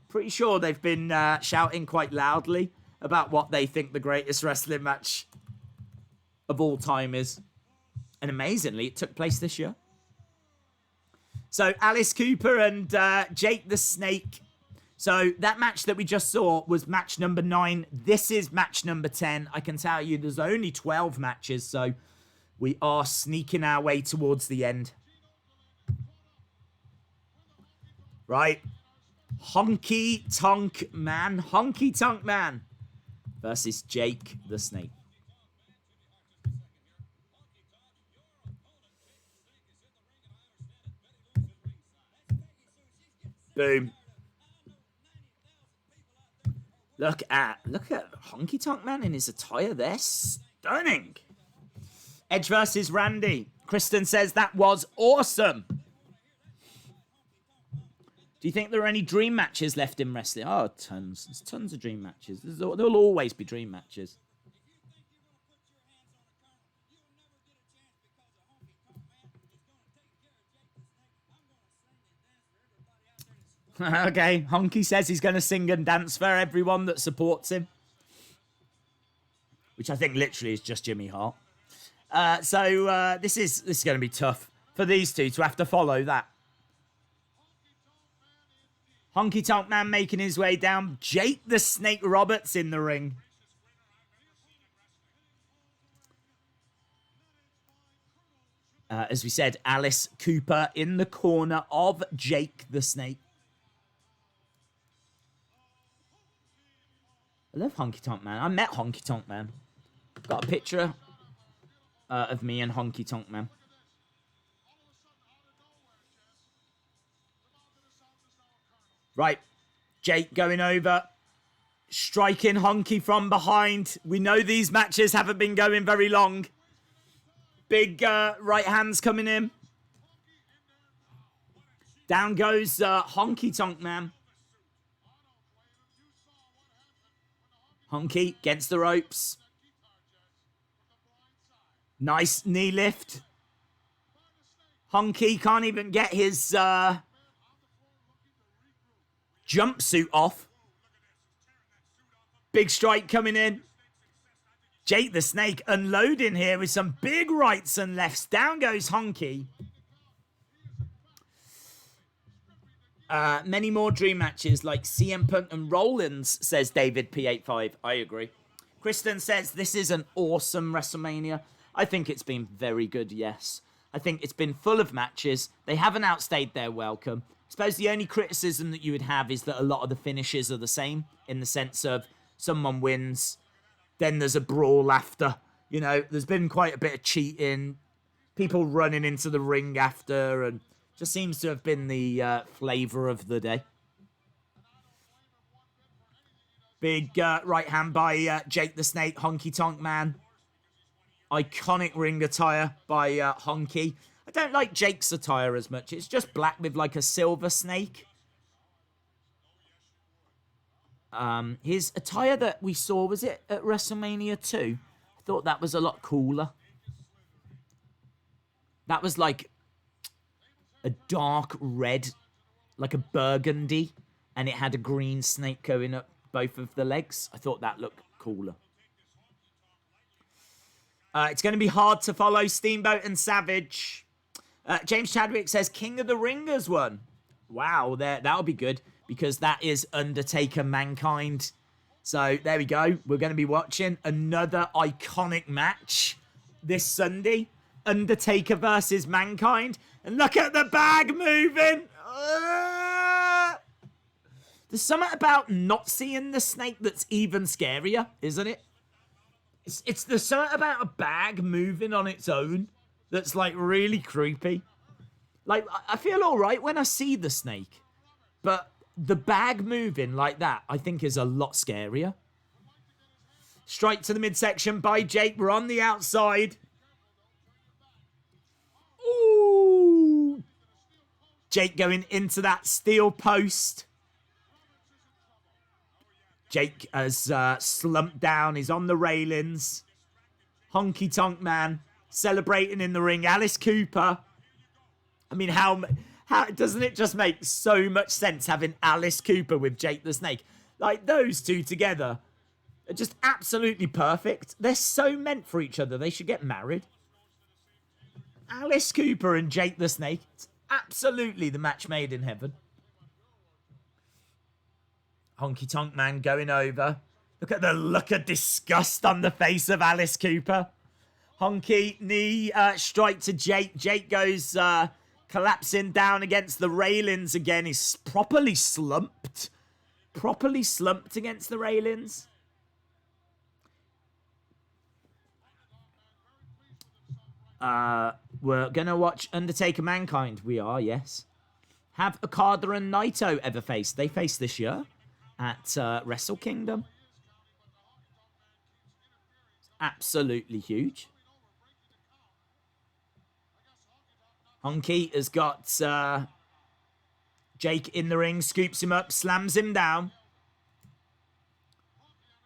Pretty sure they've been shouting quite loudly about what they think the greatest wrestling match of all time is. And amazingly, it took place this year. So, Alice Cooper and Jake the Snake. So, that match that we just saw was match number 9. This is match number 10. I can tell you there's only 12 matches, so we are sneaking our way towards the end. Right. Honky Tonk Man. Honky Tonk Man versus Jake the Snake. Boom. Look at Honky Tonk Man in his attire. They're stunning. Edge versus Randy. Kristen says that was awesome. Do you think there are any dream matches left in wrestling? Oh, tons. There's tons of dream matches. There'll always be dream matches. Okay, Honky says he's going to sing and dance for everyone that supports him. Which I think literally is just Jimmy Hart. So this is going to be tough for these two to have to follow that. Honky Tonk Man making his way down. Jake the Snake Roberts in the ring. As we said, Alice Cooper in the corner of Jake the Snake. I love Honky Tonk Man. I met Honky Tonk Man. Got a picture of me and Honky Tonk Man. Right. Jake going over. Striking Honky from behind. We know these matches haven't been going very long. Big right hands coming in. Down goes Honky Tonk Man. Honky against the ropes. Nice knee lift. Honky can't even get his jumpsuit off. Big strike coming in. Jake the Snake unloading here with some big rights and lefts. Down goes Honky. Many more dream matches like CM Punk and Rollins, says David P85. I agree. Kristen says this is an awesome WrestleMania. I think it's been very good, yes. I think it's been full of matches. They haven't outstayed their welcome. I suppose the only criticism that you would have is that a lot of the finishes are the same, in the sense of someone wins, then there's a brawl after. You know, there's been quite a bit of cheating, people running into the ring after, and just seems to have been the flavour of the day. Big right hand by Jake the Snake, Honky Tonk Man. Iconic ring attire by Honky. I don't like Jake's attire as much. It's just black with like a silver snake. His attire that we saw, was it at WrestleMania 2? I thought that was a lot cooler. That was like a dark red, like a burgundy, and it had a green snake going up both of the legs. I thought that looked cooler. It's going to be hard to follow Steamboat and Savage. James Chadwick says King of the Ringers won. Wow, that'll be good, because that is Undertaker Mankind. So there we go. We're going to be watching another iconic match this Sunday. Undertaker versus Mankind. And look at the bag moving. There's something about not seeing the snake that's even scarier, isn't it? There's something about a bag moving on its own that's like really creepy. Like, I feel all right when I see the snake, but the bag moving like that, I think, is a lot scarier. Strike to the midsection by Jake. We're on the outside. Ooh. Jake going into that steel post. Jake has slumped down. He's on the railings. Honky Tonk Man celebrating in the ring. Alice Cooper. I mean, how doesn't it just make so much sense having Alice Cooper with Jake the Snake? Like, those two together are just absolutely perfect. They're so meant for each other. They should get married. Alice Cooper and Jake the Snake. It's absolutely the match made in heaven. Honky Tonk Man going over. Look at the look of disgust on the face of Alice Cooper. Honky knee strike to Jake. Jake goes collapsing down against the railings again. He's properly slumped. Properly slumped against the railings. We're going to watch Undertaker Mankind. We are, yes. Have Okada and Naito ever faced? They faced this year at Wrestle Kingdom. Absolutely huge. Honky has got Jake in the ring, scoops him up, slams him down.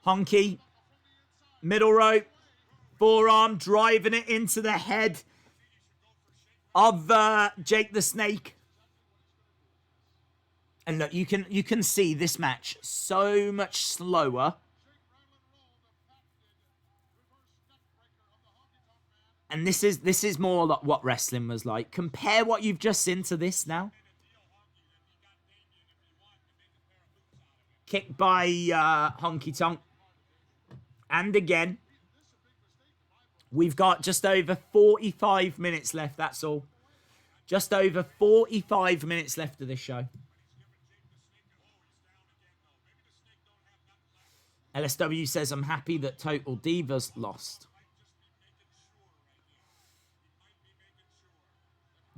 Honky, middle rope, forearm, driving it into the head of Jake the Snake. And look, you can see this match so much slower. And this is more like what wrestling was like. Compare what you've just seen to this now. Kick by Honky Tonk. And again, we've got just over 45 minutes left, that's all. Just over 45 minutes left of this show. LSW says, I'm happy that Total Divas lost.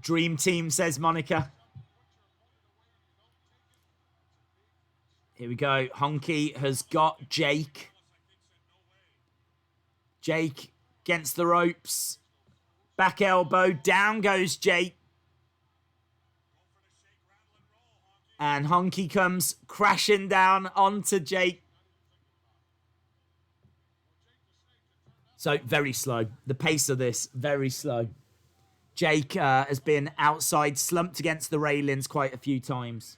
Dream Team, says Monica. Here we go. Honky has got Jake. Jake against the ropes. Back elbow. Down goes Jake. And Honky comes crashing down onto Jake. So, very slow. The pace of this, very slow. Jake has been outside, slumped against the railings quite a few times.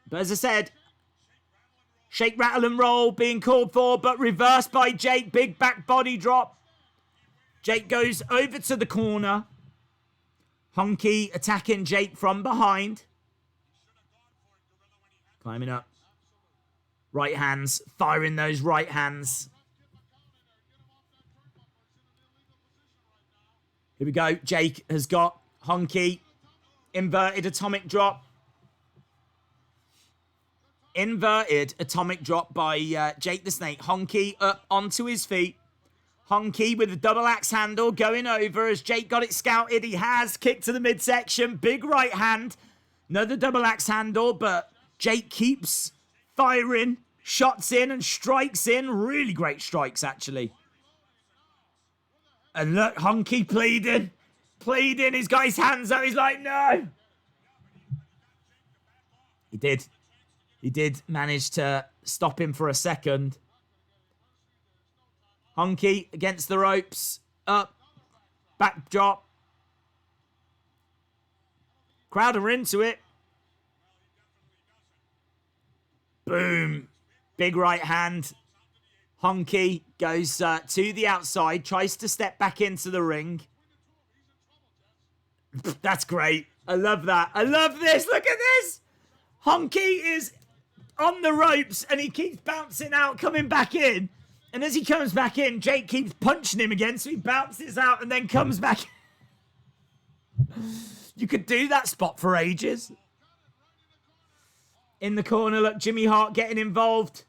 But as I said, shake, rattle, and roll being called for, but reversed by Jake. Big back body drop. Jake goes over to the corner. Honky attacking Jake from behind. Climbing up. Right hands, firing those right hands. Here we go. Jake has got Honky. Inverted atomic drop. Inverted atomic drop by Jake the Snake. Honky up onto his feet. Honky with a double axe handle going over as Jake got it scouted. He has kicked to the midsection. Big right hand. Another double axe handle, but Jake keeps firing. Shots in and strikes in. Really great strikes, actually. And look, Honky pleading. Pleading. He's got his hands up. He's like, no. He did. He did manage to stop him for a second. Honky against the ropes. Up. Back drop. Crowd are into it. Boom. Big right hand. Honky goes to the outside, tries to step back into the ring. That's great. I love that. I love this. Look at this. Honky is on the ropes and he keeps bouncing out, coming back in. And as he comes back in, Jake keeps punching him again, so he bounces out and then comes back. You could do that spot for ages. In the corner, look, Jimmy Hart getting involved.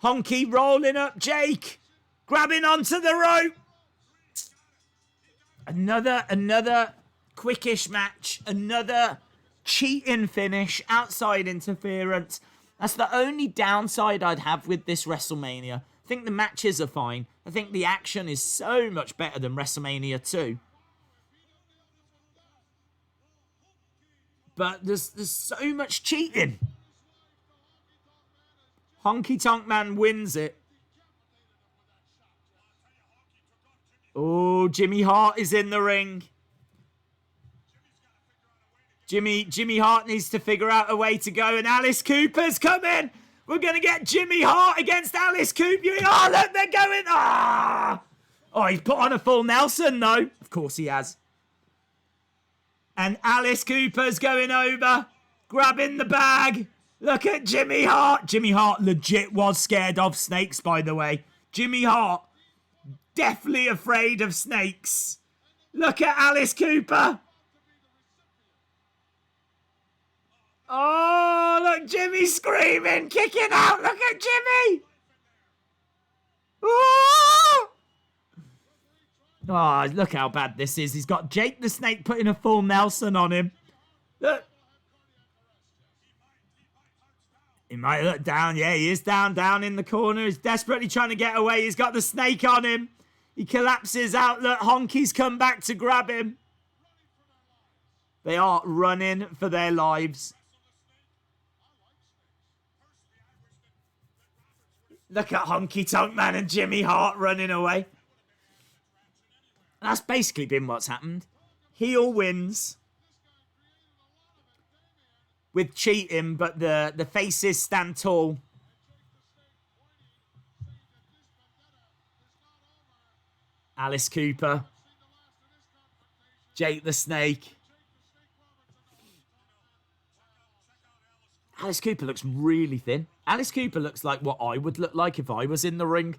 Honky rolling up Jake. Grabbing onto the rope. Another quickish match. Another cheating finish. Outside interference. That's the only downside I'd have with this WrestleMania. I think the matches are fine. I think the action is so much better than WrestleMania 2. But there's so much cheating. Honky Tonk Man wins it. Oh, Jimmy Hart is in the ring. Jimmy Hart needs to figure out a way to go, and Alice Cooper's coming. We're going to get Jimmy Hart against Alice Cooper. Oh, look, they're going. Ah! Oh, he's put on a full Nelson, though. Of course he has. And Alice Cooper's going over, grabbing the bag. Look at Jimmy Hart. Jimmy Hart legit was scared of snakes, by the way. Jimmy Hart, definitely afraid of snakes. Look at Alice Cooper. Oh, look, Jimmy screaming, kicking out. Look at Jimmy. Oh! Oh, look how bad this is. He's got Jake the Snake putting a full Nelson on him. Look. He might look down. Yeah, he is down in the corner. He's desperately trying to get away. He's got the snake on him. He collapses out. Look, Honky's come back to grab him. They are running for their lives. Look at Honky Tonk Man and Jimmy Hart running away. That's basically been what's happened. Heel wins with cheating, but the faces stand tall. Alice Cooper. Jake the Snake. Alice Cooper looks really thin. Alice Cooper looks like what I would look like if I was in the ring.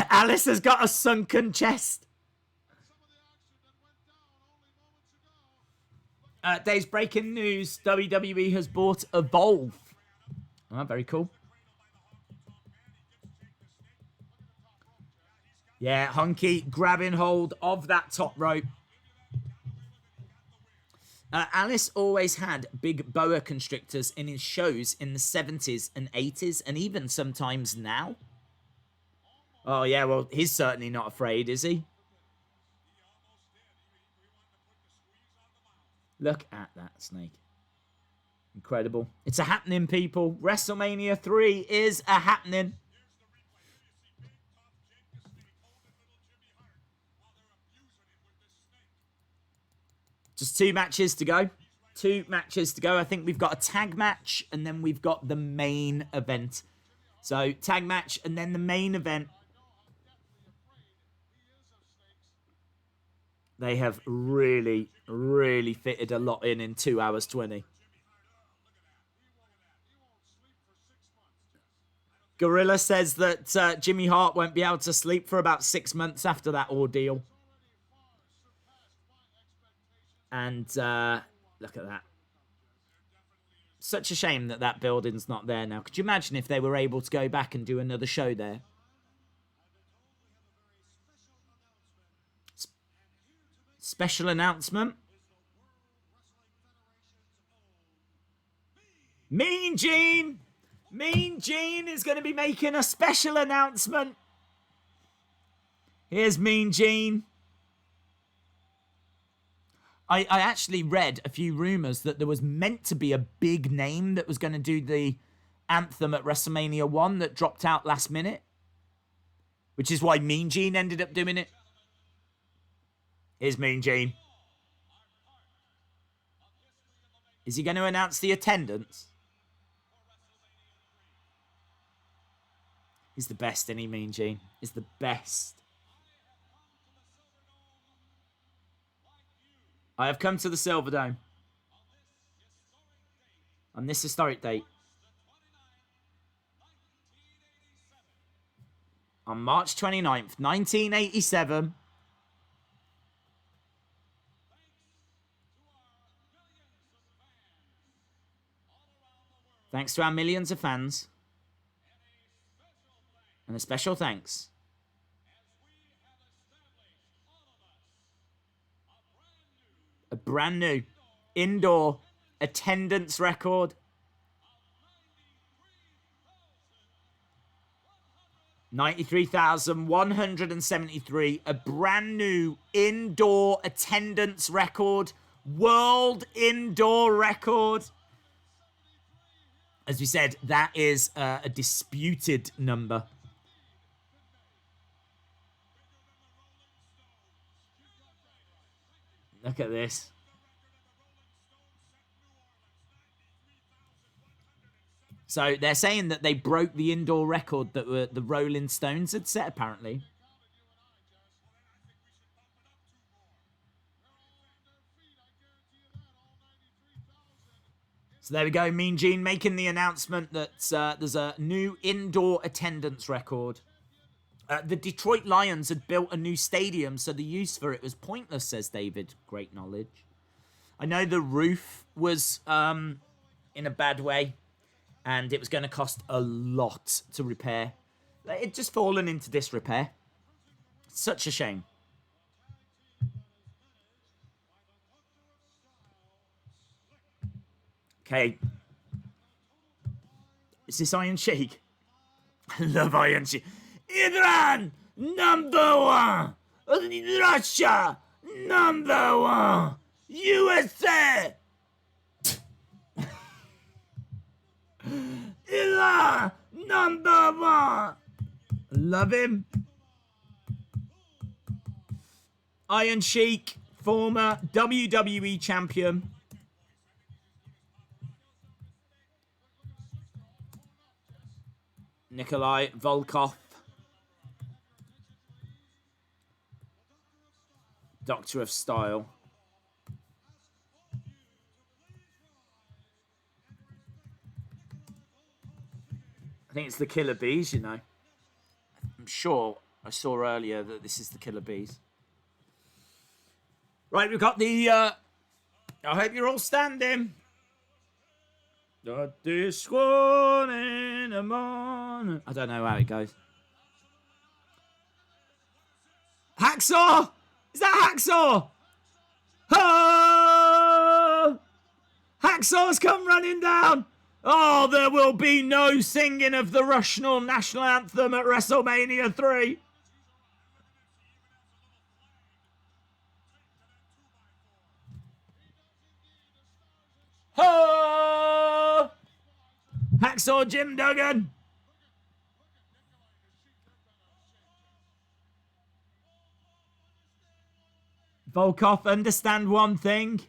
Alice has got a sunken chest. Dave's breaking news. WWE has bought Evolve. Oh, very cool. Yeah, Honky grabbing hold of that top rope. Alice always had big boa constrictors in his shows in the 70s and 80s, and even sometimes now. Oh, yeah, well, he's certainly not afraid, is he? Look at that snake. Incredible. It's a happening, people. WrestleMania 3 is a happening. Just 2 matches to go. 2 matches to go. I think we've got a tag match and then we've got the main event. So, tag match and then the main event. They have really, really fitted a lot in 2 hours 20. Gorilla says that Jimmy Hart won't be able to sleep for about 6 months after that ordeal. And look at that. Such a shame that that building's not there now. Could you imagine if they were able to go back and do another show there? Special announcement. Mean Gene! Mean Gene is going to be making a special announcement. Here's Mean Gene. I actually read a few rumours that there was meant to be a big name that was going to do the anthem at WrestleMania 1 that dropped out last minute. Which is why Mean Gene ended up doing it. Here's Mean Gene. Is he going to announce the attendance? He's the best, isn't he, Mean Gene? He's the best. I have come to the Silverdome on this historic date. On March 29th, 1987. Thanks to our millions of fans. And a special thanks a brand new indoor attendance record. 93,173. A brand new indoor attendance record. World indoor record. As we said, that is a disputed number. Look at this. So they're saying that they broke the indoor record that the Rolling Stones had set, apparently. So there we go. Mean Gene making the announcement that there's a new indoor attendance record. The Detroit Lions had built a new stadium, so the use for it was pointless, says David. Great knowledge. I know the roof was in a bad way, and it was going to cost a lot to repair. It just fallen into disrepair. Such a shame. Okay. Is this Iron Sheik? I love Iron Sheik. Iran, number one. Russia, number one. USA. Iran, number one. Love him. Iron Sheik, former WWE champion. Nikolai Volkov. Doctor of Style. I think it's the Killer Bees, you know. I'm sure I saw earlier that this is the Killer Bees. Right, we've got the... I hope you're all standing. This one in the morning. I don't know how it goes. Hacksaw! Is that Hacksaw? Oh! Hacksaw's come running down. Oh, there will be no singing of the Russian national anthem at WrestleMania 3. Oh! Hacksaw Jim Duggan. Volkov, understand one thing.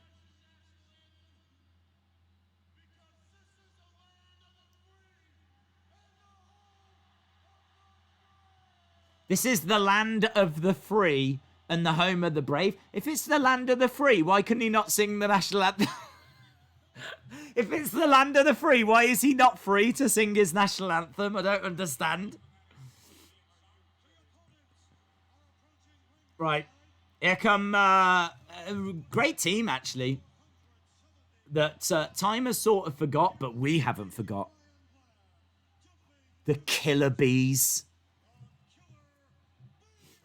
This is the land of the free and the home of the brave. If it's the land of the free, why can he not sing the national anthem? If it's the land of the free, why is he not free to sing his national anthem? I don't understand. Right. Here come a great team, actually, that time has sort of forgot, but we haven't forgot. The Killer Bees.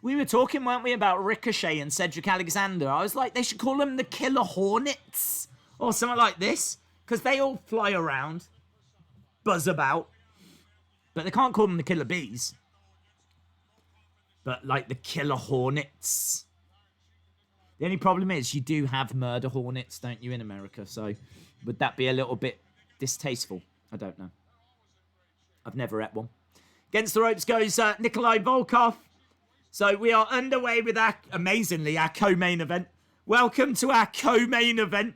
We were talking, weren't we, about Ricochet and Cedric Alexander. I was like, they should call them the Killer Hornets or something like this, because they all fly around, buzz about, but they can't call them the Killer Bees. But like the Killer Hornets. The only problem is you do have murder hornets, don't you, in America? So would that be a little bit distasteful? I don't know. I've never ate one. Against the ropes goes Nikolai Volkov. So we are underway with our, amazingly, our co-main event. Welcome to our co-main event.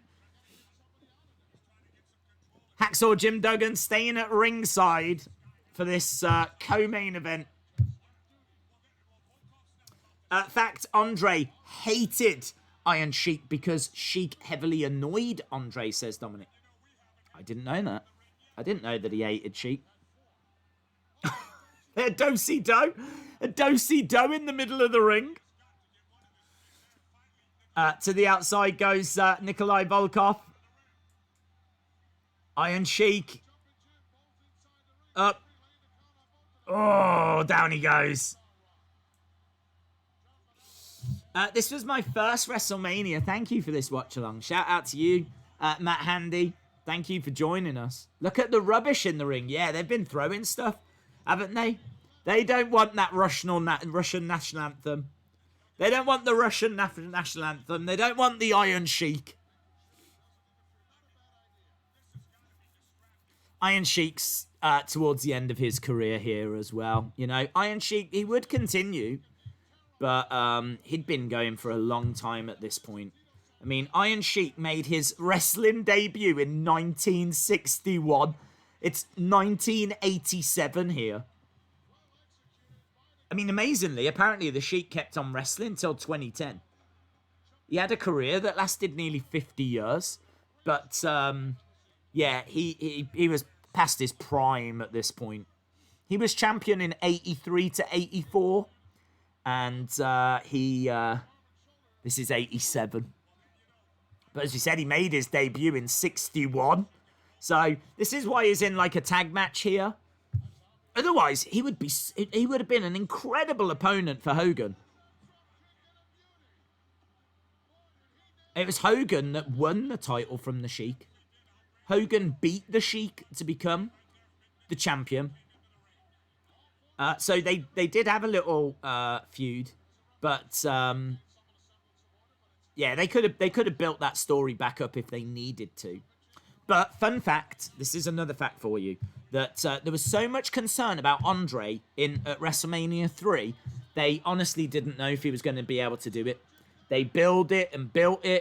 Hacksaw Jim Duggan staying at ringside for this co-main event. Fact, Andre hated Iron Sheik because Sheik heavily annoyed Andre, says Dominic. I didn't know that. I didn't know that he hated Sheik. A do-si-do. A do-si-do in the middle of the ring. To the outside goes Nikolai Volkov. Iron Sheik. Up. Oh, down he goes. This was my first WrestleMania. Thank you for this watch-along. Shout out to you, Matt Handy. Thank you for joining us. Look at the rubbish in the ring. Yeah, they've been throwing stuff, haven't they? They don't want that Russian national anthem. They don't want the Russian national anthem. They don't want the Iron Sheik. Iron Sheik's towards the end of his career here as well. You know, Iron Sheik, he would continue, but he'd been going for a long time at this point. I mean, Iron Sheik made his wrestling debut in 1961. It's 1987 here. I mean, amazingly, apparently the Sheik kept on wrestling until 2010. He had a career that lasted nearly 50 years. But, yeah, he was past his prime at this point. He was champion in 83 to 84. And this is 87. But as we said, he made his debut in 61. So this is why he's in like a tag match here. Otherwise, he would have been an incredible opponent for Hogan. It was Hogan that won the title from the Sheik. Hogan beat the Sheik to become the champion. So they did have a little feud, but yeah, they could have built that story back up if they needed to. But fun fact, this is another fact for you, that there was so much concern about Andre at WrestleMania 3, they honestly didn't know if he was going to be able to do it. They built it,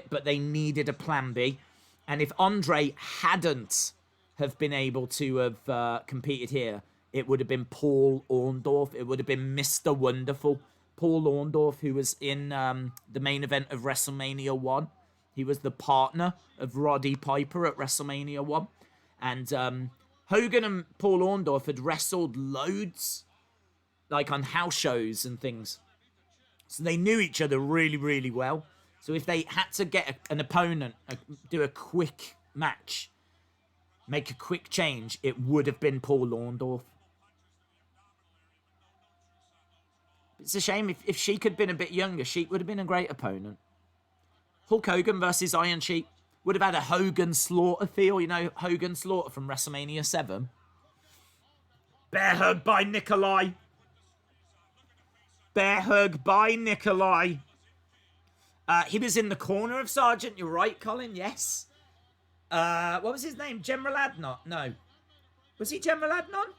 but they needed a plan B. And if Andre hadn't have been able to have competed here, it would have been Paul Orndorff. It would have been Mr. Wonderful. Paul Orndorff, who was in the main event of WrestleMania 1. He was the partner of Roddy Piper at WrestleMania 1. And Hogan and Paul Orndorff had wrestled loads, like on house shows and things. So they knew each other really, really well. So if they had to get an opponent, do a quick match, make a quick change, it would have been Paul Orndorff. It's a shame. If Sheik had been a bit younger, Sheik would have been a great opponent. Hulk Hogan versus Iron Sheik would have had a Hogan Slaughter feel. You know, Hogan Slaughter from WrestleMania 7. Bear hug by Nikolai. Bear hug by Nikolai. He was in the corner of Sergeant. You're right, Colin. Yes. What was his name? General Adnan? No. Was he General Adnan?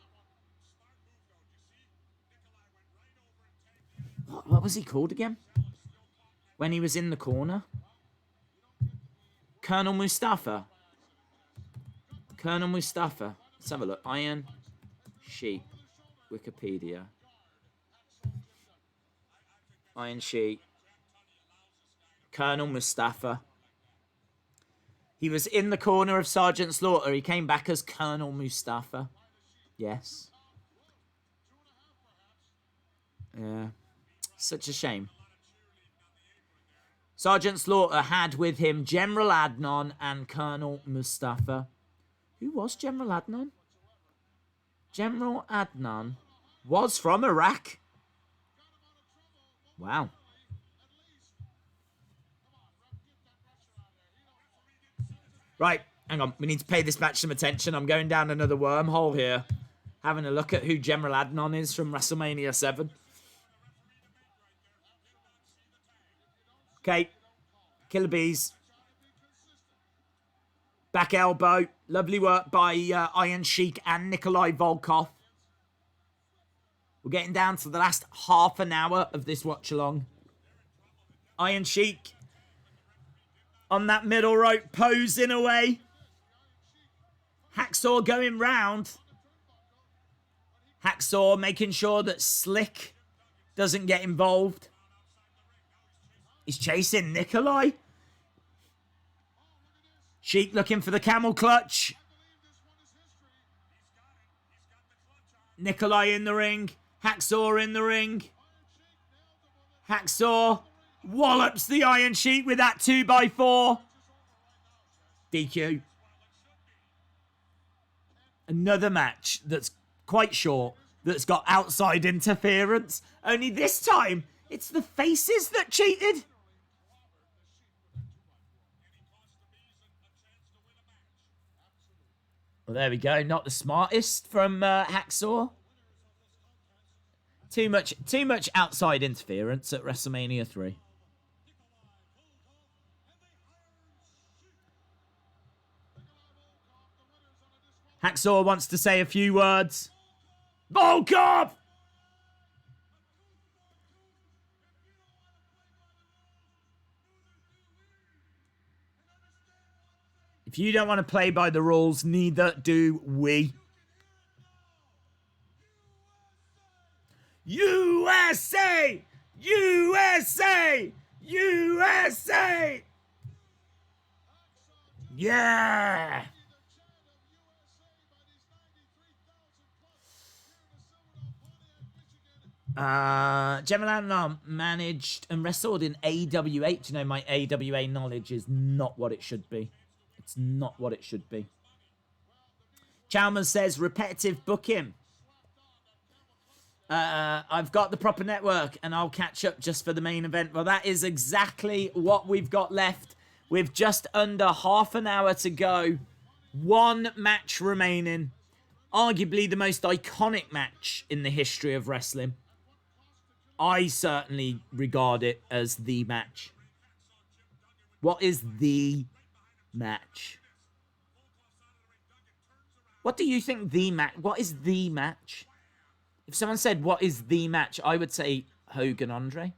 What was he called again? When he was in the corner? Colonel Mustafa. Colonel Mustafa. Let's have a look. Iron Sheik. Wikipedia. Iron Sheik. Colonel Mustafa. He was in the corner of Sergeant Slaughter. He came back as Colonel Mustafa. Yes. Yeah. Such a shame. Sergeant Slaughter had with him General Adnan and Colonel Mustafa. Who was General Adnan? General Adnan was from Iraq. Wow. Right, hang on. We need to pay this match some attention. I'm going down another wormhole here. Having a look at who General Adnan is from WrestleMania 7. Okay. Killer Bees. Back elbow. Lovely work by Iron Sheik and Nikolai Volkov. We're getting down to the last half an hour of this watch-along. Iron Sheik on that middle rope, posing away. Hacksaw going round. Hacksaw making sure that Slick doesn't get involved. He's chasing Nikolai. Sheik looking for the camel clutch. Nikolai in the ring. Hacksaw in the ring. Hacksaw wallops the Iron Sheik with that 2x4. DQ. Another match that's quite short, that's got outside interference. Only this time, it's the faces that cheated. Well, there we go. Not the smartest from Hacksaw. Too much outside interference at WrestleMania 3. Hacksaw wants to say a few words. Volkov! If you don't want to play by the rules, neither do we. USA! USA! USA! Yeah! Gemma managed and wrestled in AWA. Do you know my AWA knowledge is not what it should be. It's not what it should be. Chalmers says repetitive booking. I've got the proper network and I'll catch up just for the main event. Well, that is exactly what we've got left. With just under half an hour to go. One match remaining. Arguably the most iconic match in the history of wrestling. I certainly regard it as the match. What is the match? What do you think the match? What is the match? If someone said, what is the match? I would say Hogan Andre.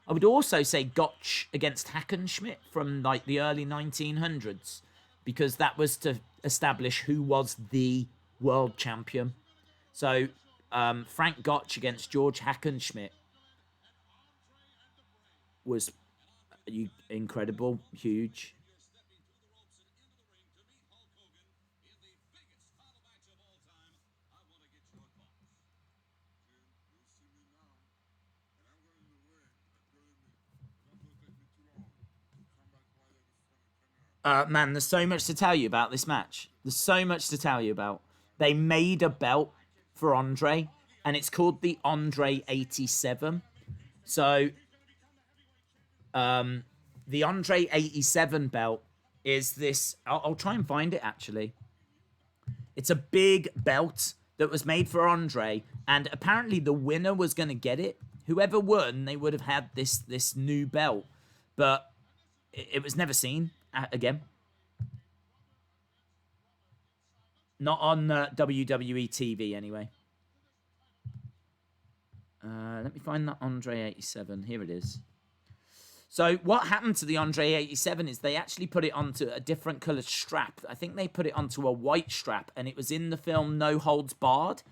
I would also say Gotch against Hackenschmidt from like the early 1900s. Because that was to establish who was the world champion. So, Frank Gotch against George Hackenschmidt was incredible, huge. Man, there's so much to tell you about this match. There's so much to tell you about. They made a belt for Andre, and it's called the Andre 87. So, the Andre 87 belt is this... I'll try and find it, actually. It's a big belt that was made for Andre, and apparently the winner was going to get it. Whoever won, they would have had this new belt. But it was never seen again. Not on WWE TV, anyway. Let me find that Andre 87. Here it is. So what happened to the Andre 87 is they actually put it onto a different coloured strap. I think they put it onto a white strap, and it was in the film No Holds Barred.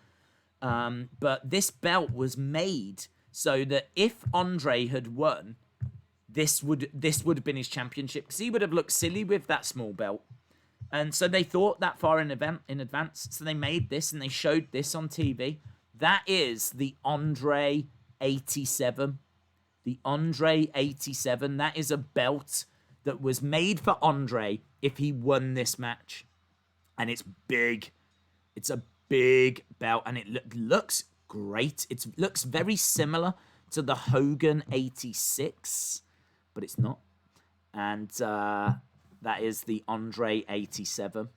But this belt was made so that if Andre had won, this would have been his championship, because he would have looked silly with that small belt. And so they thought that far in advance. So they made this and they showed this on TV. That is the Andre 87. The Andre 87. That is a belt that was made for Andre if he won this match. And it's big. It's a big belt. And it looks great. It looks very similar to the Hogan 86. But it's not. And that is the Andre 87.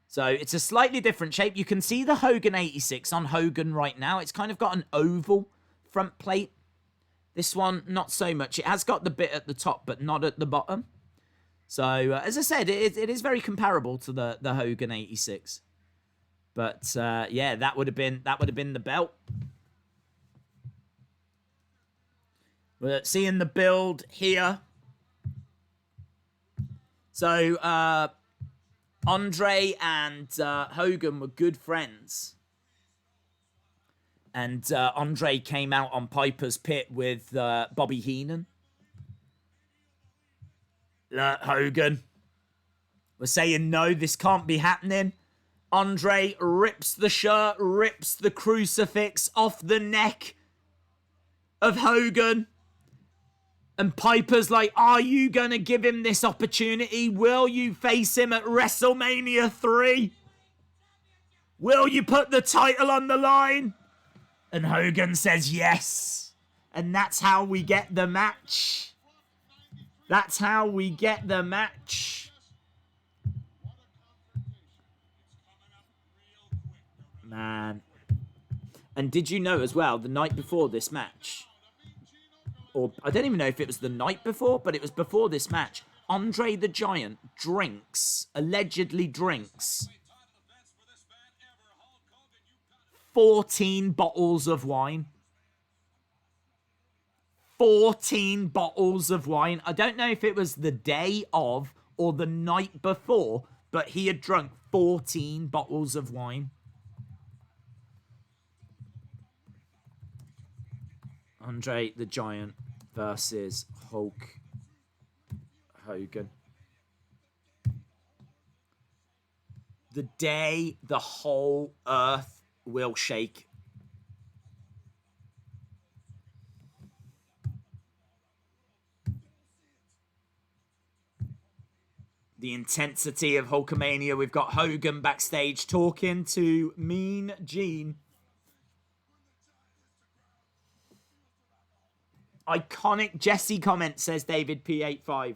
So it's a slightly different shape. You can see the Hogan 86 on Hogan right now. It's kind of got an oval front plate. This one, not so much. It has got the bit at the top, but not at the bottom. So, as I said, it is very comparable to the Hogan 86. But, yeah, that would have been the belt. We're seeing the build here. So, Andre and Hogan were good friends. And Andre came out on Piper's Pit with Bobby Heenan. Look, Hogan. We're saying no, this can't be happening. Andre rips the shirt, rips the crucifix off the neck of Hogan. And Piper's like, are you going to give him this opportunity? Will you face him at WrestleMania 3? Will you put the title on the line? And Hogan says yes. And that's how we get the match. That's how we get the match. Man. And did you know as well, the night before this match, or I don't even know if it was the night before, but it was before this match, Andre the Giant allegedly drinks 14 bottles of wine. 14 bottles of wine. I don't know if it was the day of or the night before, but he had drunk 14 bottles of wine. Andre the Giant versus Hulk Hogan. The day the whole earth will shake. The intensity of Hulkamania. We've got Hogan backstage talking to Mean Gene. Iconic Jesse comment, says David P85.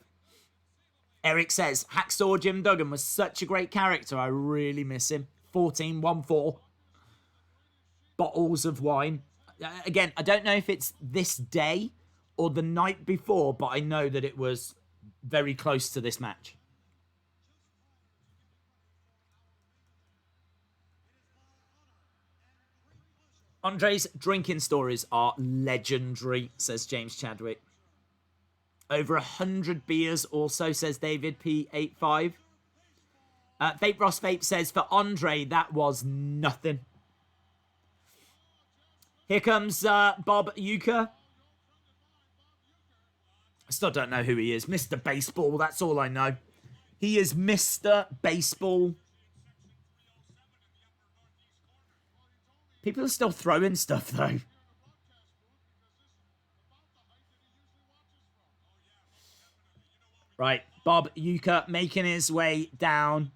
Eric says, Hacksaw Jim Duggan was such a great character. I really miss him. 14-1-4. Bottles of wine. Again, I don't know if it's this day or the night before, but I know that it was very close to this match. Andre's drinking stories are legendary, says James Chadwick. Over 100 beers also, says David P85. Vape Ross Vape says, for Andre, that was nothing. Here comes Bob Uecker. I still don't know who he is. Mr. Baseball, that's all I know. He is Mr. Baseball. People are still throwing stuff, though. Right, Bob Uecker making his way down.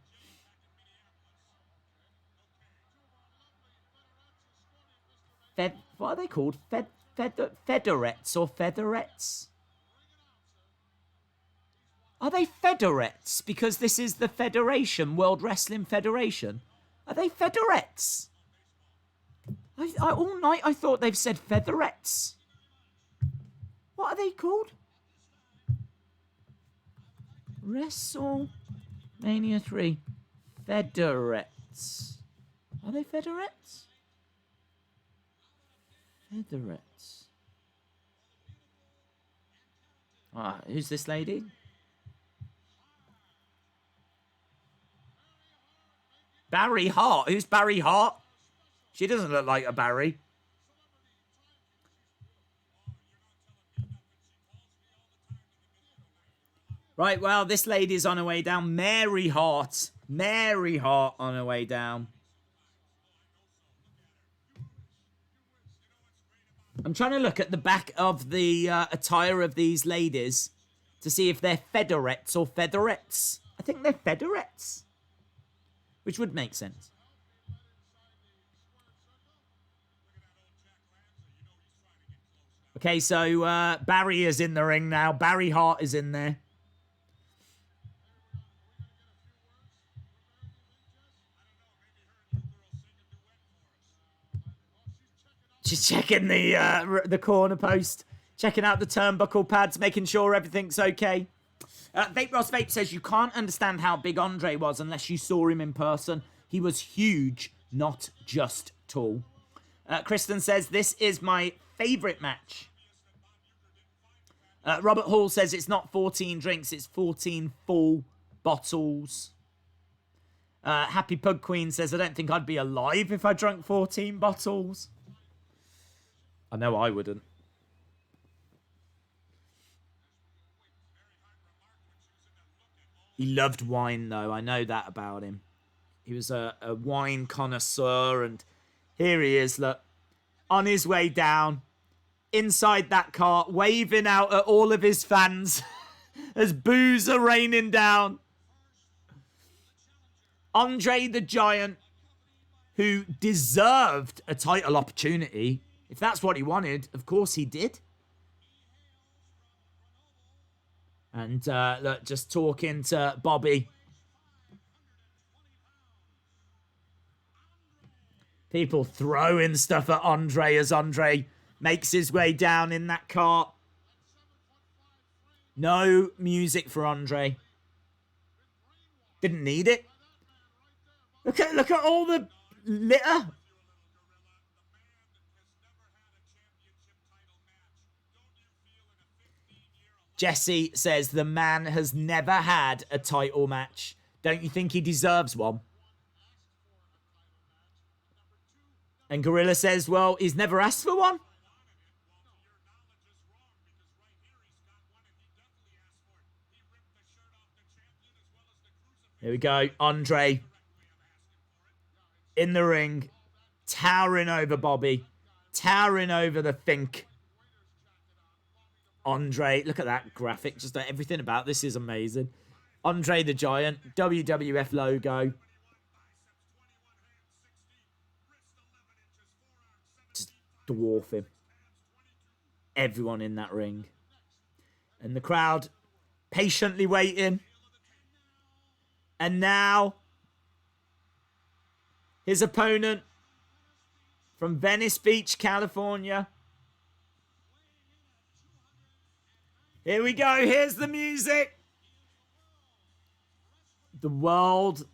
What are they called? Federettes or featherettes? Are they featherettes? Because this is the Federation, World Wrestling Federation. Are they featherettes? All night I thought they've said featherettes. What are they called? WrestleMania 3. Featherettes. Are they featherettes? Featherettes. Who's this lady? Barry Hart. Who's Barry Hart? She doesn't look like a Barry. Right, well, this lady's on her way down. Mary Hart. Mary Hart on her way down. I'm trying to look at the back of the attire of these ladies to see if they're featherettes or featherettes. I think they're featherettes, which would make sense. Okay, so Barry is in the ring now. Barry Hart is in there. She's checking the corner post, checking out the turnbuckle pads, making sure everything's okay. Vape Ross Vape says, you can't understand how big Andre was unless you saw him in person. He was huge, not just tall. Kristen says, this is my favourite match. Robert Hall says it's not 14 drinks, it's 14 full bottles. Happy Pug Queen says, I don't think I'd be alive if I drank 14 bottles. I know I wouldn't. He loved wine, though. I know that about him. He was a wine connoisseur, and here he is, look, on his way down, inside that cart, waving out at all of his fans as boos are raining down. Andre the Giant, who deserved a title opportunity. If that's what he wanted, of course he did. And look, just talking to Bobby. People throwing stuff at Andre as Andre makes his way down in that cart. No music for Andre. Didn't need it. Look at all the litter. Jesse says the man has never had a title match. Don't you think he deserves one? And Gorilla says, well, he's never asked for one. Here we go. Andre in the ring, towering over Bobby, towering over the Fink. Andre, look at that graphic. Just everything about this is amazing. Andre the Giant, WWF logo. Just dwarf him. Everyone in that ring. And the crowd patiently waiting. And now, his opponent from Venice Beach, California. Here we go. Here's the music. The World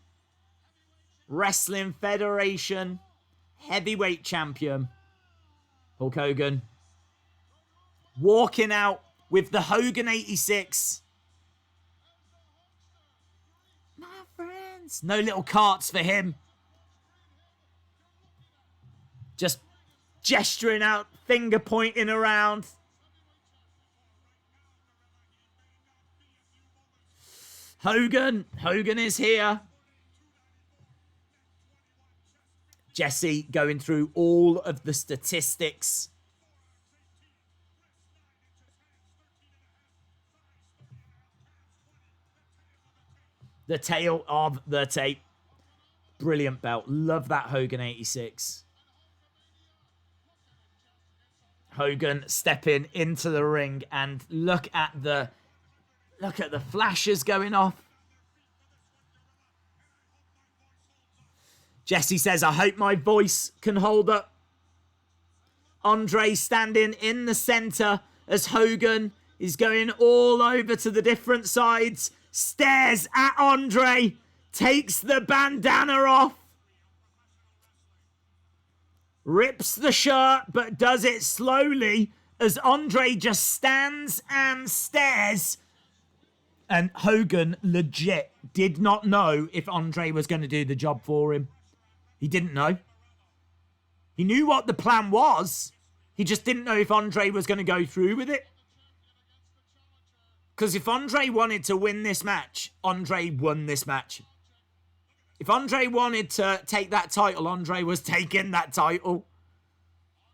Wrestling Federation Heavyweight Champion, Hulk Hogan, walking out with the Hogan 86. My friends. No little carts for him. Just gesturing out, finger pointing around. Hogan is here. Jesse going through all of the statistics. The tail of the tape. Brilliant belt. Love that Hogan 86. Hogan stepping into the ring, and look at the flashes going off. Jesse says, I hope my voice can hold up. Andre standing in the center as Hogan is going all over to the different sides. Stares at Andre. Takes the bandana off. Rips the shirt, but does it slowly as Andre just stands and stares. And Hogan legit did not know if Andre was going to do the job for him. He didn't know. He knew what the plan was. He just didn't know if Andre was going to go through with it. Because if Andre wanted to win this match, Andre won this match. If Andre wanted to take that title, Andre was taking that title.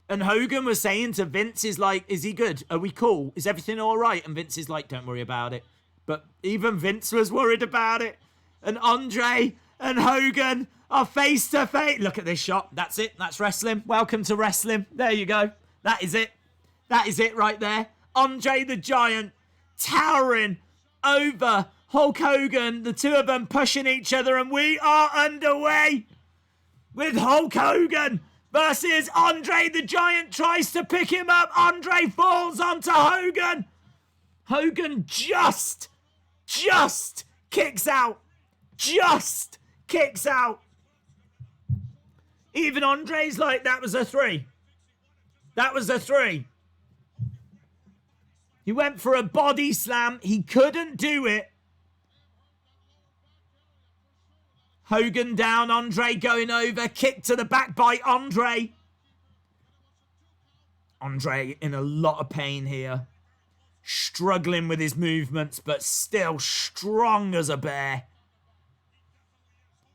And Hogan was saying to Vince, is like, is he good? Are we cool? Is everything all right? And Vince is like, don't worry about it. But even Vince was worried about it. And Andre and Hogan are face to face. Look at this shot. That's it. That's wrestling. Welcome to wrestling. There you go. That is it. That is it right there. Andre the Giant towering over Hulk Hogan. The two of them pushing each other. And we are underway with Hulk Hogan versus Andre the Giant. Tries to pick him up. Andre falls onto Hogan. Hogan just kicks out. Just kicks out. Even Andre's like, that was a 3. That was a 3. He went for a body slam. He couldn't do it. Hogan down. Andre going over. Kick to the back by Andre. Andre in a lot of pain here. Struggling with his movements, but still strong as a bear.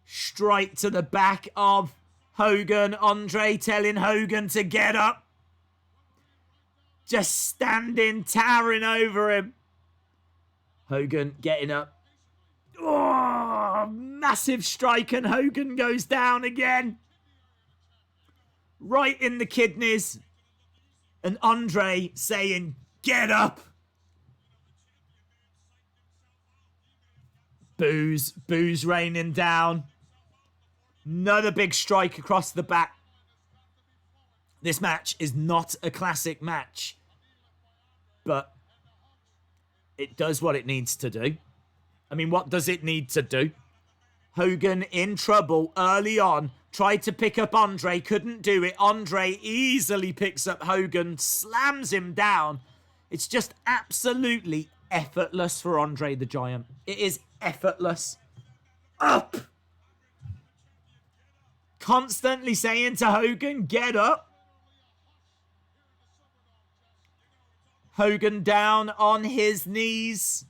Straight to the back of Hogan. Andre telling Hogan to get up. Just standing, towering over him. Hogan getting up. Oh, massive strike, and Hogan goes down again. Right in the kidneys. And Andre saying, get up. Boos raining down. Another big strike across the back. This match is not a classic match, but It does what it needs to do. I mean, what does it need to do? Hogan in trouble early on. Tried to pick up Andre, couldn't do it. Andre easily picks up Hogan, slams him down. It's just absolutely effortless for Andre the Giant. It is effortless. Up! Constantly saying to Hogan, get up. Hogan down on his knees.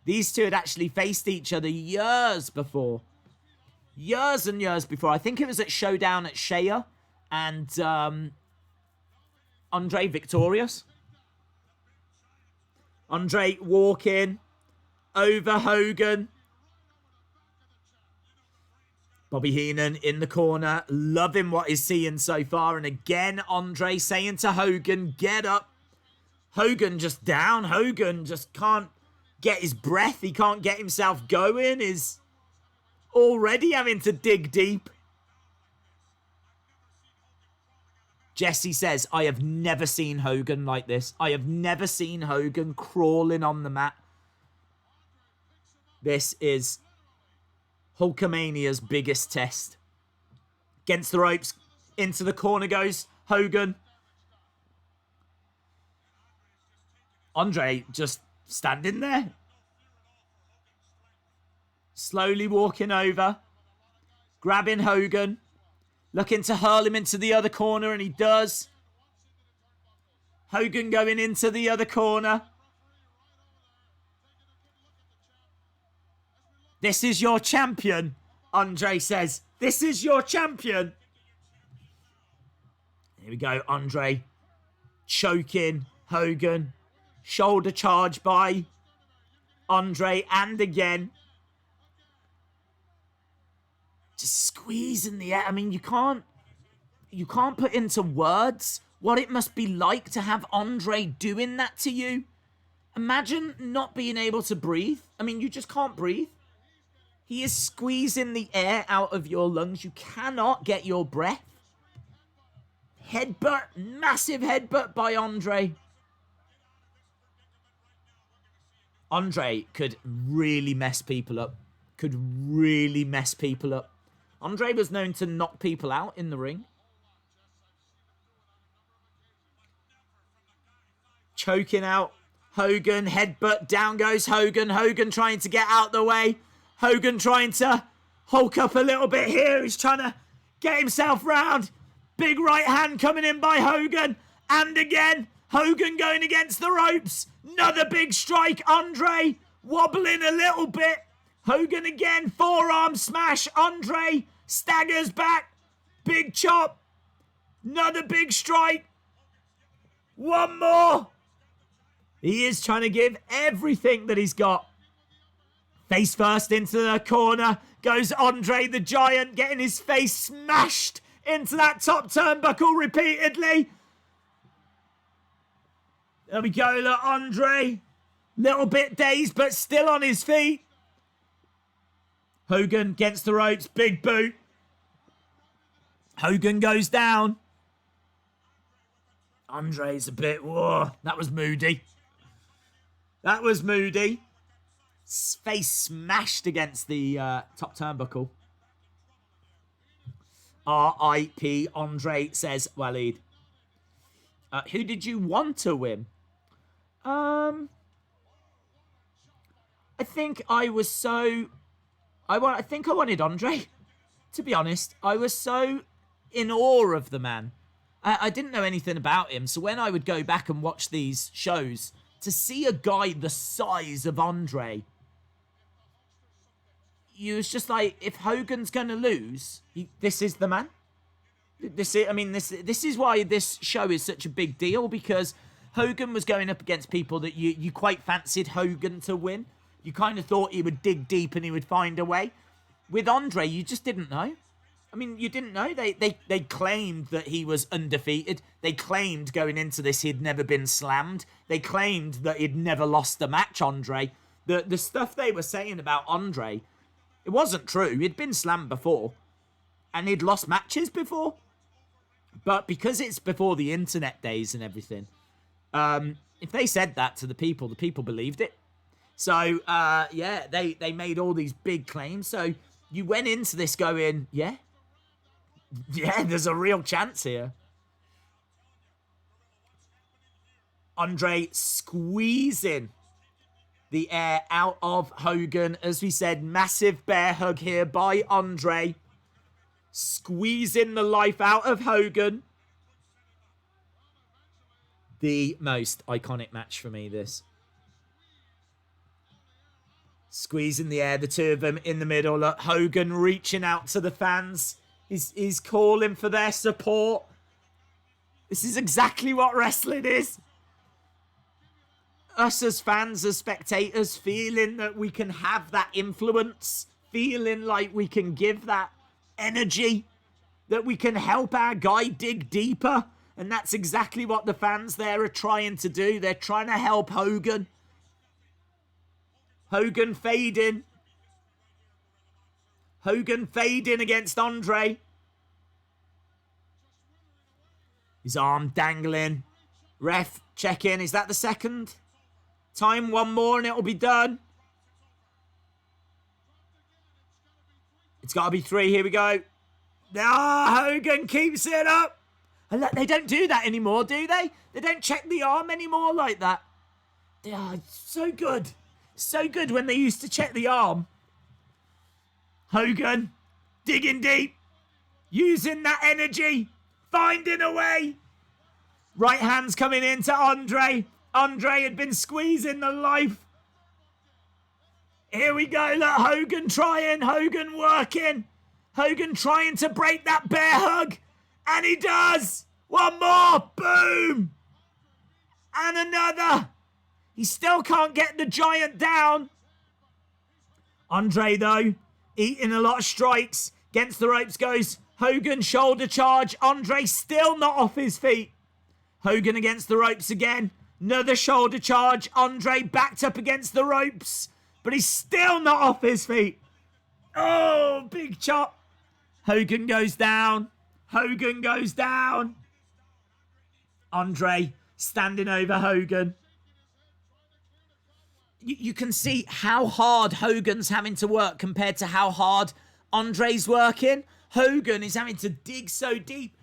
These two had actually faced each other years before. Years and years before. I think it was at Showdown at Shea. And Andre victorious. Andre walking over Hogan. Bobby Heenan in the corner. Loving what he's seeing so far. And again, Andre saying to Hogan, get up. Hogan just down. Hogan just can't get his breath. He can't get himself going. He's already having to dig deep. Jesse says, I have never seen Hogan like this. I have never seen Hogan crawling on the mat. This is Hulkamania's biggest test. Against the ropes. Into the corner goes Hogan. Andre just standing there. Slowly walking over. Grabbing Hogan. Looking to hurl him into the other corner, and he does. Hogan going into the other corner. This is your champion, Andre says. This is your champion. Here we go, Andre. Choking Hogan. Shoulder charge by Andre, and again. Just squeezing the air. I mean, you can't put into words what it must be like to have Andre doing that to you. Imagine not being able to breathe. I mean, you just can't breathe. He is squeezing the air out of your lungs. You cannot get your breath. Headbutt, massive headbutt by Andre. Andre could really mess people up. Could really mess people up. Andre was known to knock people out in the ring. Choking out Hogan. Headbutt. Down goes Hogan. Hogan trying to get out the way. Hogan trying to hulk up a little bit here. He's trying to get himself round. Big right hand coming in by Hogan. And again, Hogan going against the ropes. Another big strike. Andre wobbling a little bit. Hogan again. Forearm smash. Andre staggers back. Big chop. Another big strike. One more. He is trying to give everything that he's got. Face first into the corner. Goes Andre the Giant, getting his face smashed into that top turnbuckle repeatedly. There we go, look, Andre. Little bit dazed, but still on his feet. Hogan against the ropes. Big boot. Hogan goes down. Andre's a bit... Whoa, that was moody. That was moody. Face smashed against the top turnbuckle. R.I.P. Andre says, Waleed. Who did you want to win? I think I was so... I think I wanted Andre. To be honest, I was so in awe of the man. I didn't know anything about him, so when I would go back and watch these shows, to see a guy the size of Andre, you was just like, if Hogan's going to lose, this is the man. This is why this show is such a big deal, because Hogan was going up against people that you quite fancied Hogan to win. You kind of thought he would dig deep and he would find a way. With Andre, you just didn't know. I mean, you didn't know. They claimed that he was undefeated. They claimed going into this he'd never been slammed. They claimed that he'd never lost a match, Andre. The stuff they were saying about Andre, it wasn't true. He'd been slammed before. And he'd lost matches before. But because it's before the internet days and everything, If they said that to the people believed it. So, yeah, they made all these big claims. So you went into this going, yeah, there's a real chance here. Andre squeezing the air out of Hogan. As we said, massive bear hug here by Andre. Squeezing the life out of Hogan. The most iconic match for me, this. Squeezing the air, the two of them in the middle. Look, Hogan reaching out to the fans. He's calling for their support. This is exactly what wrestling is. Us as fans, as spectators, feeling that we can have that influence. Feeling like we can give that energy. That we can help our guy dig deeper. And that's exactly what the fans there are trying to do. They're trying to help Hogan. Hogan fading. Hogan fading against Andre. His arm dangling. Ref, check in. Is that the second time? One more and it'll be done. It's got to be 3. Here we go. Hogan keeps it up. And look, they don't do that anymore, do they? They don't check the arm anymore like that. They are so good. So good when they used to check the arm. Hogan digging deep. Using that energy. Finding a way. Right hand's coming into Andre. Andre had been squeezing the life. Here we go. Look, Hogan trying. Hogan working. Hogan trying to break that bear hug. And he does. One more. Boom. And another. He still can't get the giant down. Andre, though, eating a lot of strikes. Against the ropes goes Hogan, shoulder charge. Andre still not off his feet. Hogan against the ropes again. Another shoulder charge. Andre backed up against the ropes. But he's still not off his feet. Oh, big chop. Hogan goes down. Hogan goes down. Andre standing over Hogan. You can see how hard Hogan's having to work compared to how hard Andre's working. Hogan is having to dig so deep,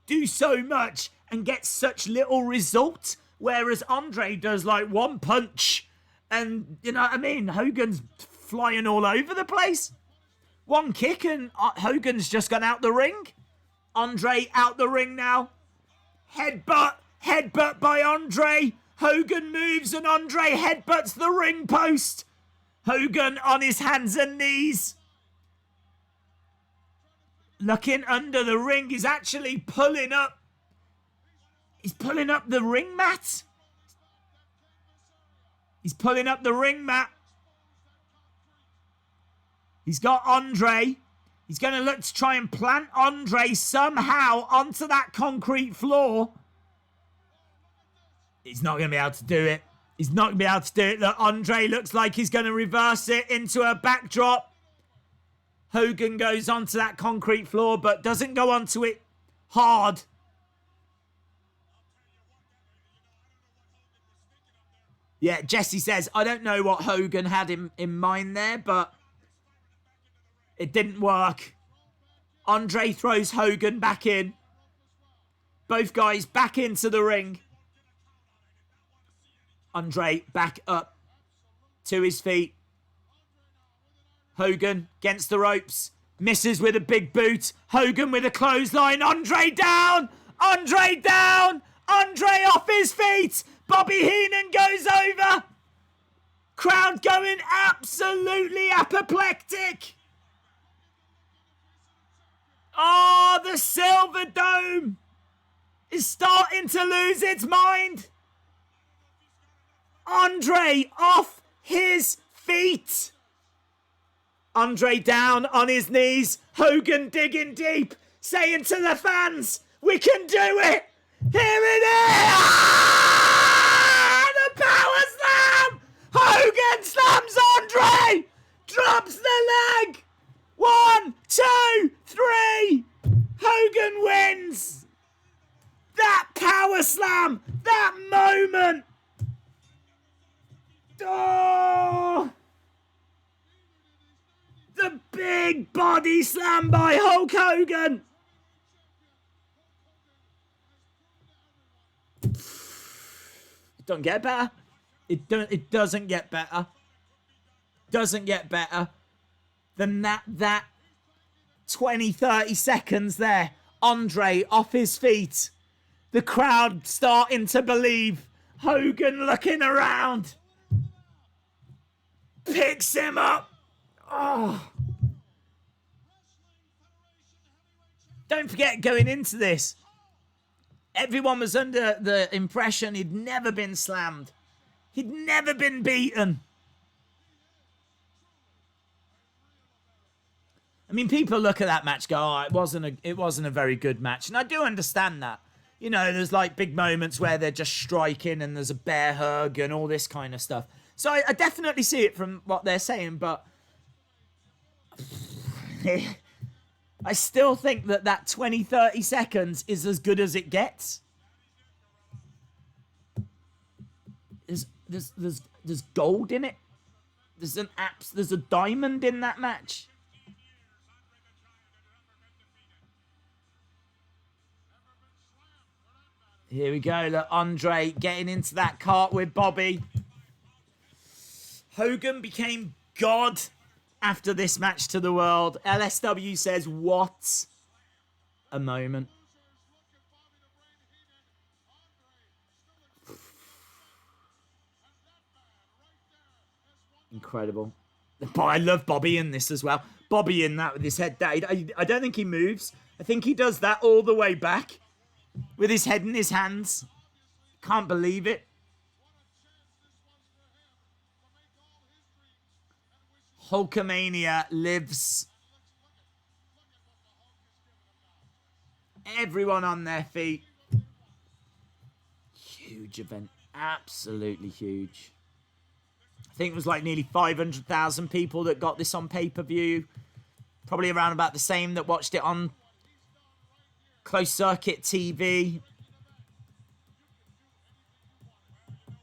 do so much, and get such little result. Whereas Andre does like one punch. And, you know what I mean? Hogan's flying all over the place. One kick and Hogan's just gone out the ring. Andre out the ring now. Headbutt by Andre. Hogan moves and Andre headbutts the ring post. Hogan on his hands and knees. Looking under the ring. He's actually pulling up. He's pulling up the ring mat. He's pulling up the ring mat. He's got Andre. He's going to look to try and plant Andre somehow onto that concrete floor. He's not going to be able to do it. He's not going to be able to do it. Look, Andre looks like he's going to reverse it into a backdrop. Hogan goes onto that concrete floor, but doesn't go onto it hard. Yeah, Jesse says, I don't know what Hogan had in mind there, but it didn't work. Andre throws Hogan back in. Both guys back into the ring. Andre back up to his feet. Hogan against the ropes. Misses with a big boot. Hogan with a clothesline. Andre down. Andre down. Andre off his feet. Bobby Heenan goes over. Crowd going absolutely apoplectic. Oh, the Silver Dome is starting to lose its mind. Andre off his feet. Andre down on his knees. Hogan digging deep. Saying to the fans, we can do it. Here it is. Ah, the power slam. Hogan slams Andre. Drops the leg. 1, 2, 3. Hogan wins. That power power slam! That moment! Oh! The big body slam by Hulk Hogan! It don't get better. It doesn't get better. Doesn't get better than that 20, 30 seconds there. Andre off his feet. The crowd starting to believe. Hogan looking around. Picks him up. Oh. Don't forget, going into this, everyone was under the impression he'd never been slammed. He'd never been beaten. I mean, people look at that match, go, "Oh, it wasn't a very good match," and I do understand that. You know, there's like big moments where they're just striking, and there's a bear hug and all this kind of stuff. So I definitely see it from what they're saying, but I still think that 20, 30 seconds is as good as it gets. There's gold in it. There's a diamond in that match. Here we go. Look, Andre getting into that cart with Bobby. Hogan became God after this match to the world. LSW says, what a moment. Incredible. But I love Bobby in this as well. Bobby in that with his head down. I don't think he moves. I think he does that all the way back with his head in his hands. Can't believe it. Hulkamania lives. Everyone on their feet. Huge event. Absolutely huge. I think it was like nearly 500,000 people that got this on pay-per-view. Probably around about the same that watched it on closed circuit TV.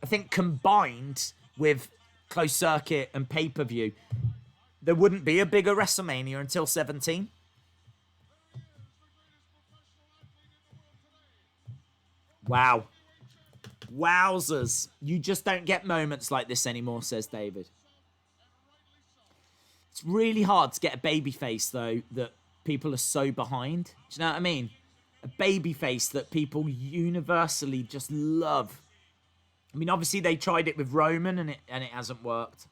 I think combined with closed circuit and pay-per-view, there wouldn't be a bigger WrestleMania until 17. Wow. Wowzers. You just don't get moments like this anymore, says David. It's really hard to get a babyface, though, that people are so behind. Do you know what I mean? A babyface that people universally just love. I mean, obviously they tried it with Roman and it hasn't worked.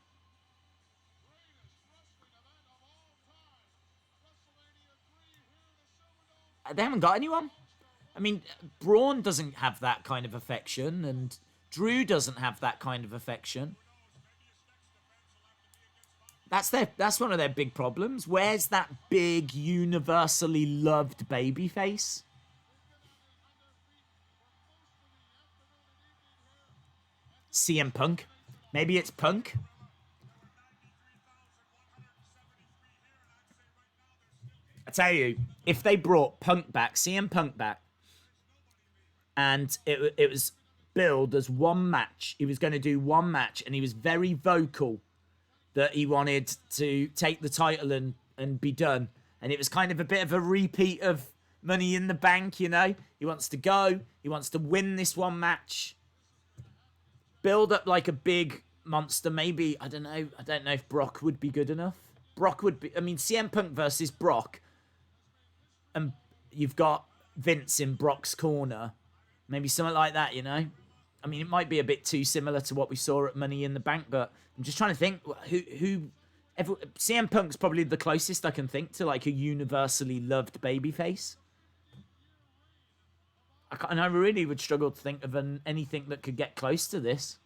They haven't got anyone. I mean, Braun doesn't have that kind of affection, and Drew doesn't have that kind of affection. That's one of their big problems. Where's that big, universally loved babyface? CM Punk. Maybe it's Punk. I tell you, if they brought Punk back, CM Punk back, and it was billed as one match, he was going to do one match, and he was very vocal that he wanted to take the title and be done. And it was kind of a bit of a repeat of Money in the Bank, you know? He wants to go. He wants to win this one match. Build up like a big monster. Maybe, I don't know if Brock would be good enough. Brock would be... I mean, CM Punk versus Brock. And you've got Vince in Brock's corner. Maybe something like that, you know? I mean, it might be a bit too similar to what we saw at Money in the Bank, but I'm just trying to think CM Punk's probably the closest I can think to like a universally loved babyface. I really would struggle to think of anything that could get close to this.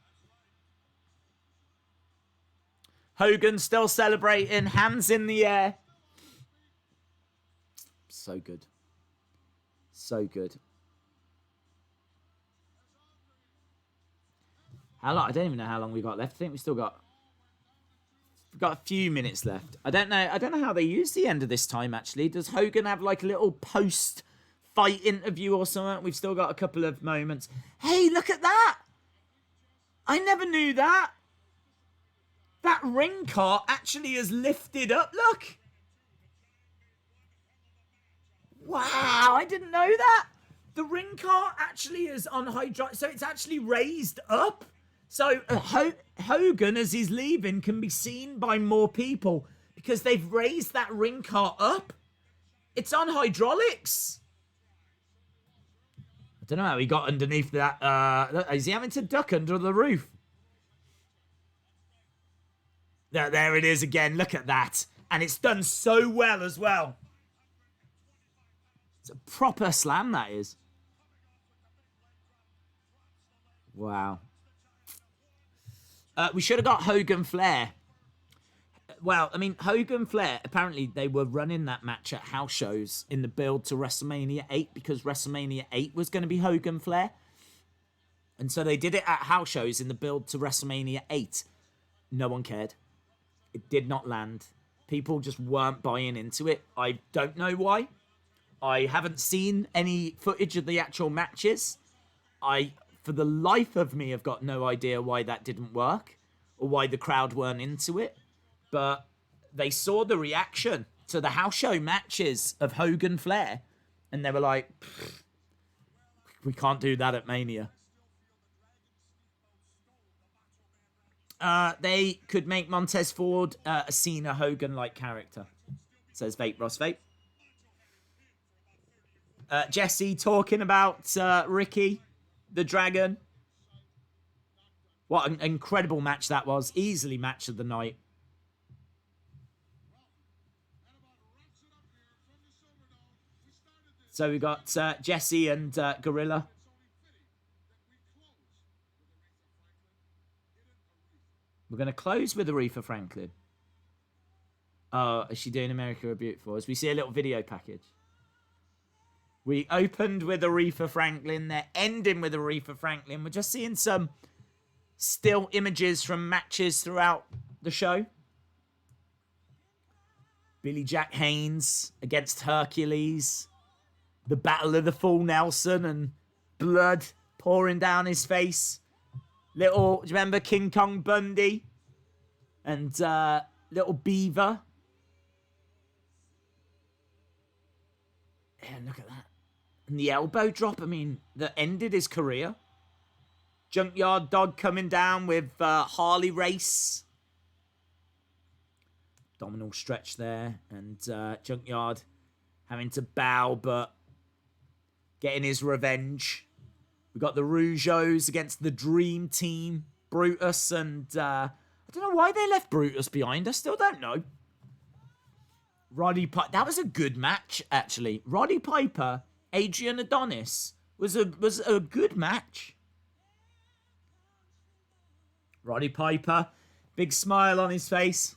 Hogan still celebrating, hands in the air. So good. So good. How long? I don't even know how long we got left. I think we've got a few minutes left. I don't know how they use the end of this time, actually. Does Hogan have like a little post fight interview or something. We've still got a couple of moments. Hey, look at that. I never knew that. That ring cart actually is lifted up. Look. Wow, I didn't know that. The ring cart actually is on hydraulic, so it's actually raised up. So Hogan, as he's leaving, can be seen by more people because they've raised that ring cart up. It's on hydraulics. I don't know how he got underneath that. Is he having to duck under the roof? There it is again. Look at that. And it's done so well as well. It's a proper slam, that is. Wow. We should have got Hogan Flair. Well, I mean, Hogan Flair, apparently they were running that match at house shows in the build to WrestleMania 8 because WrestleMania 8 was going to be Hogan Flair. And so they did it at house shows in the build to WrestleMania 8. No one cared. It did not land. People just weren't buying into it. I don't know why. I haven't seen any footage of the actual matches. For the life of me, have got no idea why that didn't work or why the crowd weren't into it. But they saw the reaction to the house show matches of Hogan Flair and they were like, we can't do that at Mania. They could make Montez Ford a Cena Hogan-like character, says Vape Ross Vape. Jesse talking about Ricky the Dragon. What an incredible match that was. Easily match of the night. So we got Jesse and Gorilla. We're going to close with Aretha Franklin. Oh, is she doing America a Beautiful? As we see a little video package. We opened with Aretha Franklin. They're ending with Aretha Franklin. We're just seeing some still images from matches throughout the show. Billy Jack Haynes against Hercules. The Battle of the Full Nelson and blood pouring down his face. Do you remember King Kong Bundy? And Little Beaver. Yeah, look at that. And the elbow drop, I mean, that ended his career. Junkyard Dog coming down with Harley Race. Abdominal stretch there. And Junkyard having to bow, but getting his revenge. We got the Rougeaus against the Dream Team. Brutus and... I don't know why they left Brutus behind. I still don't know. Roddy Piper. That was a good match, actually. Roddy Piper, Adrian Adonis was a good match. Roddy Piper, big smile on his face.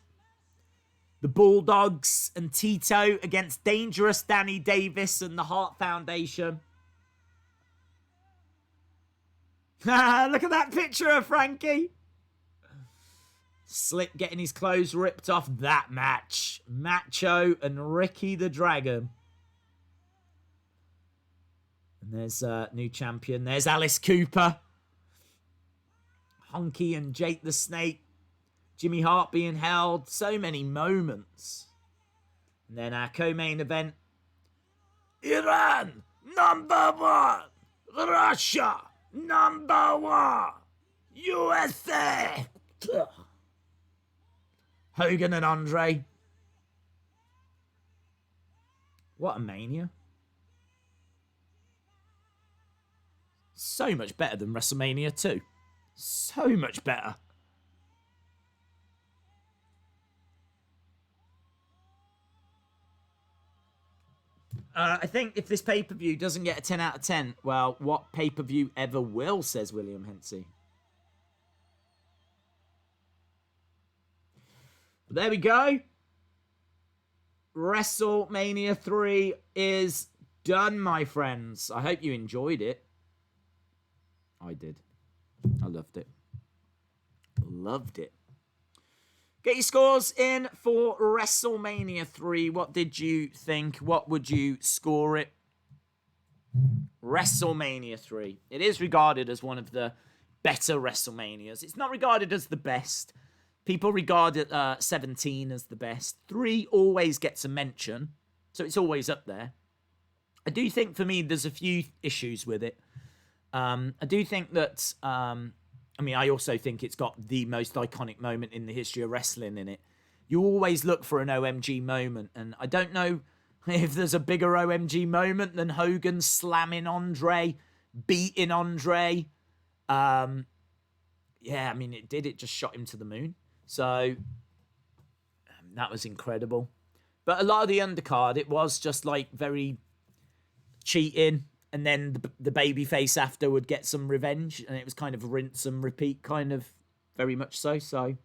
The Bulldogs and Tito against Dangerous Danny Davis and the Hart Foundation. Look at that picture of Frankie. Slick getting his clothes ripped off. That match. Macho and Ricky the Dragon. And there's a new champion. There's Alice Cooper. Honky and Jake the Snake. Jimmy Hart being held. So many moments. And then our co-main event. Iran, #1. Russia, #1. USA. Hogan and Andre. What a mania. So much better than WrestleMania 2. So much better. I think if this pay-per-view doesn't get a 10 out of 10, well, what pay-per-view ever will, says William Hensey. But there we go. WrestleMania 3 is done, my friends. I hope you enjoyed it. I did. I loved it. Loved it. Get your scores in for WrestleMania 3. What did you think? What would you score it? WrestleMania 3. It is regarded as one of the better WrestleManias. It's not regarded as the best. People regard it 17 as the best. 3 always gets a mention, so it's always up there. I do think, for me, there's a few issues with it. I do think that, I also think it's got the most iconic moment in the history of wrestling in it. You always look for an OMG moment, and I don't know if there's a bigger OMG moment than Hogan slamming Andre, beating Andre. It just shot him to the moon. So, that was incredible. But a lot of the undercard, it was just like very cheating, and then the babyface after would get some revenge, and it was kind of rinse and repeat, kind of, very much so. So,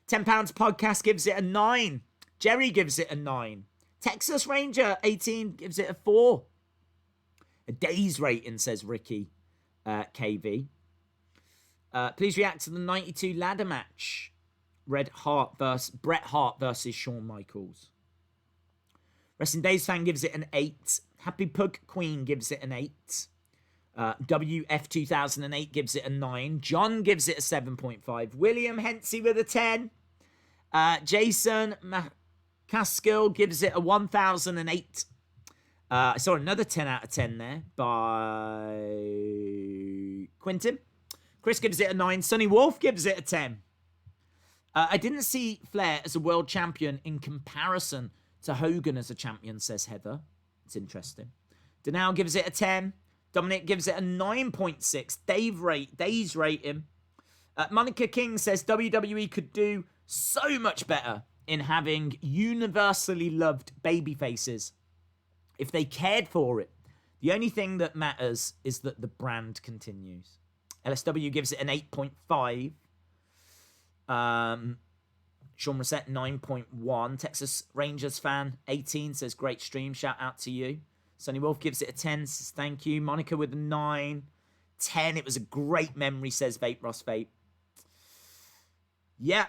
£10 podcast gives it a 9. Jerry gives it a 9. Texas Ranger 18 gives it a 4. A day's rating, says Ricky KV. Please react to the 92 ladder match. Bret Hart versus Shawn Michaels. Wrestling Days fan gives it an 8. Happy Pug Queen gives it an 8. WF 2008 gives it a 9. John gives it a 7.5. William Hensey with a 10. Jason McCaskill gives it a 1008. I saw another 10 out of 10 there by Quinton. Chris gives it a 9. Sonny Wolf gives it a 10. I didn't see Flair as a world champion in comparison to Hogan as a champion, says Heather. It's interesting. Denal gives it a 10. Dominic gives it a 9.6. Days rate him. Monica King says WWE could do so much better in having universally loved babyfaces if they cared for it. The only thing that matters is that the brand continues. LSW gives it an 8.5. Sean Reset 9.1. Texas Rangers fan 18 says great stream, shout out to you. Sonny Wolf gives it a 10, says thank you. Monica with a 9. 10, it was a great memory, says Vape Ross Vape. Yeah.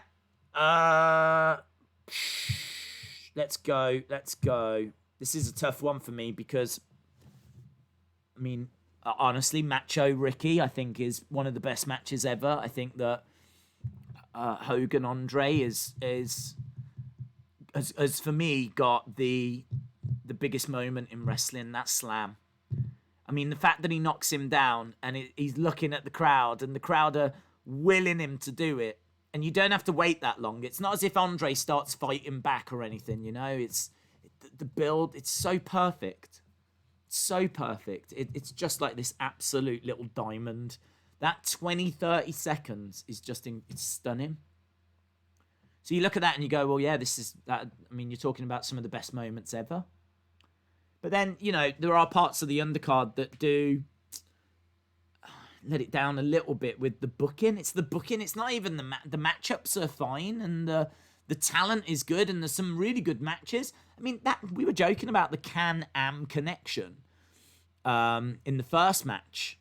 Let's go. This is a tough one for me because, honestly, Macho Ricky, I think, is one of the best matches ever. I think that Hogan Andre has for me got the biggest moment in wrestling, that slam. The fact that he knocks him down and he's looking at the crowd and the crowd are willing him to do it, and you don't have to wait that long. It's not as if Andre starts fighting back or anything, it's the build, it's so perfect. So perfect. It's just like this absolute little diamond. That 20-30 seconds is just it's stunning. So you look at that and you go, well, yeah, this is that. You're talking about some of the best moments ever. But then, there are parts of the undercard that do let it down a little bit with the booking. It's the booking. It's not even the matchups are fine, and the talent is good, and there's some really good matches. That we were joking about the Can-Am connection in the first match,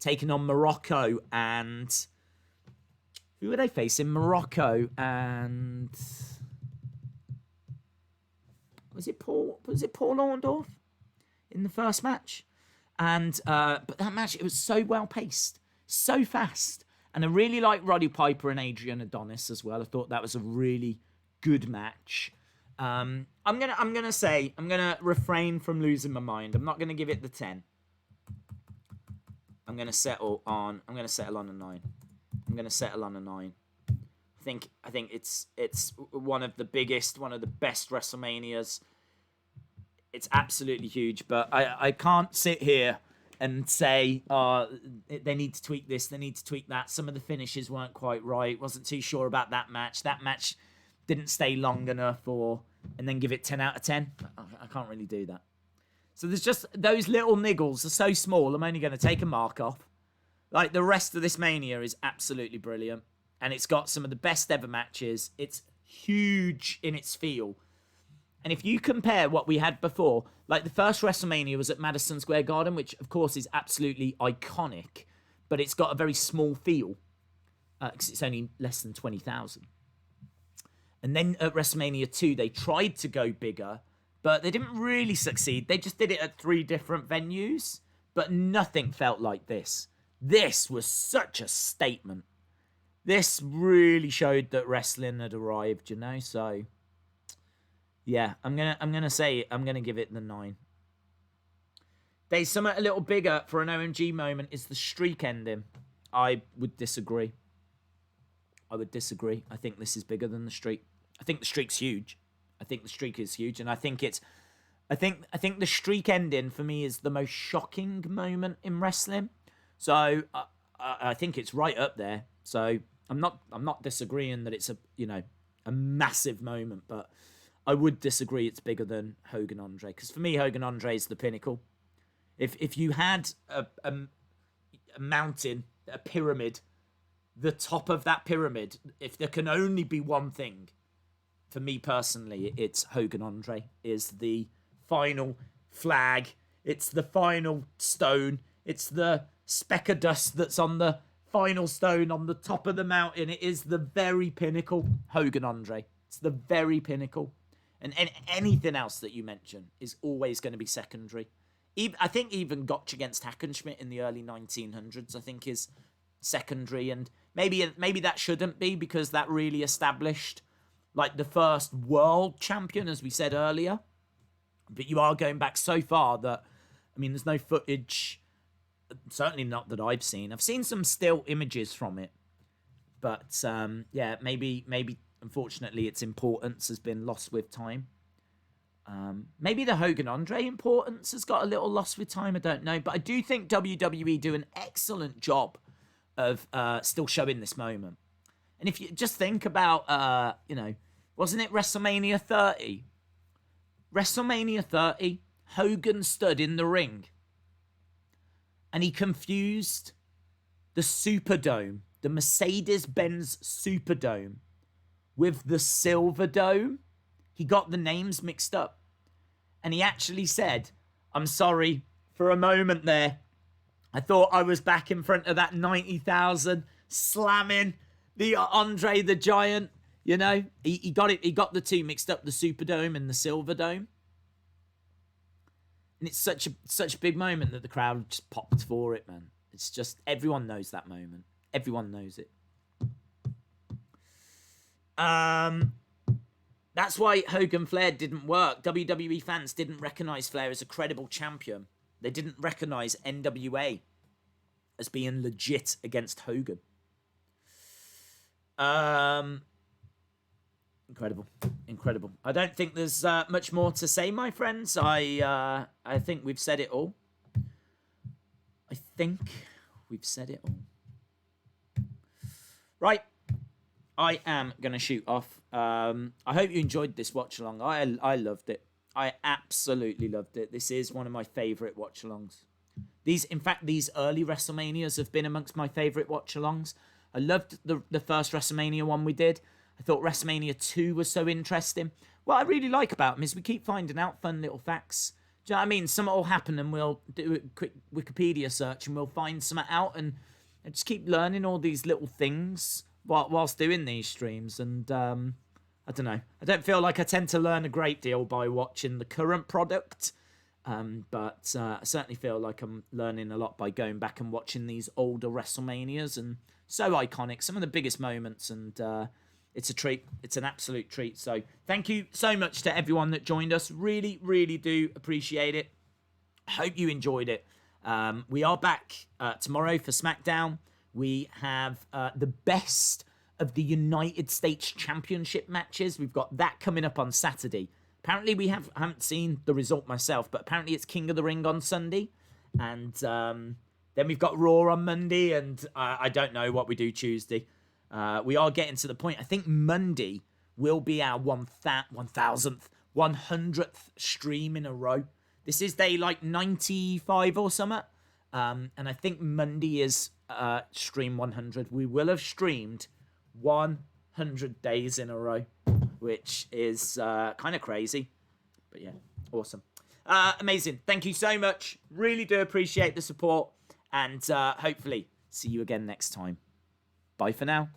taking on Morocco and who were they facing? Morocco and was it Paul Orndorff in the first match? And but that match, it was so well paced, so fast, and I really like Roddy Piper and Adrian Adonis as well. I thought that was a really good match. I'm gonna refrain from losing my mind. I'm not gonna give it the 10. I'm gonna settle on a 9. I think it's one of the biggest, one of the best WrestleManias. It's absolutely huge, but I can't sit here and say, they need to tweak this, they need to tweak that. Some of the finishes weren't quite right. Wasn't too sure about that match. That match didn't stay long enough, and then give it 10 out of 10. I can't really do that. So there's just those little niggles are so small. I'm only going to take a mark off. Like, the rest of this Mania is absolutely brilliant, and it's got some of the best ever matches. It's huge in its feel. And if you compare what we had before, like the first WrestleMania was at Madison Square Garden, which of course is absolutely iconic, but it's got a very small feel because it's only less than 20,000. And then at WrestleMania 2, they tried to go bigger, but they didn't really succeed. They just did it at 3 different venues. but nothing felt like this. This was such a statement. This really showed that wrestling had arrived, you know. So yeah, I'm gonna give it the 9. There's something a little bigger for an OMG moment is the streak ending. I would disagree. I think this is bigger than the streak. I think the streak's huge. I think the streak is huge, and I think the streak ending for me is the most shocking moment in wrestling. So I think it's right up there. So I'm not disagreeing that it's a massive moment, but I would disagree it's bigger than Hogan Andre, because for me Hogan Andre is the pinnacle. If you had a mountain, a pyramid, the top of that pyramid, if there can only be one thing, for me personally, it's Hogan Andre is the final flag. It's the final stone. It's the speck of dust that's on the final stone on the top of the mountain. It is the very pinnacle, Hogan Andre. It's the very pinnacle. And anything else that you mention is always going to be secondary. I think even Gotch against Hackenschmidt in the early 1900s, I think, is secondary. And maybe that shouldn't be, because that really established like the first world champion, as we said earlier. But you are going back so far that, I mean, there's no footage, certainly not that I've seen. I've seen some still images from it. But yeah, maybe unfortunately its importance has been lost with time. Maybe the Hogan Andre importance has got a little lost with time. I don't know. But I do think WWE do an excellent job of still showing this moment. And if you just think about, wasn't it WrestleMania 30? WrestleMania 30, Hogan stood in the ring. And he confused the Superdome, the Mercedes-Benz Superdome, with the Silverdome. He got the names mixed up. And he actually said, I'm sorry, for a moment there, I thought I was back in front of that 90,000 slamming the Andre the Giant. You know, he got it. He got the two mixed up, the Superdome and the Silverdome. And it's such a big moment that the crowd just popped for it, man. It's just, everyone knows that moment. Everyone knows it. That's why Hogan Flair didn't work. WWE fans didn't recognize Flair as a credible champion. They didn't recognize NWA as being legit against Hogan. Incredible. I don't think there's much more to say, my friends. I think we've said it all. Right. I am going to shoot off. I hope you enjoyed this watch-along. I loved it. I absolutely loved it. This is one of my favourite watch-alongs. These early WrestleManias have been amongst my favourite watch-alongs. I loved the first WrestleMania one we did. I thought WrestleMania 2 was so interesting. What I really like about them is we keep finding out fun little facts. Do you know what I mean? Something will happen and we'll do a quick Wikipedia search and we'll find something out and just keep learning all these little things whilst doing these streams. And I don't know. I don't feel like I tend to learn a great deal by watching the current product. But I certainly feel like I'm learning a lot by going back and watching these older WrestleManias, and so iconic, some of the biggest moments, and it's a treat. It's an absolute treat. So thank you so much to everyone that joined us. Really, really do appreciate it. Hope you enjoyed it. We are back tomorrow for SmackDown. We have the best of the United States Championship matches. We've got that coming up on Saturday. Apparently, we haven't seen the result myself, but apparently it's King of the Ring on Sunday. And then we've got Raw on Monday, and I don't know what we do Tuesday. We are getting to the point. I think Monday will be our 1,000th, 100th stream in a row. This is day like 95 or something. And I think Monday is stream 100. We will have streamed 100 days in a row, which is kind of crazy. But yeah, awesome. Amazing. Thank you so much. Really do appreciate the support. And hopefully see you again next time. Bye for now.